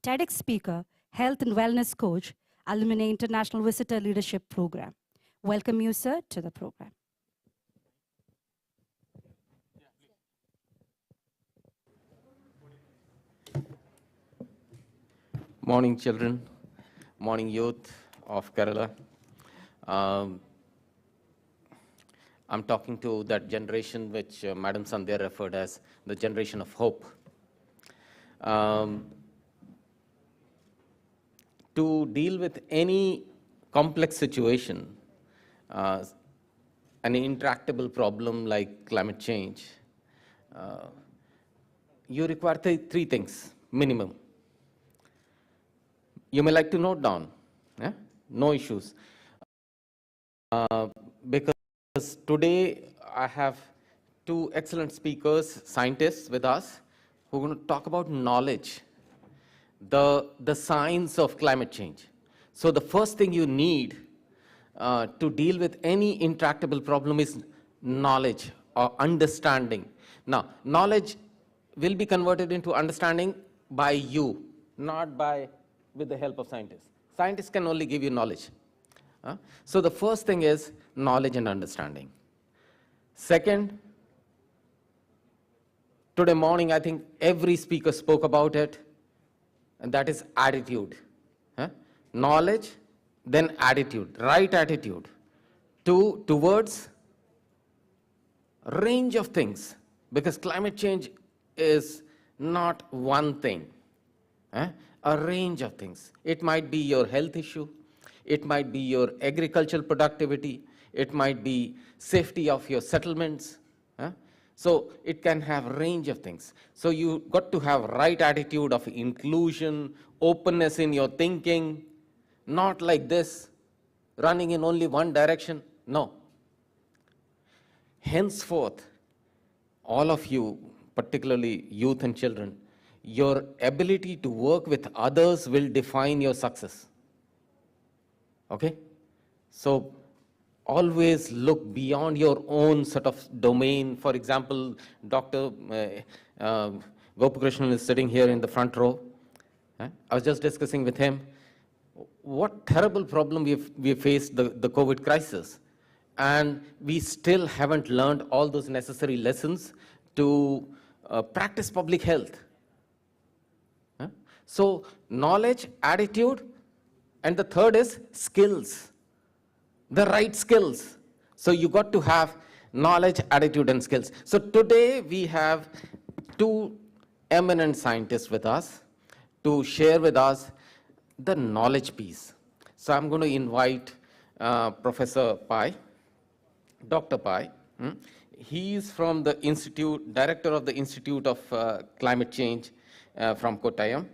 TEDx speaker, health and wellness coach, Alumni International Visitor Leadership Program. Welcome you, sir, to the program. Morning, children. Morning, youth of Kerala. I'm talking to that generation which Madam Sandhya referred as the generation of hope. To deal with any complex situation, an intractable problem like climate change, you require three things, minimum. You may like to note down, yeah? No issues. Because today I have two excellent speakers, scientists with us, who are going to talk about knowledge, the science of climate change. So the first thing you need to deal with any intractable problem is knowledge or understanding. Now, knowledge will be converted into understanding by you, not with the help of scientists. Scientists can only give you knowledge. So the first thing is knowledge and understanding. Second, today morning I think every speaker spoke about it, and that is attitude. Knowledge, then attitude, right attitude towards a range of things, because climate change is not one thing. A range of things. It might be your health issue, it might be your agricultural productivity, it might be safety of your settlements. So it can have a range of things. So you got to have right attitude of inclusion, openness in your thinking, not like this, running in only one direction. No. Henceforth, all of you, particularly youth and children, your ability to work with others will define your success. Okay? So always look beyond your own sort of domain. For example, Dr. Gopakrishnan is sitting here in the front row. I was just discussing with him what terrible problem we faced, the COVID crisis. And we still haven't learned all those necessary lessons to practice public health. So knowledge, attitude, and the third is skills, the right skills. So you got to have knowledge, attitude, and skills. So today we have two eminent scientists with us to share with us the knowledge piece. So I'm going to invite Professor Pai, Dr. Pai. He is from the Institute, Director of the Institute of Climate Change from Kottayam.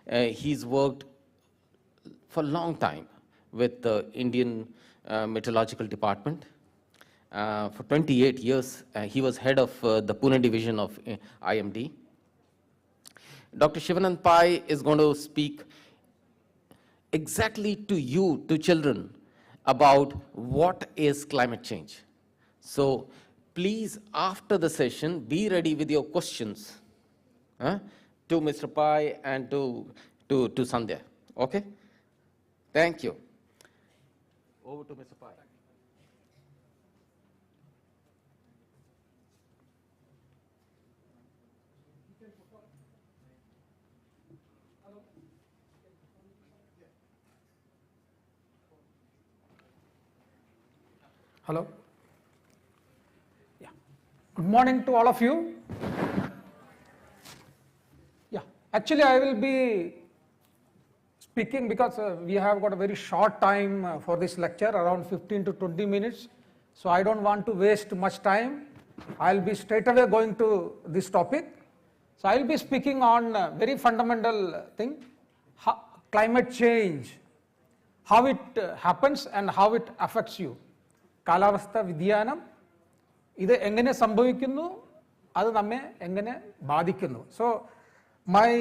He's worked for a long time with the Indian Meteorological Department. For 28 years, he was head of the Pune division of IMD. Dr. Shivanand Pai is going to speak exactly to you, to children, about what is climate change. So please, after the session, be ready with your questions to Mr. Pai and to Sandhya. Okay? Thank you. Over to Mr. Pai. Hello. Yeah. Good morning to all of you. Yeah. Actually, I will be speaking because we have got a very short time for this lecture, around 15 to 20 minutes. So I don't want to waste much time. I'll be straight away going to this topic. So I'll be speaking on a very fundamental thing, climate change, how it happens and how it affects you. കാലാവസ്ഥ വ്യതിയാനം ഇത് എങ്ങനെ സംഭവിക്കുന്നു, അത് നമ്മെ എങ്ങനെ ബാധിക്കുന്നു. So my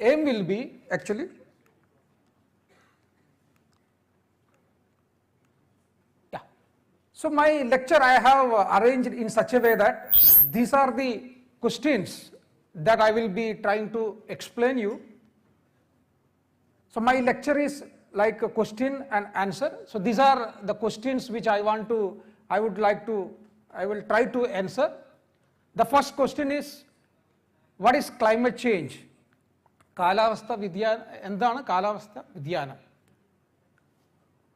aim will be actually so my lecture I have arranged in such a way that these are the questions that I will be trying to explain you. So my lecture is like a question and answer. So these are the questions which I will try to answer. The first question is, what is climate change? കാലാവസ്ഥ വ്യതിയാനം എന്താണ് കാലാവസ്ഥ വ്യതിയാനം?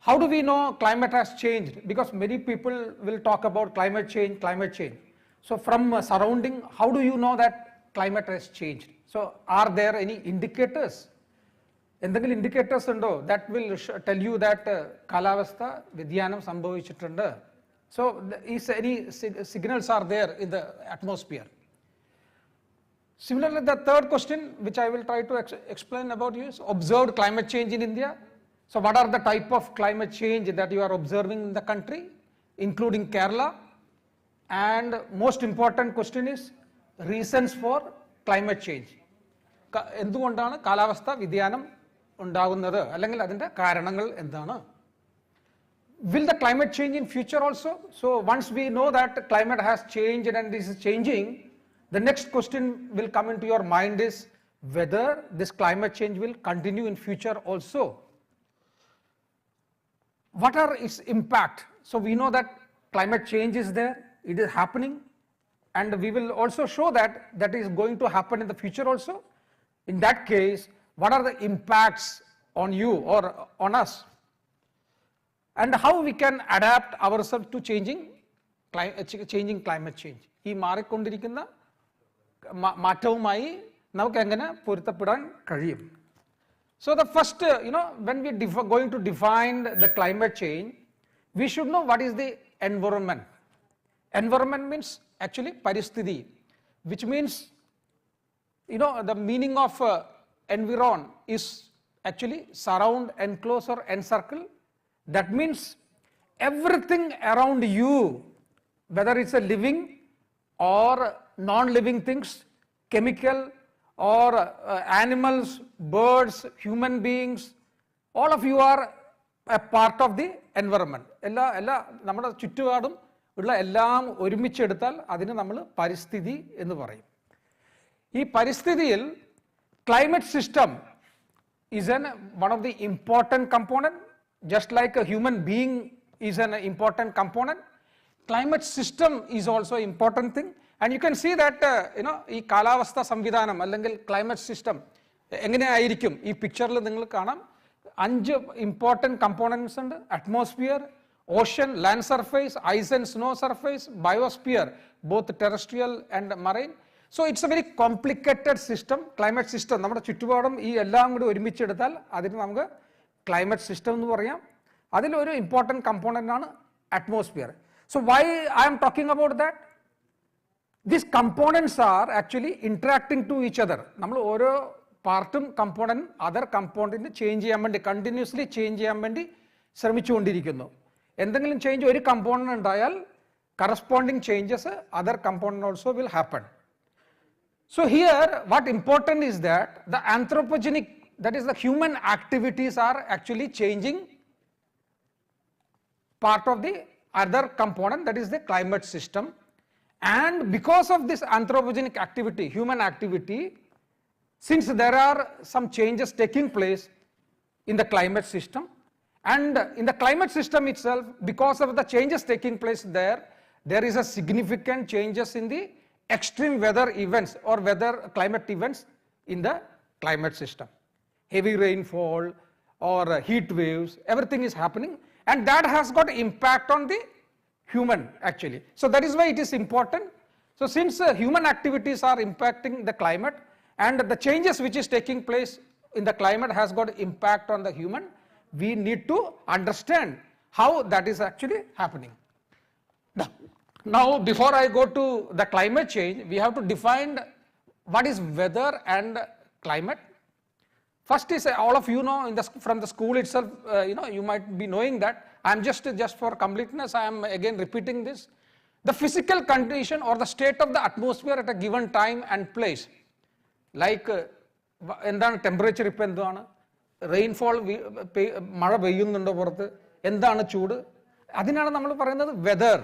How do we know climate has changed? Because many people will talk about climate change. So from surrounding, how do you know that climate has changed? So are there any indicators? എന്തെങ്കിലും indicators ഉണ്ടോ that will tell you that കാലാവസ്ഥ വ്യതിയാനം സംഭവിച്ചിട്ടുണ്ട്? So is any signals are there in the atmosphere? Similarly, the third question which I will try to explain about you is observed climate change in India. So what are the type of climate change that you are observing in the country, including Kerala? And most important question is reasons for climate change. എന്തുകൊണ്ടാണ് കാലാവസ്ഥ വ്യതിയാനം ഉണ്ടാകുന്നത്, അല്ലെങ്കിൽ അതിന്റെ കാരണങ്ങൾ എന്താണ്? Will the climate change in future also? So once we know that climate has changed and this is changing, the next question will come into your mind is whether this climate change will continue in future also. What are its impact? So we know that climate change is there, it is happening, and we will also show that that is going to happen in the future also. In that case, what are the impacts on you or on us? And how we can adapt ourselves to changing climate change. ഈ മാറിക്കൊണ്ടിരിക്കുന്ന മാറ്റവുമായി നമുക്ക് എങ്ങനെ പൊരുത്തപ്പെടാൻ കഴിയും? So the first, when we going to define the climate change, we should know what is the environment. Environment means actually paristhiti, which means, the meaning of environ is actually surround, enclose or encircle. That means everything around you, whether it's a living or non-living things, chemical or animals, birds, human beings, all of you are a part of the environment. എല്ലാ നമ്മുടെ ചുറ്റുപാടും ഉള്ള എല്ലാം ഒരുമിച്ചെടുത്താൽ അതിന് നമ്മൾ പരിസ്ഥിതി എന്ന് പറയും. ഈ പരിസ്ഥിതിയിൽ climate system is one of the important component, just like a human being is an important component. Climate system is also an important thing. And you can see that ഈ കാലാവസ്ഥ സംവിധാനം അല്ലെങ്കിൽ ക്ലൈമറ്റ് സിസ്റ്റം എങ്ങനെയായിരിക്കും ഈ പിക്ചറിൽ നിങ്ങൾ കാണാം. 5 important components ഉണ്ട്. Atmosphere, ocean, land surface, ice and snow surface, biosphere, both terrestrial and marine. So it's a very complicated system, climate system. നമ്മുടെ ചുറ്റുപാടും ഈ എല്ലാം കൂടി ഒരുമിച്ചെടുത്താൽ അതിന് നമുക്ക് ക്ലൈമറ്റ് സിസ്റ്റം എന്ന് പറയാം. അതിലൊരു ഇമ്പോർട്ടൻറ്റ് കമ്പോണൻ്റ് ആണ് atmosphere. So why I am talking about that? These components are actually interacting to each other. നമ്മൾ ഓരോ പാർട്ടും കമ്പോണൻറ്റ് അതർ കമ്പോണൻറ്റിന് ചേഞ്ച് ചെയ്യാൻ വേണ്ടി കണ്ടിന്യൂസ്ലി ചേഞ്ച് ചെയ്യാൻ വേണ്ടി ശ്രമിച്ചുകൊണ്ടിരിക്കുന്നു. എന്തെങ്കിലും ചേഞ്ച് ഒരു കമ്പോണൻറ്റ് ഉണ്ടായാൽ corresponding changes other component also will happen. So here what important is that the anthropogenic, that is the human activities are actually changing part of the other component, that is the climate system. And because of this anthropogenic activity, human activity, since there are some changes taking place in the climate system, and in the climate system itself, because of the changes taking place there is a significant changes in the extreme weather events or weather climate events in the climate system. Heavy rainfall or heat waves, everything is happening, and that has got impact on the human actually. So that is why it is important. So since human activities are impacting the climate and the changes which is taking place in the climate has got impact on the human, we need to understand how that is actually happening. Now, before I go to the climate change, we have to define what is weather and climate. First is, all of you know from the school itself, you might be knowing that. I am just for completeness, I am again repeating this. The physical condition or the state of the atmosphere at a given time and place. Like, എന്താണ് temperature ഇപ്പം എന്താണ്, rainfall മഴ പെയ്യുന്നുണ്ടോ പുറത്ത്, എന്താണ് ചൂട്, അതിനാണ് നമ്മൾ പറയുന്നത് weather.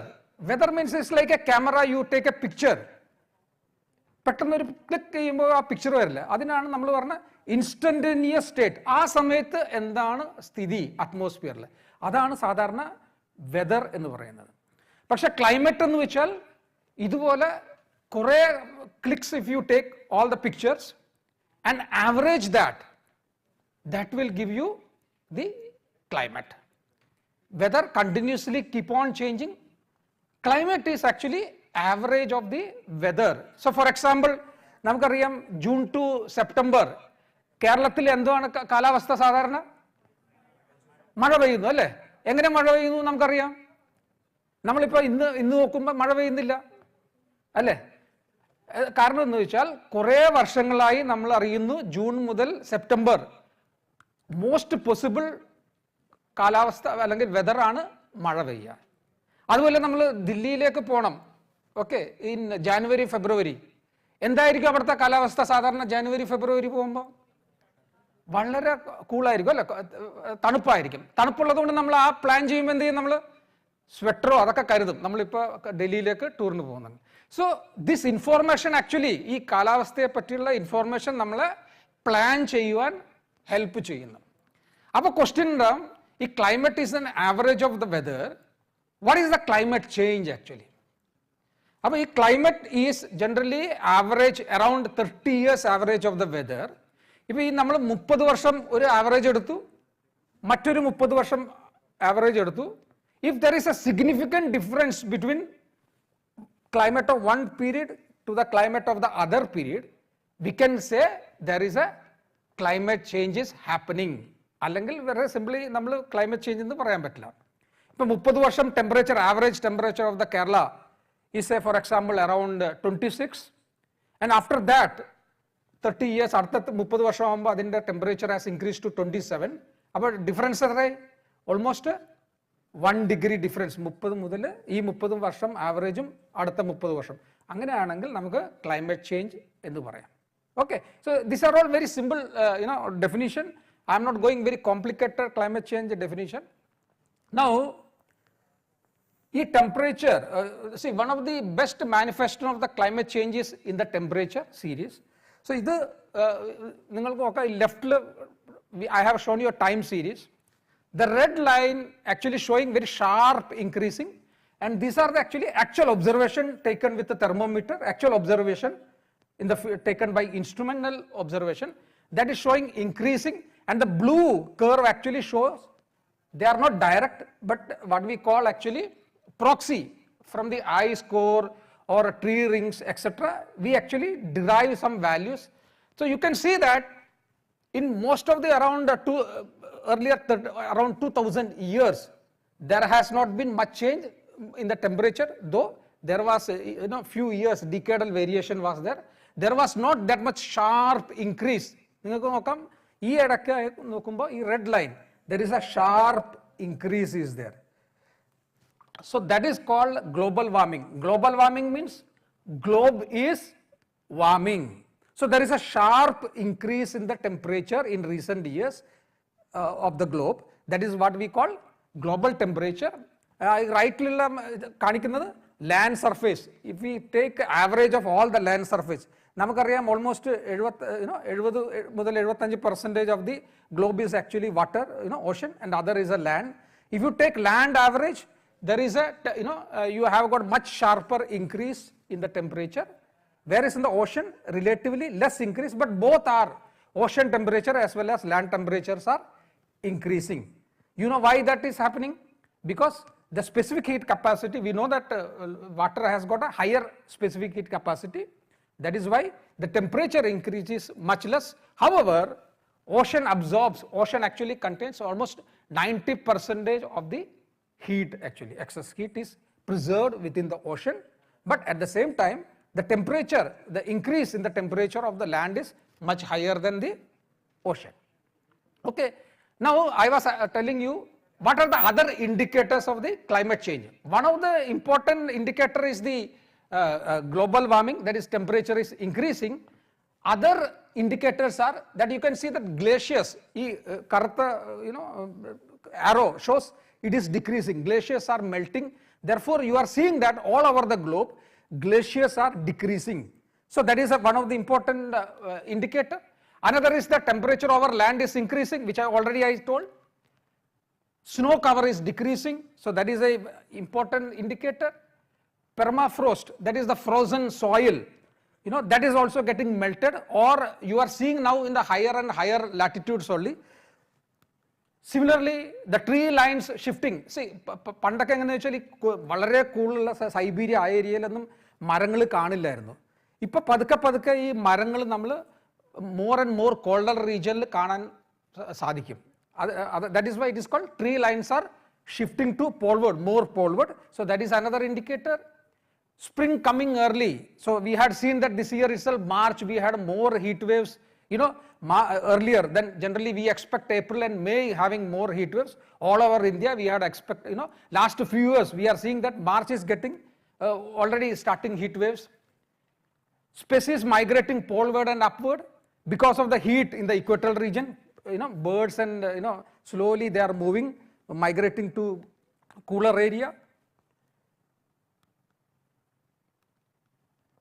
Weather means it's like a camera, you take a picture, പെട്ടെന്നൊരു ക്ലിക്ക് ചെയ്യുമ്പോൾ ആ പിക്ചർ വരില്ല. അതിനാണ് നമ്മൾ പറഞ്ഞ ഇൻസ്റ്റന്റേനിയസ് സ്റ്റേറ്റ്. ആ സമയത്ത് എന്താണ് സ്ഥിതി അറ്റ്മോസ്ഫിയറിൽ, അതാണ് സാധാരണ വെതർ എന്ന് പറയുന്നത്. പക്ഷെ ക്ലൈമറ്റ് എന്ന് വെച്ചാൽ ഇതുപോലെ കുറേ clicks, if you take all the pictures and average that will give you the climate. Weather continuously keep on changing. Climate is actually average of the weather. So for example, നമുക്കറിയാം June to September കേരളത്തിൽ എന്താണ് കാലാവസ്ഥ? സാധാരണ മഴ പെയ്യുന്നു അല്ലേ? എങ്ങനെ മഴ പെയ്യുന്നു നമുക്കറിയാം. നമ്മളിപ്പോൾ ഇന്ന് നോക്കുമ്പോൾ മഴ പെയ്യുന്നില്ല അല്ലേ? കാരണം എന്ന് വെച്ചാൽ കുറേ വർഷങ്ങളായി നമ്മൾ അറിയുന്നു ജൂൺ മുതൽ സെപ്റ്റംബർ മോസ്റ്റ് പോസിബിൾ കാലാവസ്ഥ അല്ലെങ്കിൽ വെതറാണ് മഴ പെയ്യുക. അതുപോലെ നമ്മൾ ദില്ലിയിലേക്ക് പോകണം, ഓക്കെ, ഇൻ ജാനുവരി ഫെബ്രുവരി, എന്തായിരിക്കും അവിടുത്തെ കാലാവസ്ഥ? സാധാരണ ജാനുവരി ഫെബ്രുവരി പോകുമ്പോൾ വളരെ കൂളായിരിക്കും അല്ലേ, തണുപ്പായിരിക്കും. തണുപ്പുള്ളത് കൊണ്ട് നമ്മൾ ആ പ്ലാൻ ചെയ്യുമ്പോൾ എന്ത് ചെയ്യും, നമ്മൾ സ്വെറ്ററോ അതൊക്കെ കരുതും. നമ്മളിപ്പോൾ ഡൽഹിയിലേക്ക് ടൂറിന് പോകുന്നുണ്ട്. സോ ദിസ് ഇൻഫോർമേഷൻ ആക്ച്വലി, ഈ കാലാവസ്ഥയെ പറ്റിയുള്ള ഇൻഫോർമേഷൻ നമ്മളെ പ്ലാൻ ചെയ്യുവാൻ ഹെൽപ്പ് ചെയ്യുന്നു. അപ്പോൾ ക്വസ്റ്റ്യൻ ഉണ്ടാവും, ഈ climate is an average of the weather, what is the climate change actually? അപ്പോൾ ഈ climate is generally average around 30 years average of the weather. ഇപ്പോൾ ഈ നമ്മൾ 30 വർഷം ഒരു ആവറേജ് എടുത്തു, മറ്റൊരു 30 വർഷം ആവറേജ് എടുത്തു. If there is a significant difference between climate of one period to the climate of the other period, we can say there is a climate change is happening. അല്ലെങ്കിൽ very simply നമ്മൾ climate change എന്ന് പറയാൻ പറ്റില്ല. ഇപ്പോൾ 30 വർഷം temperature, average temperature of the Kerala is say for example around 26, and after that 30 years അടുത്ത 30 വർഷം ആകുമ്പോൾ അതിൻ്റെ ടെമ്പറേച്ചർ ഹാസ് ഇൻക്രീസ് ടു 27. അപ്പോൾ ഡിഫറൻസ് എത്ര? Almost 1 degree difference. 30 മുതൽ ഈ 30 വർഷം ആവറേജും അടുത്ത 30 വർഷം. അങ്ങനെയാണെങ്കിൽ നമുക്ക് ക്ലൈമറ്റ് ചേഞ്ച് എന്ന് പറയാം. Okay, so this are all very simple definition. I'm not going very complicated climate change definition. Now ഈ temperature, see one of the best manifesto of the climate changes in the temperature series. So ഇത് നിങ്ങൾക്ക് നോക്കാം, ലെഫ്റ്റിൽ I have shown you time series. The red line actually showing very sharp increasing, and these are the actual observation taken with the thermometer, actual observation in the taken by instrumental observation, that is showing increasing. And the blue curve actually shows they are not direct, but what we call actually proxy from the eye score or tree rings, etc. We actually derive some values. So you can see that in most of the around around 2000 years, there has not been much change in the temperature, though there was few years decadal variation was there. There was not that much sharp increase. നിങ്ങൾക്ക് നോക്കാം, ഈ ഇടയ്ക്ക് നോക്കുമ്പോൾ ഈ red line, there is a sharp increase is there. So that is called global warming. Global warming means globe is warming. So there is a sharp increase in the temperature in recent years of the globe. That is what we call global temperature. Rightly കാണിക്കുന്നത് land surface. If we take average of all the land surface, നമുക്കറിയാം almost 70 മുതൽ 75% of the globe is actually water, ocean, and other is a land. If you take land average, there is a you have got much sharper increase in the temperature, whereas in the ocean relatively less increase, but both are, ocean temperature as well as land temperatures are increasing. You know why that is happening? Because the specific heat capacity, we know that water has got a higher specific heat capacity. That is why the temperature increase is much less. However, ocean absorbs, ocean actually contains almost 90% of the heat actually. Excess heat is preserved within the ocean, but at the same time, the temperature, the increase in the temperature of the land is much higher than the ocean. Okay, now I was telling you what are the other indicators of the climate change. One of the important indicator is the global warming, that is temperature is increasing. Other indicators are that you can see that glaciers, arrow shows it is decreasing, glaciers are melting. Therefore, you are seeing that all over the globe, glaciers are decreasing. So that is one of the important indicator. Another is the temperature over land is increasing, which I told. Snow cover is decreasing, so that is a important indicator. Permafrost, that is the frozen soil, that is also getting melted, or you are seeing now in the higher and higher latitudes only. Similarly, the tree lines shifting. See, പണ്ടൊക്കെ എങ്ങനെയാണെന്ന് വെച്ചാൽ വളരെ കൂടുതലുള്ള Siberia ആ ഏരിയയിലൊന്നും മരങ്ങൾ കാണില്ലായിരുന്നു. ഇപ്പോൾ പതുക്കെ ഈ മരങ്ങൾ നമ്മൾ more and more colder region കാണാൻ സാധിക്കും. That is why it is called tree lines are shifting to poleward, more poleward. So that is another indicator. Spring coming early. So we had seen that this year itself, March, we had more heat waves, earlier than generally we expect April and May having more heat waves. All over India, we had expect, last few years, we are seeing that March is getting already starting heat waves. Species migrating poleward and upward because of the heat in the equatorial region. Birds and slowly they are moving, migrating to cooler area.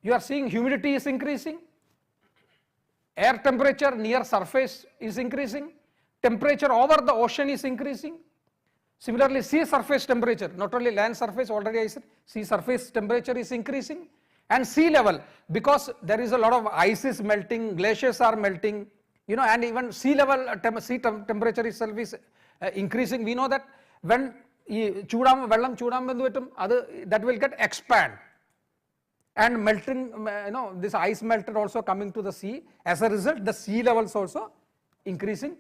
You are seeing humidity is increasing, air temperature near surface is increasing, temperature over the ocean is increasing. Similarly, sea surface temperature, not only land surface, already I said, sea surface temperature is increasing, and sea level, because there is a lot of ice is melting, glaciers are melting, and even sea level temperature itself is increasing. We know that when that will get expand and melting, this ice melted also coming to the sea. As a result, the sea levels also increasing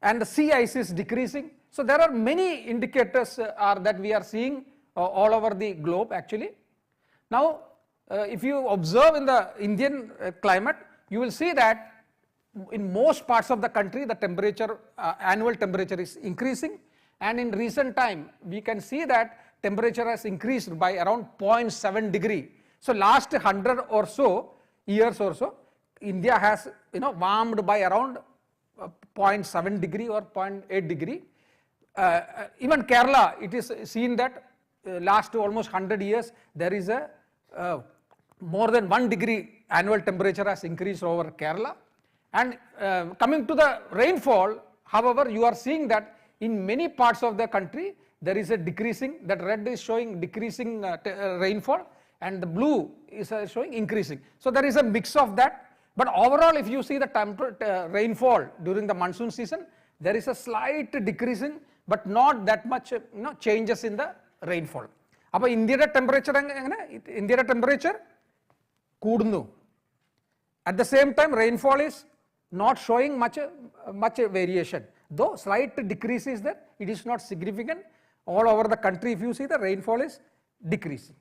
and the sea ice is decreasing. So there are many indicators that we are seeing all over the globe actually. Now, if you observe in the Indian climate, you will see that in most parts of the country, the temperature, annual temperature is increasing, and in recent time, we can see that temperature has increased by around 0.7 degree. So last 100 or so years or so, India has warmed by around 0.7 degree or 0.8 degree. Even Kerala, it is seen that last almost 100 years, there is a more than 1 degree annual temperature has increased over Kerala. And coming to the rainfall, however, you are seeing that in many parts of the country, there is a decreasing, that red is showing decreasing rainfall, and the blue is showing increasing. So there is a mix of that. But overall, if you see the rainfall during the monsoon season, there is a slight decreasing, but not that much changes in the rainfall. Now, India's temperature കൂടുന്നു. At the same time, rainfall is not showing much variation. Though slight decrease is there, it is not significant. All over the country, if you see, the rainfall is decreasing.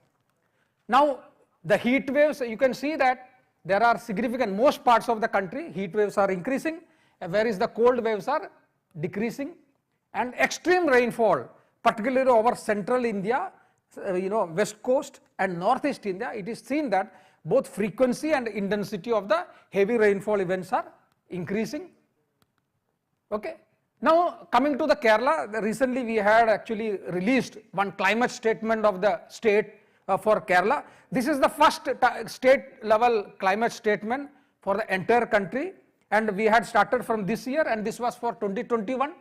Now, the heat waves, you can see that there are significant, most parts of the country, heat waves are increasing, whereas the cold waves are decreasing. And extreme rainfall, particularly over central India, west coast and northeast India, it is seen that both frequency and intensity of the heavy rainfall events are increasing. Okay. Now, coming to the Kerala, recently we had actually released one climate statement of the state for Kerala. This is the first state level climate statement for the entire country, and we had started from this year, and this was for 2021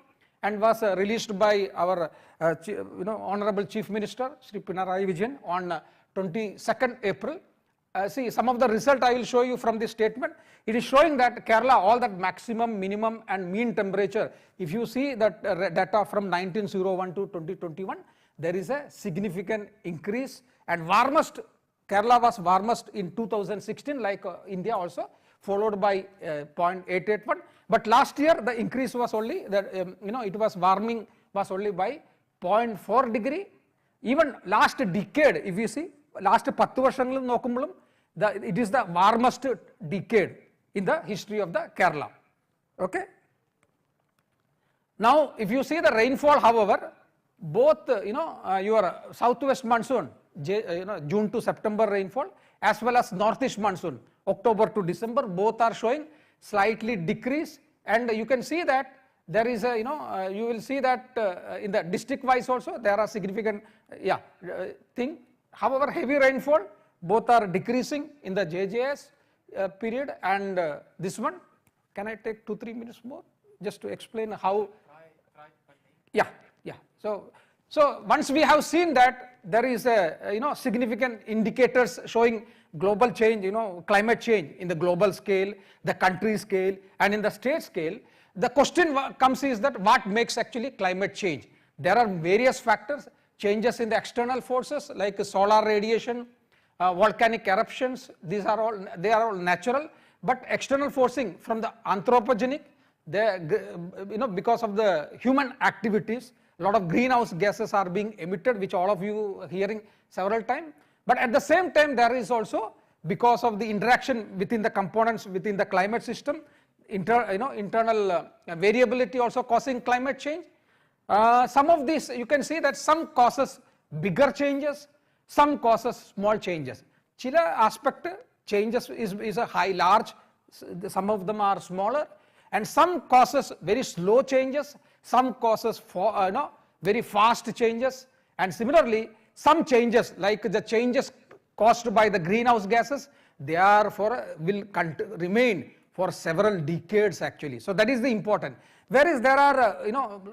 and was released by our Honorable Chief Minister Shri Pinarayi Vijayan on 22nd April. See, some of the result I will show you from this statement. It is showing that Kerala, all that maximum, minimum and mean temperature, if you see that data from 1901 to 2021, there is a significant increase, and warmest, Kerala was warmest in 2016 like India also, followed by 0.881. But last year the increase was only that it was warming was only by 0.4 degree. Even last decade, if you see, last 10 varshangil nokkumbozhum, it is the warmest decade in the history of the Kerala. Okay. Now, if you see the rainfall, however, both your southwest monsoon, June to September rainfall, as well as northeast monsoon, October to December, both are showing slightly decrease, and you can see that there is a you will see that in the district wise also there are significant thing. However, heavy rainfall both are decreasing in the JJS period, and this one. Can I take 2-3 minutes more just to explain how? Yeah. So once we have seen that there is a significant indicators showing global change, climate change in the global scale, the country scale, and in the state scale, the question comes is that what makes actually climate change? There are various factors, changes in the external forces like solar radiation, volcanic eruptions. They are all natural, but external forcing from the anthropogenic, because of the human activities, a lot of greenhouse gases are being emitted, which all of you are hearing several times. But at the same time, there is also, because of the interaction within the components within the climate system, internal variability also causing climate change. Some of these, you can see that some causes bigger changes, some causes small changes. Chila aspect changes is a large, some of them are smaller, and some causes very slow changes, some causes very fast changes, and similarly some changes like the changes caused by the greenhouse gases, they are will remain for several decades actually. So that is the important. Whereas there are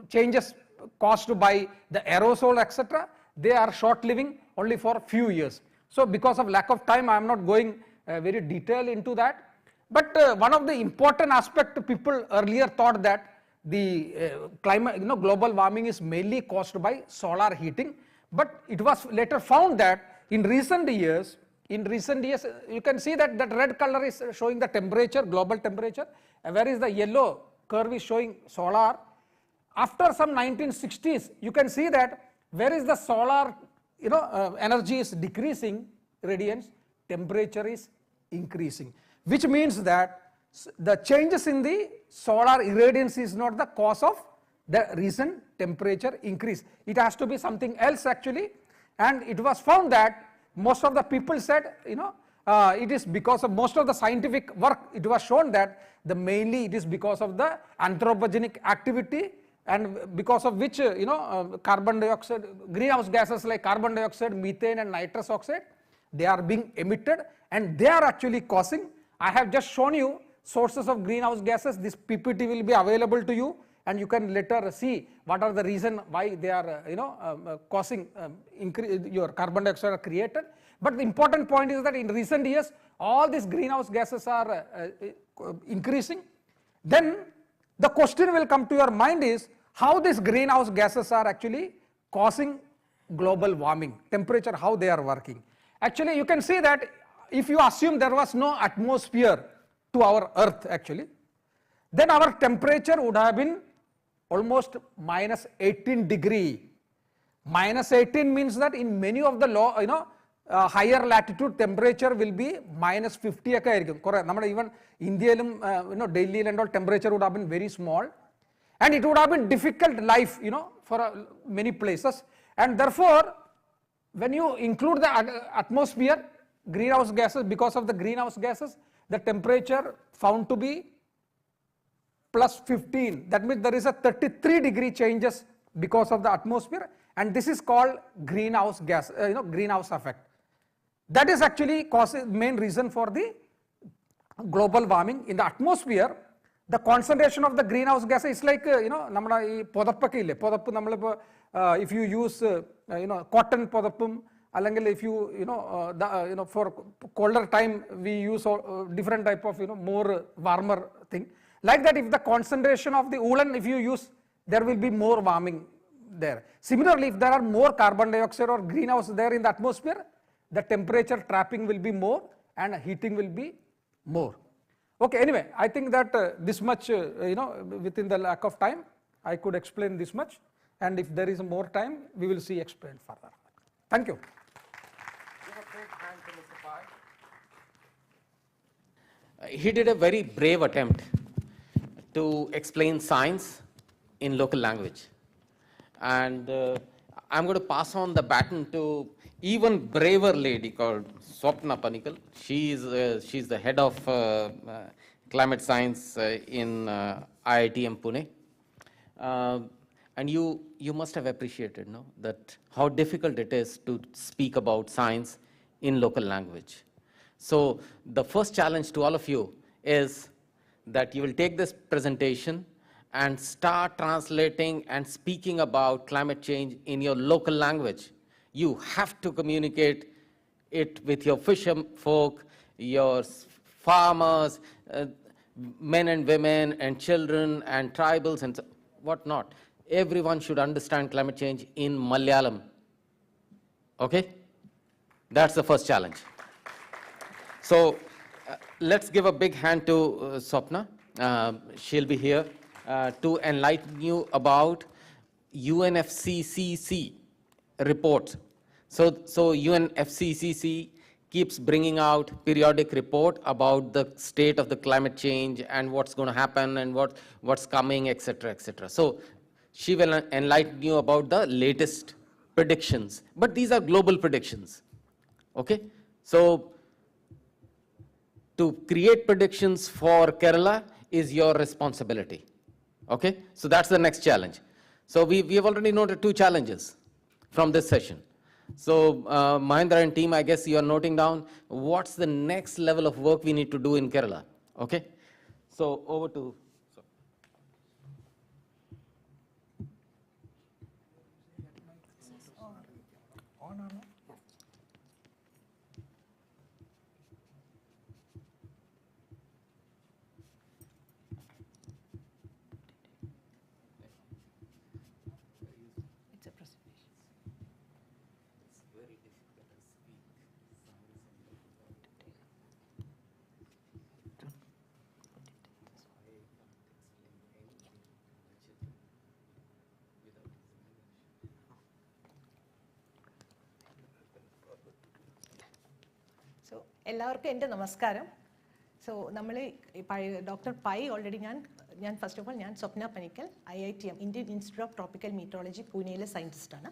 changes caused by the aerosol etc., they are short living only for few years. So because of lack of time I am not going very detailed into that. But one of the important aspect, people earlier thought that the climate, global warming is mainly caused by solar heating, but it was later found that in recent years, you can see that that red color is showing the temperature, global temperature, whereas the yellow curve is showing solar. After some 1960s, you can see that whereas the solar, energy is decreasing, radiance, temperature is increasing, which means that the changes in the solar irradiance is not the cause of the recent temperature increase. It has to be something else actually, and it was found that most of the people said, it is because of most of the scientific work, it was shown that mainly it is because of the anthropogenic activity, and because of which carbon dioxide, greenhouse gases like carbon dioxide, methane and nitrous oxide, they are being emitted and they are actually causing. I have just shown you sources of greenhouse gases. This PPT will be available to you, and you can later see what are the reason why they are causing your carbon dioxide are created. But the important point is that in recent years all these greenhouse gases are increasing. Then the question will come to your mind is how these greenhouse gases are actually causing global warming, temperature, how they are working. Actually you can see that if you assume there was no atmosphere to our earth actually, then our temperature would have been almost minus 18 degree. Minus 18 means that in many of the higher latitude temperature will be minus 50 ഒക്കെ ആയിരിക്കും. നമ്മുടെ even ഇന്ത്യയിലും Delhi and all temperature would have been very small, and it would have been difficult life for many places, and therefore when you include the atmosphere, greenhouse gases, because of the greenhouse gases, the temperature found to be plus 15. That means there is a 33 degree changes because of the atmosphere, and this is called greenhouse gas, greenhouse effect. That is actually main reason for the global warming. In the atmosphere, the concentration of the greenhouse gas is like നമ്മുടെ ഈ പുതപ്പൊക്കെ ഇല്ലേ, പുതപ്പ് നമ്മളിപ്പോൾ if you use cotton പുതപ്പും, അല്ലെങ്കിൽ if you for colder time we use different type of more warmer thing, like that if the concentration of the woolen if you use, there will be more warming there. Similarly, if there are more carbon dioxide or greenhouse there in the atmosphere, the temperature trapping will be more and heating will be more. Okay, anyway, I think that this much, within the lack of time, I could explain this much, and if there is more time, we will see explain further. Thank you. He did a very brave attempt to explain science in local language. And I'm going to pass on the baton to even braver lady called Swapna Panikal. She's the head of climate science in IITM Pune. And you must have appreciated, no, that how difficult it is to speak about science in local language. So the first challenge to all of you is that you will take this presentation and start translating and speaking about climate change in your local language. You have to communicate it with your fisher folk, your farmers, men and women and children and tribals and whatnot. Everyone should understand climate change in Malayalam. Okay? That's the first challenge. So let's give a big hand to Swapna. She'll be here to enlighten you about UNFCCC reports. So UNFCCC keeps bringing out periodic report about the state of the climate change and what's going to happen and what's coming, etc., etc. So she will enlighten you about the latest predictions. But these are global predictions. Okay? So to create predictions for Kerala is your responsibility. Okay? So that's the next challenge. So we have already noted 2 challenges from this session. So Mahendra and team, I guess you are noting down what's the next level of work we need to do in Kerala. Okay? So over to... എല്ലാവർക്കും എൻ്റെ നമസ്കാരം. So നമ്മൾ doctor Pai already ഞാൻ first of all ഞാൻ Swapna Panickal IITM Indian institute of tropical meteorology പൂനെയിലെ സയൻറ്റിസ്റ്റാണ്.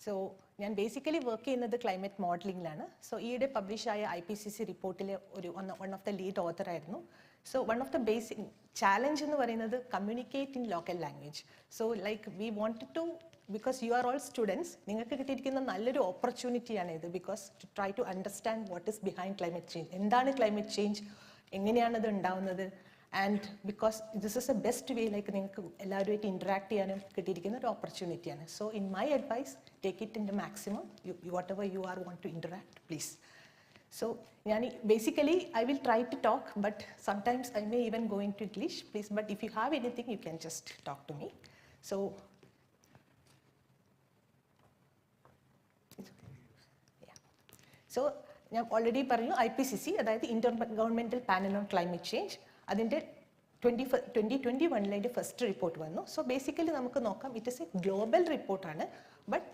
So ഞാൻ basically work ചെയ്യുന്നത് ക്ലൈമറ്റ് മോഡലിംഗിലാണ്. സോ ഈയിടെ പബ്ലിഷായ IPCC റിപ്പോർട്ടിലെ one of the lead author ആയിരുന്നു. So one of the basic challenge എന്ന് പറയുന്നത് communicate in local language. So like we wanted to because you are all students, നിങ്ങൾക്ക് കിട്ടിയിരിക്കുന്ന നല്ലൊരു ഓപ്പർച്യൂണിറ്റിയാണ് ഇത്. Because to try to understand what is behind climate change, എന്താണ് climate change, എങ്ങനെയാണത് ഉണ്ടാവുന്നത്. And because this is a best way like നിങ്ങൾക്ക് എല്ലാവരുമായിട്ട് ഇൻറ്ററാക്ട് ചെയ്യാനും കിട്ടിയിരിക്കുന്ന ഒരു ഓപ്പർച്യൂണിറ്റിയാണ്. So in my advice take it in the maximum. Whatever you are want to interact please. So basically I will try to talk, but sometimes I may even go into English, please. But if you have anything, you can just talk to me. So ഞാൻ already പറഞ്ഞു IPCC, അതായത് intergovernmental panel on climate change, അതിൻ്റെ 2021 first report വന്നു. So basically നമുക്ക് നോക്കാം, it is a global റിപ്പോർട്ടാണ്, but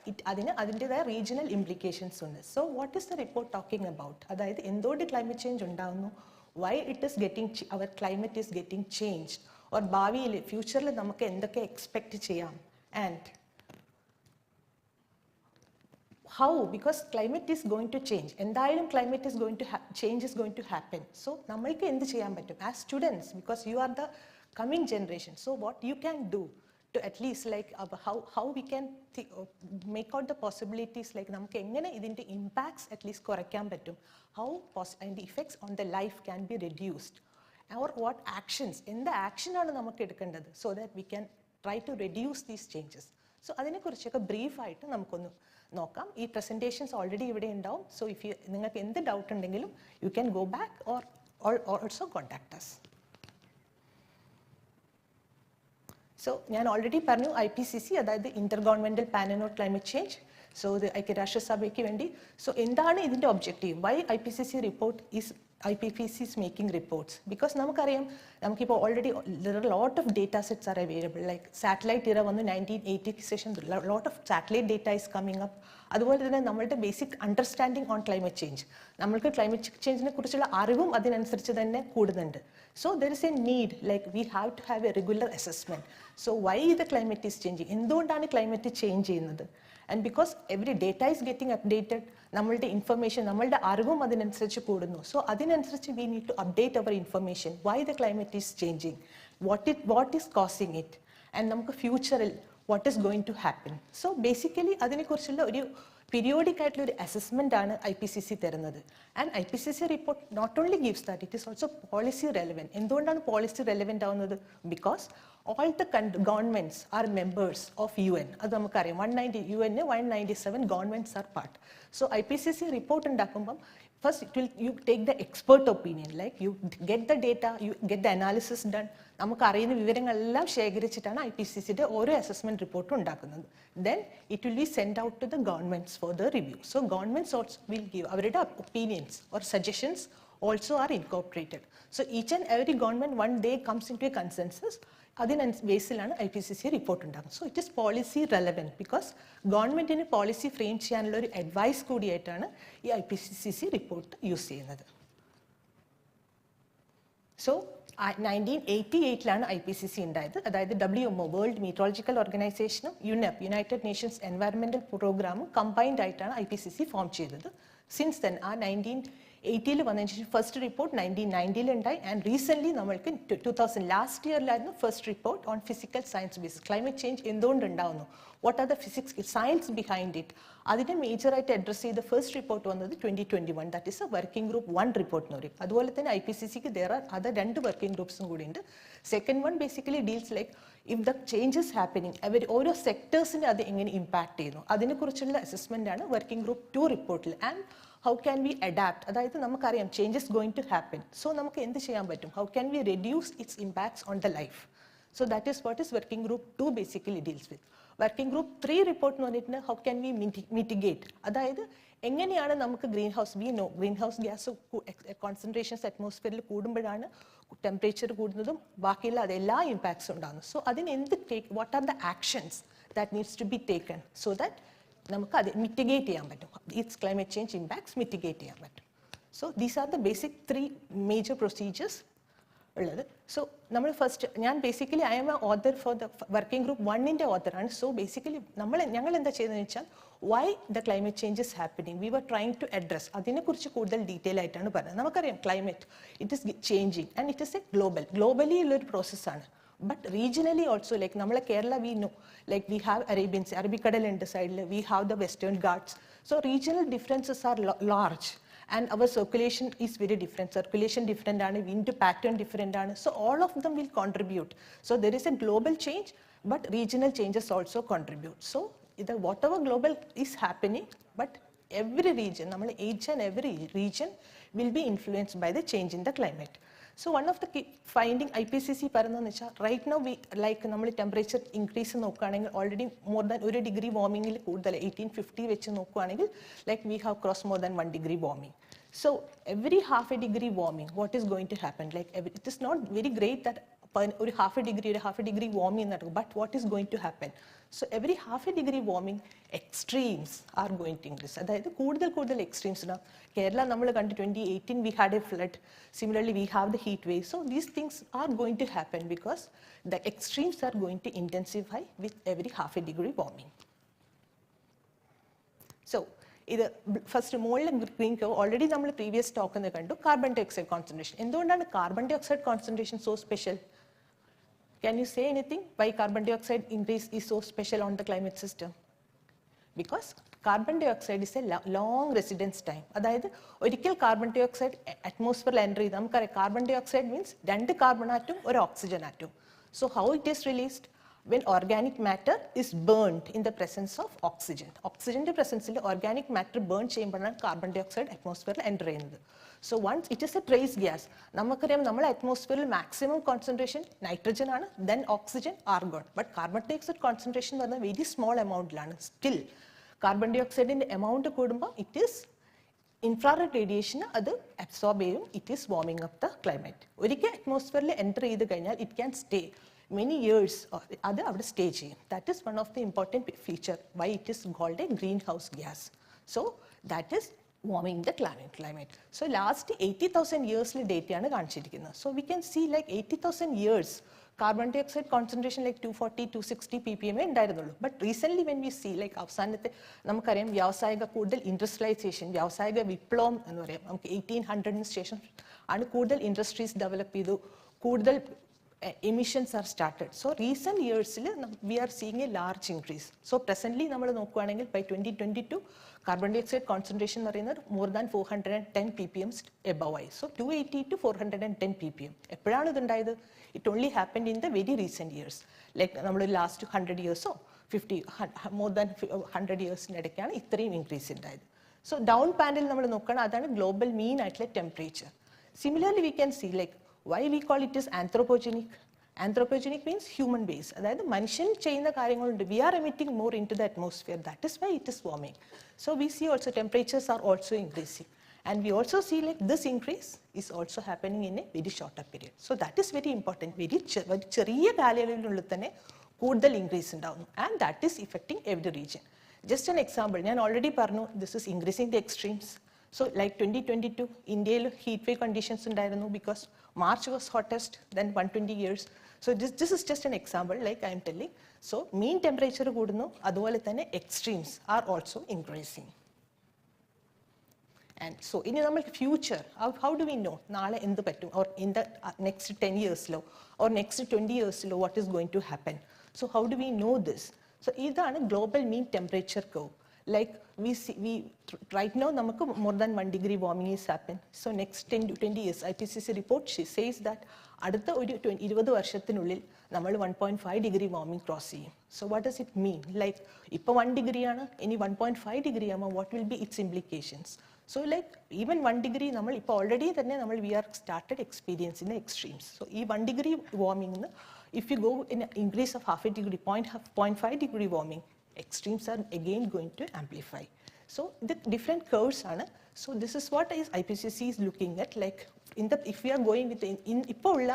അതിൻ്റെതായ regional implications ഉണ്ട്. So what is the report talking about, അതായത് എന്തുകൊണ്ട് ക്ലൈമറ്റ് ചേഞ്ച് ഉണ്ടാകുന്നു, why it is getting our climate is getting change, or ഭാവിയിൽ ഫ്യൂച്ചറിൽ നമുക്ക് എന്തൊക്കെ എക്സ്പെക്ട് ചെയ്യാം, and how, because climate is going to change. എന്തായാലും climate is going to change is going to happen. So നമ്മൾക്ക് എന്ത് ചെയ്യാൻ പറ്റും as students, because you are the coming generation. So what you can do to at least like how we can make out the possibilities, like നമുക്ക് എങ്ങനെ ഇതിൻ്റെ impacts at least കുറയ്ക്കാൻ പറ്റും, how and the effects on the life can be reduced, or what actions, എന്ത് action ആണ് നമുക്ക് എടുക്കേണ്ടത്, so that we can try to reduce these changes. So അതിനെക്കുറിച്ചൊക്കെ ബ്രീഫായിട്ട് നമുക്കൊന്ന് നോക്കാം. ഈ പ്രസൻറ്റേഷൻസ് ഓൾറെഡി ഇവിടെ ഉണ്ടാവും. സോ നിങ്ങൾക്ക് എന്ത് ഡൗട്ട് ഉണ്ടെങ്കിലും you can go back or also contact us. So ഞാൻ ഓൾറെഡി പറഞ്ഞു IPCC, അതായത് intergovernmental panel on climate change. So ഇത് ഐക്യരാഷ്ട്രസഭയ്ക്ക് വേണ്ടി. സോ എന്താണ് ഇതിൻ്റെ objective, why IPCC report is IPCC is making reports because നമുക്കറിയാം നമുക്കിപ്പോൾ already there are a lot of data sets are available like satellite era വന്നു 1980 ശേഷം lot of satellite data is coming up. അതുപോലെ തന്നെ നമ്മളുടെ basic understanding on climate change നമ്മൾക്ക് climate ചേഞ്ചിനെ കുറിച്ചുള്ള അറിവും അതിനനുസരിച്ച് തന്നെ കൂടുന്നുണ്ട്. So there is a need like we have to have a regular assessment. So why the climate is changing, എന്തുകൊണ്ടാണ് ക്ലൈമറ്റ് ചേഞ്ച് ചെയ്യുന്നത്? And because every data is getting updated, നമ്മളുടെ ഇൻഫർമേഷൻ നമ്മളുടെ അറിവും അതിനനുസരിച്ച് കൂടുന്നു. സോ അതിനനുസരിച്ച് we need to update our information why the climate is changing, what is causing it, and നമുക്ക് ഫ്യൂച്ചറിൽ what is going to happen. So basically അതിനെക്കുറിച്ചുള്ള ഒരു പീരിയോഡിക് ആയിട്ടുള്ള ഒരു അസസ്മെന്റ് ആണ് IPCC തരുന്നത്. And IPCC report not only gives that, it is also policy relevant. എന്തുകൊണ്ടാണ് policy relevant ആവുന്നത്? Because all the governments are members of UN. അത് നമുക്കറിയാം 190 UN 197 governments are part. So IPCC report ഉണ്ടാക്കുമ്പം first you take the expert opinion, like you get the data, you get the analysis done. നമുക്ക് അറിയുന്ന വിവരങ്ങളെല്ലാം ശേഖരിച്ചിട്ടാണ് IPCCയുടെ ഓരോ assessment റിപ്പോർട്ടും ഉണ്ടാക്കുന്നത്. Then it will be sent out to the governments for the review. So governments also will give അവരുടെ opinions or suggestions also are incorporated. So each and every government one day comes into a consensus. അതിന് ബേസിലാണ് IPCC report ഉണ്ടാകുന്നത്. So it is policy relevant because ഗവൺമെന്റിന് policy frame ചെയ്യാനുള്ള ഒരു advice കൂടിയായിട്ടാണ് ഈ IPCC report use ചെയ്യുന്നത്. So 1988 IPCC ഉണ്ടായത്. അതായത് WMO വേൾഡ് മീറ്ററോളജിക്കൽ ഓർഗനൈസേഷനും UNEP യുണൈറ്റഡ് നേഷൻസ് എൻവയറമെന്റൽ പ്രോഗ്രാമും കമ്പൈൻഡ് ആയിട്ടാണ് IPCC ഫോം ചെയ്തത്. സിൻസ് ദെൻ ആ 1980 വന്നതിന് ഫസ്റ്റ് റിപ്പോർട്ട് 1990 ഉണ്ടായി. ആൻഡ് റീസെന്റ് നമ്മൾക്ക് 2000 ലാസ്റ്റ് ഇയറിലായിരുന്നു first report on physical science base climate change എന്തുകൊണ്ട് ഉണ്ടാവുന്നു, what are the physics science behind it. അതിനെ മേജറായിട്ട് അഡ്രസ് ചെയ്ത ഫസ്റ്റ് റിപ്പോർട്ട് വന്നത് 2021, that is a working group 1 report എന്ന് പറയും. അതുപോലെ തന്നെ IPCCക്ക് there are other 2 വർക്കിംഗ് ഗ്രൂപ്പ്സും കൂടി ഉണ്ട്. Second one basically deals like if the changes happening അവർ ഓരോ സെക്ടേഴ്സിനെ അത് എങ്ങനെ ഇമ്പാക്ട് ചെയ്യുന്നു അതിനെക്കുറിച്ചുള്ള അസസ്മെന്റ് ആണ് വർക്കിംഗ് ഗ്രൂപ്പ് 2 റിപ്പോർട്ടിൽ. And how can we adapt, അതായത് നമുക്കറിയാം changes going to happen. So നമുക്ക് എന്ത് ചെയ്യാൻ പറ്റും, how can we reduce its impacts on the life. So that is what is working group 2 basically deals with. Working group 3 report എന്ന് പറഞ്ഞിട്ട് how can we mitigate, അതായത് എങ്ങനെയാണ് നമുക്ക് greenhouse gas concentrations അറ്റ്മോസ്ഫിയറിൽ കൂടുമ്പോഴാണ് ടെമ്പറേച്ചർ കൂടുന്നതും ബാക്കിയുള്ള അതെല്ലാ ഇമ്പാക്ട്സും ഉണ്ടാകുന്നു. സോ അതിന് എന്ത് what are the actions that needs to be taken so that നമുക്ക് അത് മിറ്റിഗേറ്റ് ചെയ്യാൻ പറ്റും, it's climate change impacts mitigate ചെയ്യാൻ പറ്റും. So these are the basic 3 major procedures ഉള്ളത്. സോ നമ്മൾ ഫസ്റ്റ് ഞാൻ basically I'm a author for the working group 1ന്റെ ഓതറാണ്. സോ ബേസിക്കലി ഞങ്ങൾ എന്താ ചെയ്തതെന്ന് വെച്ചാൽ why the climate change is happening we were trying to address, അതിനെക്കുറിച്ച് കൂടുതൽ ഡീറ്റെയിൽ ആയിട്ടാണ് പറഞ്ഞത്. നമുക്കറിയാം climate it is changing and it is A globally ഉള്ളൊരു പ്രോസസ്സാണ്. But regionally also, like Namala Kerala, we know, like we have Arabian Sea, Arabikadal and side, we have the Western Ghats. So regional differences are large, and our circulation is very different. Circulation different, and wind pattern different, and so all of them will contribute. So there is a global change, but regional changes also contribute. So either whatever global is happening, but every region, each and every region will be influenced by the change in the climate. So one of the key finding IPCC പറയുന്നതെന്ന് വെച്ചാൽ right now we like നമ്മൾ temperature increase നോക്കുകയാണെങ്കിൽ already more than 1 degree വാർമിങ്ങിൽ കൂടുതൽ 1850 വെച്ച് നോക്കുകയാണെങ്കിൽ like we have cross more than 1 degree warming. So every half a degree warming what is going to happen, like it is not very great that ഒരു half a degree warming നടക്കും, but what is going to happen. So every half a degree warming extremes are going to increase, അതായത് കൂടുതൽ extremes ഉണ്ടാകും. കേരള നമ്മൾ കണ്ടു 2018 we had a flood, similarly we have the heat wave. So these things are going to happen because the extremes are going to intensify with every half a degree warming. So ഇത് first മുകളിൽ green curve already നമ്മൾ previous talk കണ്ടു. Carbon dioxide concentration, എന്തുകൊണ്ടാണ് carbon dioxide concentration so special? Can you say anything why carbon dioxide increase is so special on the climate system? Because carbon dioxide is a long residence time. അതായത് ഒരിക്കൽ carbon dioxide അറ്റ്മോസ്ഫിയറിൽ enter ചെയ്ത് നമുക്കറിയാം carbon dioxide means 2 carbon ആറ്റും 1 oxygen ആറ്റും. So how it is released when organic matter is burnt in the presence of oxygen. ഓക്സിജന്റെ പ്രസൻസിൽ organic matter burn ചെയ്യുമ്പോഴാണ് കാർബൺ ഡൈ ഓക്സൈഡ് അറ്റ്മോസ്ഫിയറിൽ enter ചെയ്യുന്നത്. So once it is a trace gas, നമുക്കറിയാം നമ്മൾ അറ്റ്മോസ്ഫിയറിൽ മാക്സിമം കോൺസെൻട്രേഷൻ നൈട്രജൻ ആണ്, then oxygen, argon. But carbon dioxide concentration എന്ന് പറഞ്ഞാൽ വെരി സ്മോൾ എമൗണ്ടിലാണ്. സ്റ്റിൽ കാർബൺ ഡൈ ഓക്സൈഡിന്റെ എമൗണ്ട് കൂടുമ്പോൾ ഇറ്റ് ഈസ് infrared radiation അത് absorb ചെയ്യും, it is warming up the climate. ഒരിക്കൽ അറ്റ്മോസ്ഫിയറിൽ എൻ്റർ ചെയ്ത് കഴിഞ്ഞാൽ it can stay many years, അത് അവിടെ സ്റ്റേ ചെയ്യും. That is one of the important feature why it is called a greenhouse gas. So that is warming the climate. So last 80,000 years ഡേറ്റയാണ് കാണിച്ചിരിക്കുന്നത്. So we can see like 80,000 years carbon dioxide concentration like 240, 260 ppm ഉണ്ടായിരുന്നുള്ളൂ. But recently when we see like അവസാനത്തെ നമുക്കറിയാം വ്യാവസായിക കൂടുതൽ industrialisation, വ്യാവസായിക വിപ്ലവം എന്ന് പറയാം, നമുക്ക് 1800 ശേഷം ആണ് കൂടുതൽ ഇൻഡസ്ട്രീസ് ഡെവലപ്പ് ചെയ്തു, കൂടുതൽ emissions are started. So recent years we are seeing a large increase. So presently നമ്മൾ നോക്കുകയാണെങ്കിൽ by 2022 carbon dioxide concentration എന്ന് പറയുന്നത് more than 410 ppm above I. So 280 to 410 ppm. എപ്പോഴാണ് ഇതുണ്ടായത്? It only happened in the very recent years. Like നമ്മൾ last 100 years or 50, more than 100 years ഇടയ്ക്കാണ് ഇത്രയും increase ഉണ്ടായത്. So down panel നമ്മൾ നോക്കുകയാണെങ്കിൽ അതാണ് ഗ്ലോബൽ മീൻ ആയിട്ടുള്ള temperature. Similarly we can see like why we call it is anthropogenic. Anthropogenic means human base. അതായത് മനുഷ്യൻ ചെയ്യുന്ന കാര്യങ്ങളുണ്ട്. We are emitting more into the atmosphere. That is why it is warming. So we see also temperatures are also increasing. And we also see like this increase is also happening in a very shorter period. So that is very important. Very ചെറിയ കാലയളവിനുള്ളിൽ തന്നെ കൂടുതൽ increase ഉണ്ടാവുന്നു. And that is affecting every region. Just an example, ഞാൻ already പറഞ്ഞു, this is increasing the extremes. So like 2022, India heat wave conditions ഉണ്ടായിരുന്നു because March was hottest than 120 years. So this is just an example like I am telling. So mean temperature കൂടുന്നു, അതുപോലെ തന്നെ extremes are also increasing. And so in the future, how do we know നാളെ എന്ത് പറ്റും, or in the next 10 years or next 20 years what is going to happen? So how do we know this? So ഇതാണ് global mean temperature curve. Like we right now namakku more than 1 degree warming is happen. So next 10 to 20 years IPCC report she says that അടുത്ത ഒരു 20 വർഷത്തിനുള്ളിൽ നമ്മൾ 1.5 degree warming cross ചെയ്യും. So what does it mean? Like ഇപ്പോൾ 1 degree ആണ്, ഇനി 1.5 degree ആകുമ്പോൾ what will be its implications? So like even 1 degree നമ്മൾ ഇപ്പോൾ already തന്നെ നമ്മൾ we are started experiencing the extremes. So ഈ 1 degree warming if you go in increase of half a degree, 0.5 degree warming, extremes are again going to amplify. So the different curves are. So this is what is IPCC is looking at. Like if we are going with ഇപ്പോൾ ഉള്ള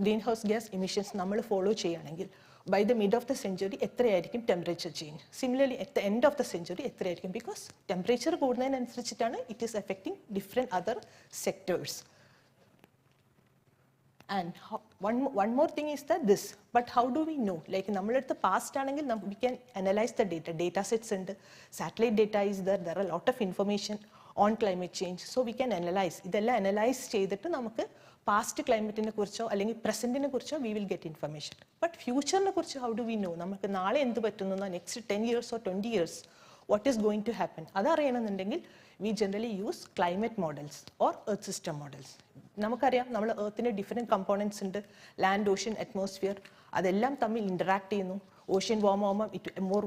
greenhouse gas emissions നമ്മൾ follow ചെയ്യുകയാണെങ്കിൽ by the mid of the century എത്രയായിരിക്കും temperature change? Similarly at the end of the century എത്രയായിരിക്കും? Because temperature കൂടുന്നതിനനുസരിച്ചിട്ടാണ് it is affecting different other sectors. And one more thing is that this, but how do we know? Like at the past we can analyze the data sets, and satellite data is there are a lot of information on climate change, so we can analyze idella analyze ചെയ്തിട്ട് നമുക്ക് past climate നെ കുറിച്ചോ അല്ലെങ്കിൽ present നെ കുറിച്ചോ we will get information. But future നെ കുറിച്ച് how do we know? നമുക്ക് നാളെ എന്ത് പറ്റുന്നു, next 10 years or 20 years what is going to happen? അതറിയണമെന്നുണ്ടെങ്കിൽ we generally use climate models or earth system models. നമുക്കറിയാം നമ്മൾ എർത്തിന് ഡിഫറെൻറ്റ് കമ്പോണൻസ് ഉണ്ട്, ലാൻഡ്, ഓഷ്യൻ, അറ്റ്മോസ്ഫിയർ, അതെല്ലാം തമ്മിൽ ഇൻറ്ററാക്ട് ചെയ്യുന്നു. ഓഷ്യൻ വാം ആകുമ്പോൾ ഇറ്റ് മോർ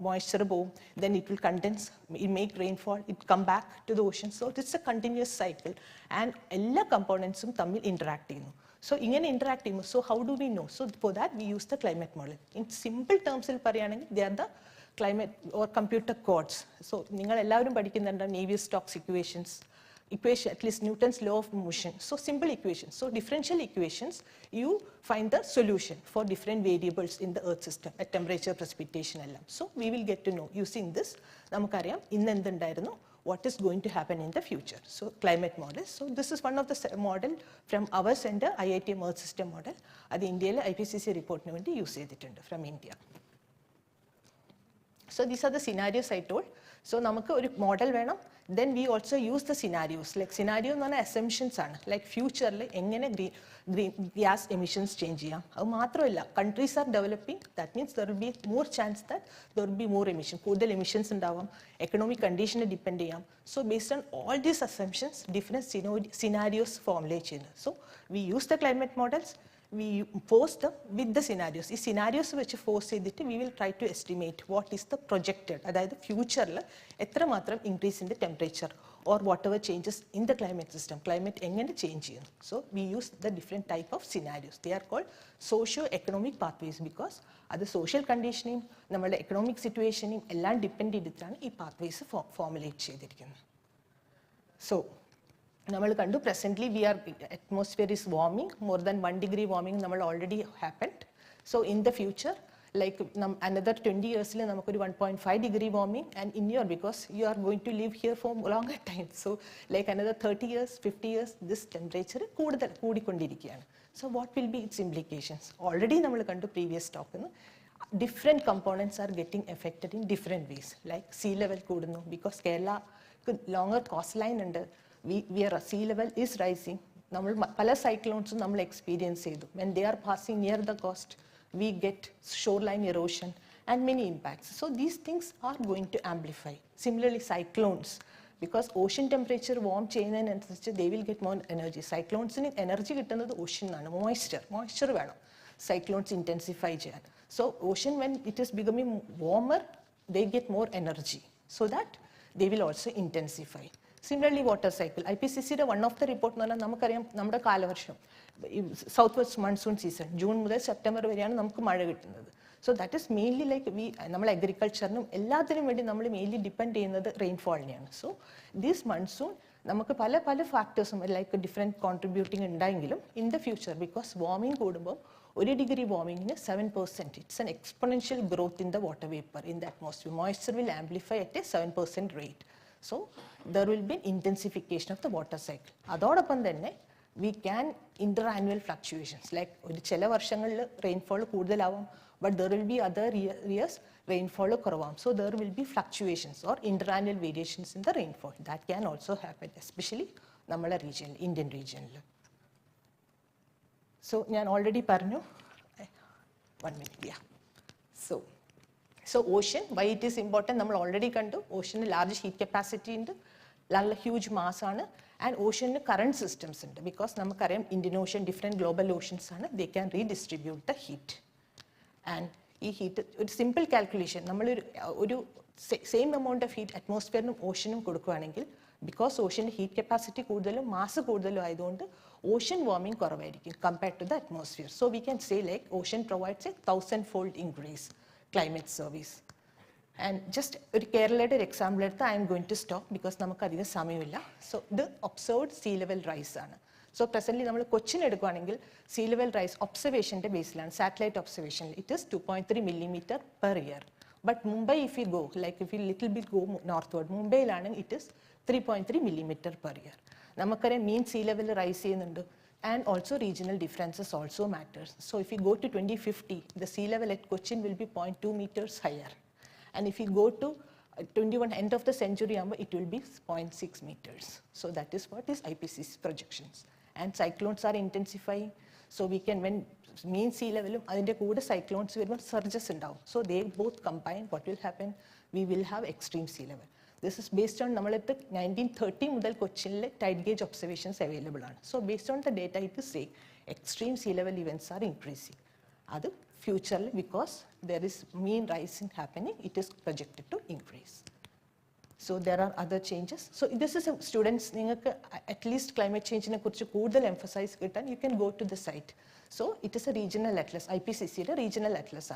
മോയ്സ്ചർ പോവും, then it will condense, it make rainfall, it come back to the ocean. So it's a continuous cycle and എല്ലാ കമ്പോണൻസും തമ്മിൽ ഇൻറ്ററാക്ട് ചെയ്യുന്നു. സോ ഇങ്ങനെ ഇൻറ്ററാക്ട് ചെയ്യുമ്പോൾ so how do we know? So for that we use the climate model. In simple ടേംസിൽ പറയുകയാണെങ്കിൽ they are the climate or computer codes. So നിങ്ങൾ എല്ലാവരും പഠിക്കുന്നുണ്ട് Navier-Stokes equations, at least Newton's law of motion. So simple equations. So differential equations, you find the solution for different variables in the earth system at temperature, precipitation എല്ലാം. So we will get to know using this. നമുക്കറിയാം ഇന്ന് എന്തുണ്ടായിരുന്നു, what is going to happen in the future. So climate models. So this is one of the model from our center, IITM Earth System model. അത് ഇന്ത്യയിലെ IPCC റിപ്പോർട്ടിന് വേണ്ടി use ചെയ്തിട്ടുണ്ട് from India. So these are the scenarios I told. So നമുക്ക് ഒരു model വേണം, then we also use the scenarios. Like scenario എന്ന് പറഞ്ഞാൽ assumptions ആണ്. Like futureൽ എങ്ങനെ gas emissions change ചെയ്യാം. അത് മാത്രമല്ല, countries are developing, that means there will be more chance that there will be more emission. കൂടുതൽ emissions ഉണ്ടാവാം, economic condition depend ചെയ്യാം. So based on all these assumptions, different scenarios formulate ചെയ്യുന്നു. So we use the climate models, we force them with the scenarios. ഈ scenarios വെച്ച് force ചെയ്തിട്ട് we will try to estimate what is the projected, അതായത് ഫ്യൂച്ചറിൽ എത്രമാത്രം increase in the temperature or whatever changes in the climate system, climate എങ്ങനെ change ചെയ്യുന്നു. So we use the different type of scenarios. They are called socio-economic pathways because അത് social conditioning, നമ്മുടെ economic situationing എല്ലാം depend ചെയ്തിട്ടാണ് ഈ pathways formulate ചെയ്തിരിക്കുന്നത്. So, presently we are, atmosphere is warming, more than 1 degree warming already happened. So in the future, like another 20 years, 1.5 degree warming, and in your, because you are going to live here for a longer time. So like another 30 years, 50 years, this temperature koodikondirikiyanu. So what will be its implications? Already previous talk, different components are getting affected in different ways. Like sea level koodunu, because Kerala longer coastline and where sea level is rising. Pala cyclones experience when they are passing near the coast, we get shoreline erosion and many impacts. So these things are going to amplify. Similarly, cyclones, because ocean temperature warm chain and they will get more energy. Cyclones in energy get the ocean, moisture veda. Cyclones intensify. So ocean, when it is becoming warmer, they get more energy, so that they will also intensify. Similarly, water cycle. IPCC one of the report southwest monsoon season, June to September, so that is mainly like we agriculture mainly depend on the rainfall. So this monsoon, pala factors like different contributing in the future, because warming 1 degree warming is 7%. It's an exponential growth in the water vapor in the atmosphere. Moisture will amplify at a 7% rate. So there will be intensification of the water cycle. Adodapan thenne we can interannual fluctuations, like chela varshangalil rainfall koodalavam, but there will be other years rainfall korvavam. So there will be fluctuations or interannual variations in the rainfall. That can also happen, especially nammala region, Indian region. So I already parnu. 1 minute, yeah. So ocean, why it is important? We already kandu ocean large heat capacity in huge mass and ocean current systems because Indian Ocean, different global oceans they can redistribute the heat. And heat, simple calculation, same amount of heat atmosphere and ocean because ocean heat capacity mass ocean warming compared to the atmosphere. So we can say like ocean provides a 1,000-fold increase climate service. And just a Kerala example, I am going to stop because namakku samayilla. So the observed sea level rise. So presently we have sea level rise observation baseline, satellite observation, it is 2.3 millimeter per year. But Mumbai, if you go, like if you little bit go northward, Mumbai it is 3.3 millimeter per year. Namakare mean sea level rise and also regional differences also matters. So if you go to 2050, the sea level at Cochin will be 0.2 meters higher. And if you go to 21 end of the century, it will be 0.6 meters. So that is what is IPCC's projections. And cyclones are intensifying. So we can, when mean sea level, cyclones will surges down. So they both combine. What will happen? We will have extreme sea level. This is based on 1930 mudal Cochin tide gauge observations available. So based on the data, it is saying extreme sea level events are increasing. That's future because there is mean rising happening, it is projected to increase. So there are other changes. So this is a students, at least climate change in a emphasize, you can go to the site. So it is a regional atlas, IPCC regional atlas.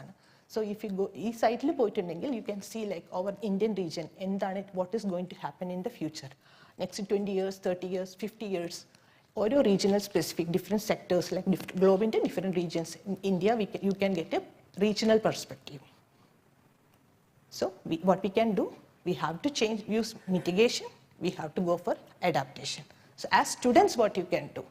So if you go this site, you can see like our Indian region, what is going to happen in the future. Next 20 years, 30 years, 50 years. Or regional specific different sectors like globe into different regions. In India, you can get a regional perspective. So what we can do, we have to use mitigation, we have to go for adaptation. So as students, what you can do?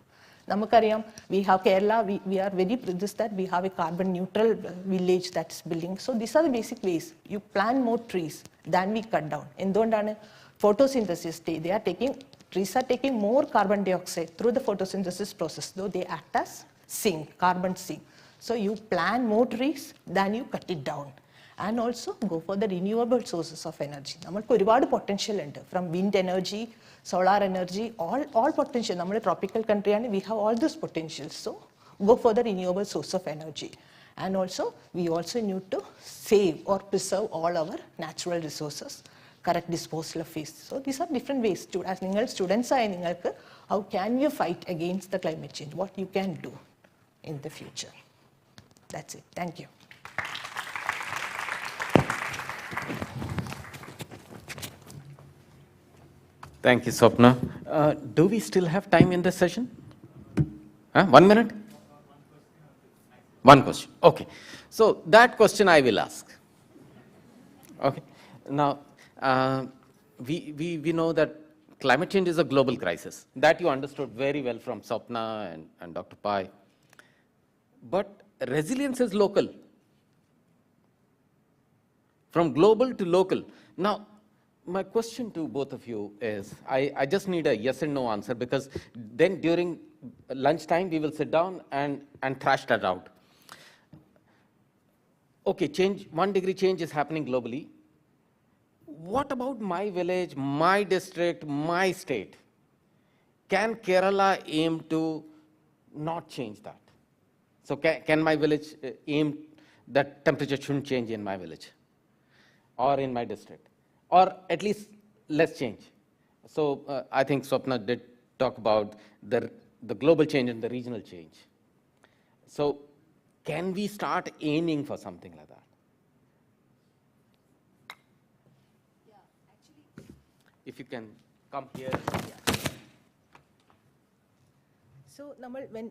We have Kerala, we are very pleased that we have a carbon neutral village that's building. So these are the basic ways. You plant more trees than we cut down. In photosynthesis, they are trees are taking more carbon dioxide through the photosynthesis process, though they act as sink, carbon sink. So you plant more trees than you cut it down. And also go for the renewable sources of energy. We have a lot of potential from wind energy, solar energy, all potential. We are a tropical country and we have all those potentials. So go for the renewable source of energy. And also, we also need to save or preserve all our natural resources. Correct disposal of waste. So these are different ways. As students, how can you fight against the climate change? What you can do in the future. That's it. Thank you. Thank you, Swapna. Do we still have time in this session? 1 minute? One question. Okay. So that question I will ask. Okay. Now, we know that climate change is a global crisis. That you understood very well from Swapna and Dr. Pai. But resilience is local. From global to local. Now, my question to both of you is, I just need a yes and no answer, because then during lunchtime we will sit down and thrash that out. Okay, 1 degree change is happening globally. What about my village, my district, my state? Can Kerala aim to not change that? So can my village aim that temperature shouldn't change in my village or in my district, or at least less change? So I think Swapna did talk about the global change and the regional change. So can we start aiming for something like that? If you can come here. So, when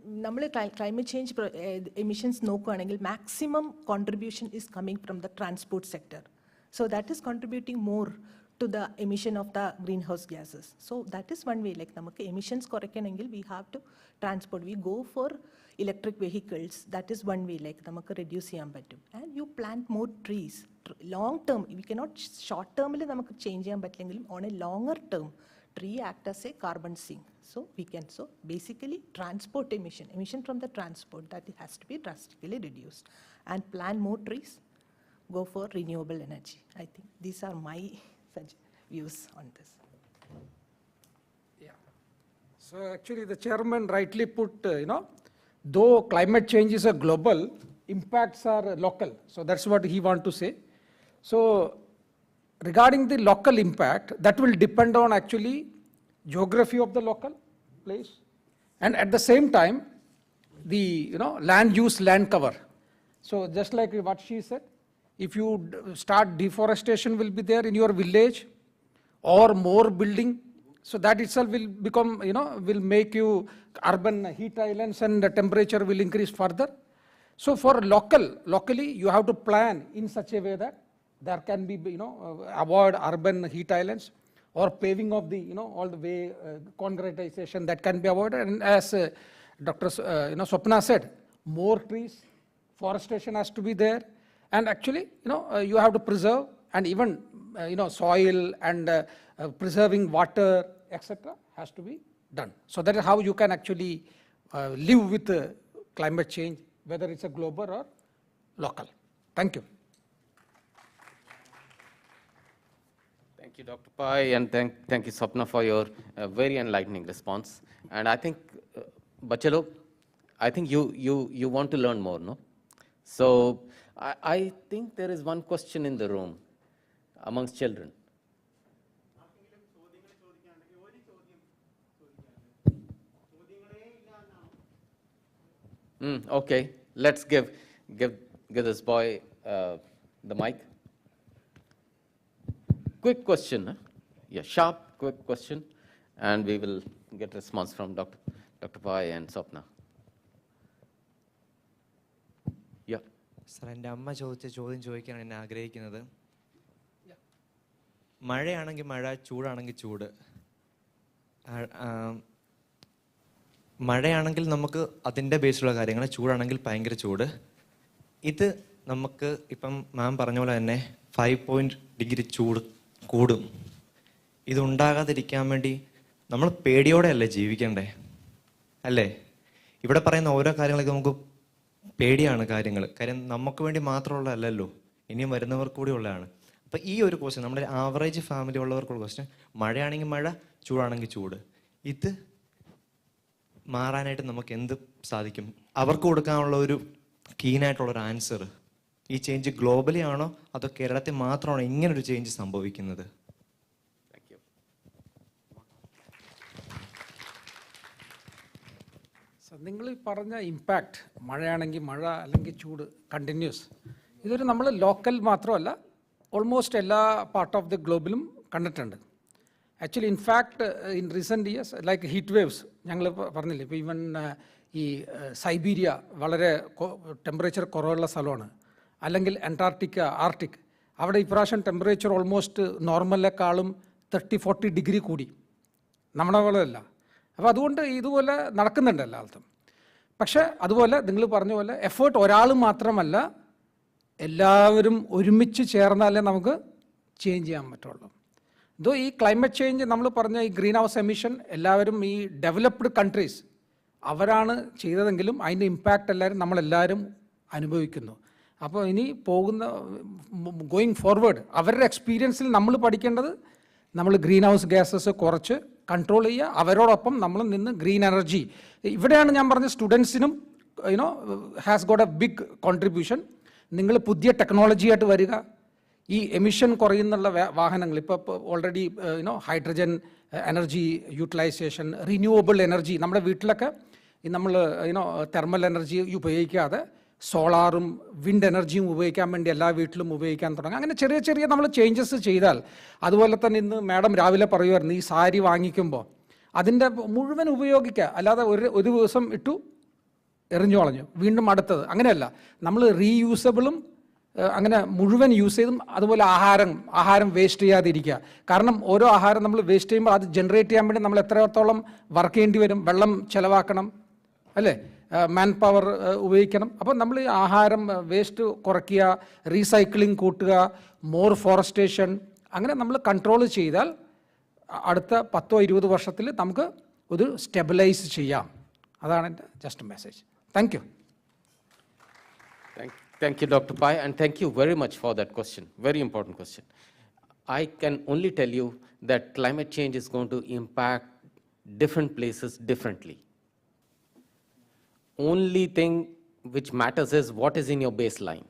climate change emissions maximum contribution is coming from the transport sector. So that is contributing more to the emission of the greenhouse gases. So that is one way, like emissions we have to transport. We go for electric vehicles. That is one way, like reduce and you plant more trees. Long term, we cannot short term change on a longer term. Tree act as a carbon sink. So we can, so basically transport emission from the transport, that has to be drastically reduced. And plant more trees, go for renewable energy. I think these are my views on this. Yeah. So actually the chairman rightly put, though climate change is a global, impacts are local. So that's what he want to say. So regarding the local impact, that will depend on actually geography of the local place, and at the same time, the land use, land cover. So just like what she said, if you start deforestation will be there in your village, or more building, so that itself will become, will make you urban heat islands, and the temperature will increase further. So for locally, you have to plan in such a way that there can be, avoid urban heat islands, or paving of the, all the way, concretization that can be avoided. And as Dr. Swapna said, more trees, forestation has to be there. And actually, you have to preserve, and even, soil and preserving water, etc. has to be done. So that is how you can actually live with climate change, whether it's a global or local. Thank you. Thank you, Dr. Pai, and thank you, Swapna, for your very enlightening response. And I think, Bachalo, I think you want to learn more, no? So I think there is one question in the room amongst children. Okay, let's give this boy the mic. Quick question, huh? Yeah, sharp, quick question, and we will get response from Dr. Pai and Swapna. Yeah. Sir, എൻ്റെ അമ്മ ചോദിച്ച ചോദ്യം ചോദിക്കാനാണ് എന്നെ ആഗ്രഹിക്കുന്നത്. മഴയാണെങ്കിൽ മഴ, ചൂടാണെങ്കിൽ ചൂട്. മഴയാണെങ്കിൽ നമുക്ക് അതിൻ്റെ ബേസിലുള്ള കാര്യങ്ങൾ, ചൂടാണെങ്കിൽ ഭയങ്കര ചൂട്. ഇത് നമുക്ക് ഇപ്പം മാം പറഞ്ഞ പോലെ തന്നെ 5 ചൂട് കൂടും. ഇതുണ്ടാകാതിരിക്കാൻ വേണ്ടി നമ്മൾ പേടിയോടെയല്ലേ ജീവിക്കണ്ടേ, അല്ലേ? ഇവിടെ പറയുന്ന ഓരോ കാര്യങ്ങളൊക്കെ നമുക്ക് പേടിയാണ് കാര്യങ്ങൾ. കാര്യം നമുക്ക് വേണ്ടി മാത്രമുള്ളതല്ലല്ലോ, ഇനിയും വരുന്നവർക്ക് കൂടി ഉള്ളതാണ്. അപ്പം ഈ ഒരു ക്വസ്റ്റ്യൻ, നമ്മുടെ ആവറേജ് ഫാമിലി ഉള്ളവർക്കുള്ള ക്വസ്റ്റ്യൻ, മഴയാണെങ്കിൽ മഴ, ചൂടാണെങ്കിൽ ചൂട്, ഇത് മാറാനായിട്ട് നമുക്ക് എന്ത് സാധിക്കും? അവർക്ക് കൊടുക്കാനുള്ള ഒരു കീനായിട്ടുള്ളൊരു ആൻസർ. ഈ ചേഞ്ച് ഗ്ലോബലി ആണോ അതോ കേരളത്തിൽ മാത്രമാണോ ഇങ്ങനൊരു ചേഞ്ച് സംഭവിക്കുന്നത്? നിങ്ങൾ പറഞ്ഞ ഇമ്പാക്റ്റ്, മഴയാണെങ്കിൽ മഴ അല്ലെങ്കിൽ ചൂട് കണ്ടിന്യൂസ്, ഇതൊരു നമ്മൾ ലോക്കൽ മാത്രമല്ല, ഓൾമോസ്റ്റ് എല്ലാ പാർട്ട് ഓഫ് ദി ഗ്ലോബിലും കണ്ടിട്ടുണ്ട്. Actually, in fact, in recent years, like heat waves, ഞങ്ങൾ പറഞ്ഞില്ലേ ഇപ്പോൾ ഈവൻ ഈ സൈബീരിയ വളരെ ടെമ്പറേച്ചർ കുറവുള്ള സ്ഥലമാണ്, അല്ലെങ്കിൽ അന്റാർട്ടിക്ക, ആർട്ടിക്, അവിടെ ഇപ്രാവശ്യം ടെമ്പറേച്ചർ ഓൾമോസ്റ്റ് നോർമലിനേക്കാളും 30-40 ഡിഗ്രി കൂടി, നമ്മുടെ പോലെ അല്ല. അപ്പോൾ അതുകൊണ്ട് ഇതുപോലെ നടക്കുന്നുണ്ട് എല്ലായിടത്തും. പക്ഷേ അതുപോലെ നിങ്ങൾ പറഞ്ഞ പോലെ എഫേർട്ട് ഒരാൾ മാത്രമല്ല, എല്ലാവരും ഒരുമിച്ച് ചേർന്നാലേ നമുക്ക് ചേഞ്ച് ചെയ്യാൻ പറ്റുള്ളൂ. ഇതോ ഈ ക്ലൈമറ്റ് ചേഞ്ച് നമ്മൾ പറഞ്ഞ ഈ ഗ്രീൻ ഹൗസ് എമിഷൻ എല്ലാവരും ഈ ഡെവലപ്ഡ് കൺട്രീസ് അവരാണ് ചെയ്തതെങ്കിലും അതിൻ്റെ ഇമ്പാക്റ്റ് എല്ലാവരും നമ്മളെല്ലാവരും അനുഭവിക്കുന്നു. അപ്പോൾ ഇനി പോകുന്ന ഗോയിങ് ഫോർവേഡ് അവരുടെ എക്സ്പീരിയൻസിൽ നമ്മൾ പഠിക്കേണ്ടത് നമ്മൾ ഗ്രീൻ ഹൗസ് ഗ്യാസസ് കുറച്ച് കൺട്രോൾ ചെയ്യുക, അവരോടൊപ്പം നമ്മൾ നിന്ന് ഗ്രീൻ എനർജി. ഇവിടെയാണ് ഞാൻ പറഞ്ഞ സ്റ്റുഡൻസിനും has got a big contribution. നിങ്ങൾ പുതിയ ടെക്നോളജിയായിട്ട് വരിക, ഈ എമിഷൻ കുറയുന്നുള്ള വാഹനങ്ങൾ ഇപ്പോൾ already hydrogen energy utilisation, renewable energy, നമ്മുടെ വീട്ടിലൊക്കെ നമ്മൾ തെർമൽ എനർജി ഉപയോഗിക്കാതെ സോളാറും വിൻഡ് എനർജിയും ഉപയോഗിക്കാൻ വേണ്ടി എല്ലാ വീട്ടിലും ഉപയോഗിക്കാൻ തുടങ്ങും. അങ്ങനെ ചെറിയ ചെറിയ നമ്മൾ ചേഞ്ചസ് ചെയ്താൽ, അതുപോലെ തന്നെ ഇന്ന് മാഡം രാവിലെ പറയുമായിരുന്നു ഈ സാരി വാങ്ങിക്കുമ്പോൾ അതിൻ്റെ മുഴുവൻ ഉപയോഗിക്കുക, അല്ലാതെ ഒരു ദിവസം ഇട്ടു എറിഞ്ഞു കളഞ്ഞു വീണ്ടും അടുത്തത്, അങ്ങനെയല്ല. നമ്മൾ റീയൂസബിളും അങ്ങനെ മുഴുവൻ യൂസ് ചെയ്തും, അതുപോലെ ആഹാരം വേസ്റ്റ് ചെയ്യാതിരിക്കുക. കാരണം ഓരോ ആഹാരം നമ്മൾ വേസ്റ്റ് ചെയ്യുമ്പോൾ അത് ജനറേറ്റ് ചെയ്യാൻ വേണ്ടി നമ്മൾ എത്രത്തോളം വർക്ക് ചെയ്യേണ്ടി വരും, വെള്ളം ചിലവാക്കണം അല്ലേ, മാൻ പവർ ഉപയോഗിക്കണം. അപ്പോൾ നമ്മൾ ഈ ആഹാരം വേസ്റ്റ് കുറയ്ക്കുക, റീസൈക്ലിംഗ് കൂട്ടുക, മോർ ഫോറസ്റ്റേഷൻ, അങ്ങനെ നമ്മൾ കൺട്രോൾ ചെയ്താൽ അടുത്ത 10-20 വർഷത്തിൽ നമുക്ക് ഒരു സ്റ്റെബിലൈസ് ചെയ്യാം. അതാണ് എൻ്റെ just message. Thank you. Thank you, Dr. Pai, and thank you very much for that question. Very important question. I can only tell you that climate change is going to impact different places differently. Only thing which matters is what is in your baseline.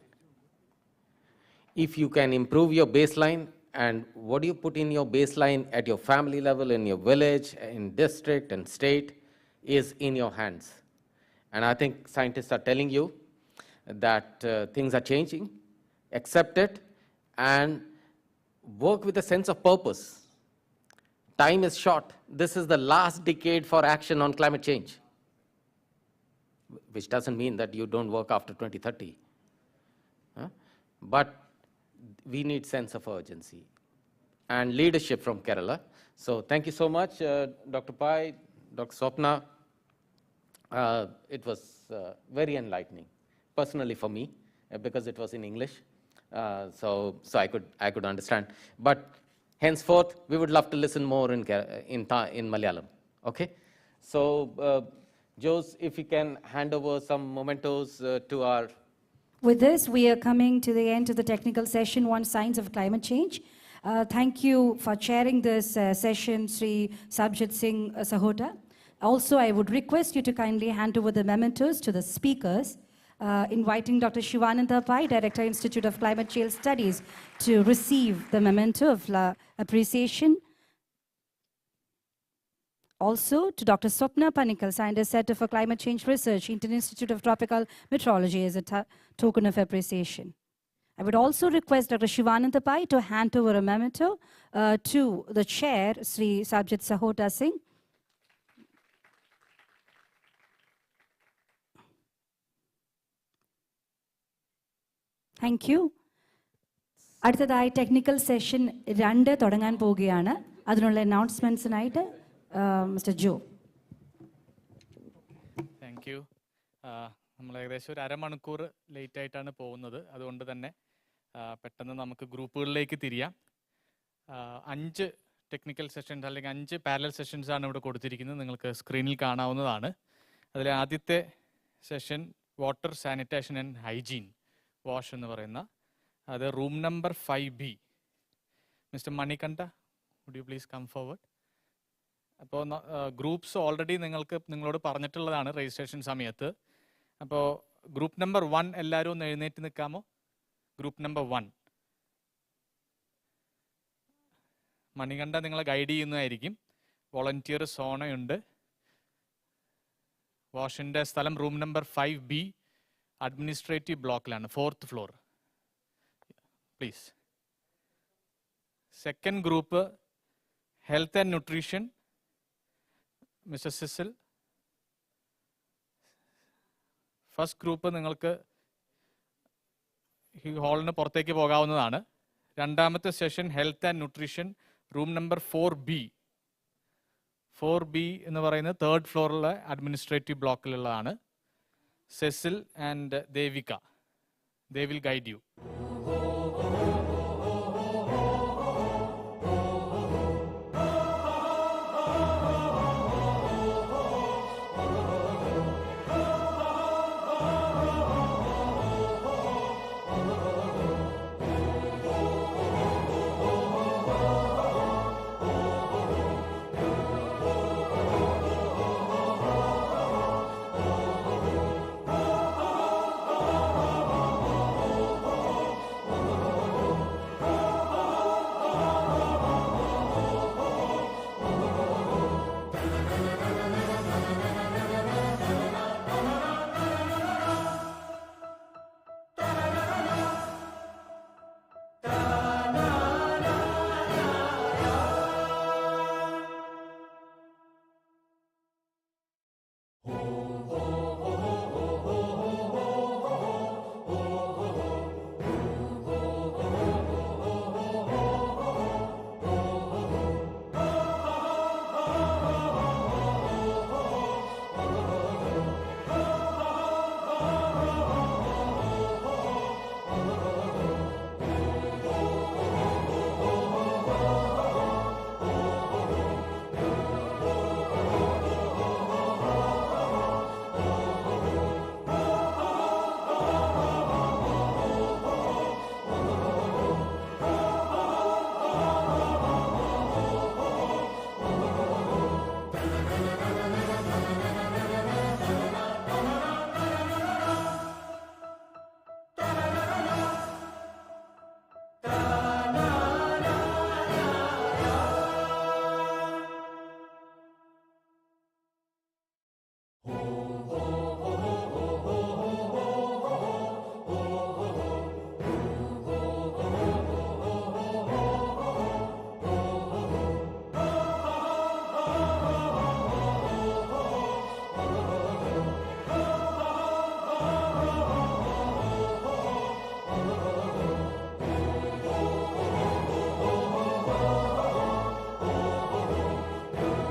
If you can improve your baseline, and what do you put in your baseline at your family level, in your village, in district and state, is in your hands. And I think scientists are telling you that things are changing. Accept it and work with a sense of purpose. Time is short. This is the last decade for action on climate change, which doesn't mean that you don't work after 2030. But we need sense of urgency and leadership from Kerala. So thank you so much, Dr. Pai, Dr. Swapna. It was very enlightening, personally for me, because it was in English, so I could understand. But henceforth, we would love to listen more in Malayalam. Okay, so Jose, if you can hand over some mementos to our. With this, we are coming to the end of the technical session on signs of climate change. Thank you for chairing this session, Sri Sabjit Singh Sahota. Also, I would request you to kindly hand over the mementos to the speakers, inviting Dr. Shivananda Pai, Director, Institute of Climate Change Studies, to receive the memento of appreciation. Also, to Dr. Swapna Panikal, Scientist Center for Climate Change Research, Indian Institute of Tropical Meteorology, as a token of appreciation. I would also request Dr. Shivananda Pai to hand over a memento to the chair, Sri Sabjit Sahota Singh. Thank you. അടുത്തതായി technical session 2 തുടങ്ങാൻ പോവുകയാണ്. അതിനുള്ള അനൗൺസ്മെന്റ്സിനായിട്ട് mister Joe. Thank you. നമ്മൾ ഏകദേശം ഒരു അരമണിക്കൂർ late ആയിട്ടാണ് പോകുന്നത്. അതുകൊണ്ട് തന്നെ പെട്ടെന്ന് നമുക്ക് ഗ്രൂപ്പുകളിലേക്ക് തിരിയാം. 5 ടെക്നിക്കൽ സെഷൻസ് അല്ലെങ്കിൽ 5 പാരലൽ സെഷൻസ് ആണ് ഇവിടെ കൊടുത്തിരിക്കുന്നത്. നിങ്ങൾക്ക് സ്ക്രീനിൽ കാണാവുന്നതാണ്. അതിലെ ആദ്യത്തെ session water, sanitation and hygiene, wash എന്ന് പറയുന്ന, അത് room number 5B. Mister Manikanta, would you please come forward. അപ്പോൾ ഗ്രൂപ്പ്സ് ഓൾറെഡി നിങ്ങളോട് പറഞ്ഞിട്ടുള്ളതാണ് രജിസ്ട്രേഷൻ സമയത്ത്. അപ്പോൾ ഗ്രൂപ്പ് നമ്പർ 1 എല്ലാവരും ഒന്ന് എഴുന്നേറ്റ് നിൽക്കാമോ? Group number 1. മണികണ്ഠ നിങ്ങളെ ഗൈഡ് ചെയ്യുന്നതായിരിക്കും. വോളണ്ടിയർ സോണയുണ്ട്. വാഷിൻ്റെ സ്ഥലം റൂം നമ്പർ 5B, അഡ്മിനിസ്ട്രേറ്റീവ് ബ്ലോക്കിലാണ്, 4th floor. Please. Second group Health and Nutrition, Mr. Cecil. First group നിങ്ങൾക്ക് ഈ ഹാളിന് പുറത്തേക്ക് പോകാവുന്നതാണ്. രണ്ടാമത്തെ session health and nutrition, room number 4B. 4B എന്ന് പറയുന്നത് 3rd ഫ്ലോറിലെ അഡ്മിനിസ്ട്രേറ്റീവ് ബ്ലോക്കിലുള്ളതാണ്. Cecil and Devika, they will guide you.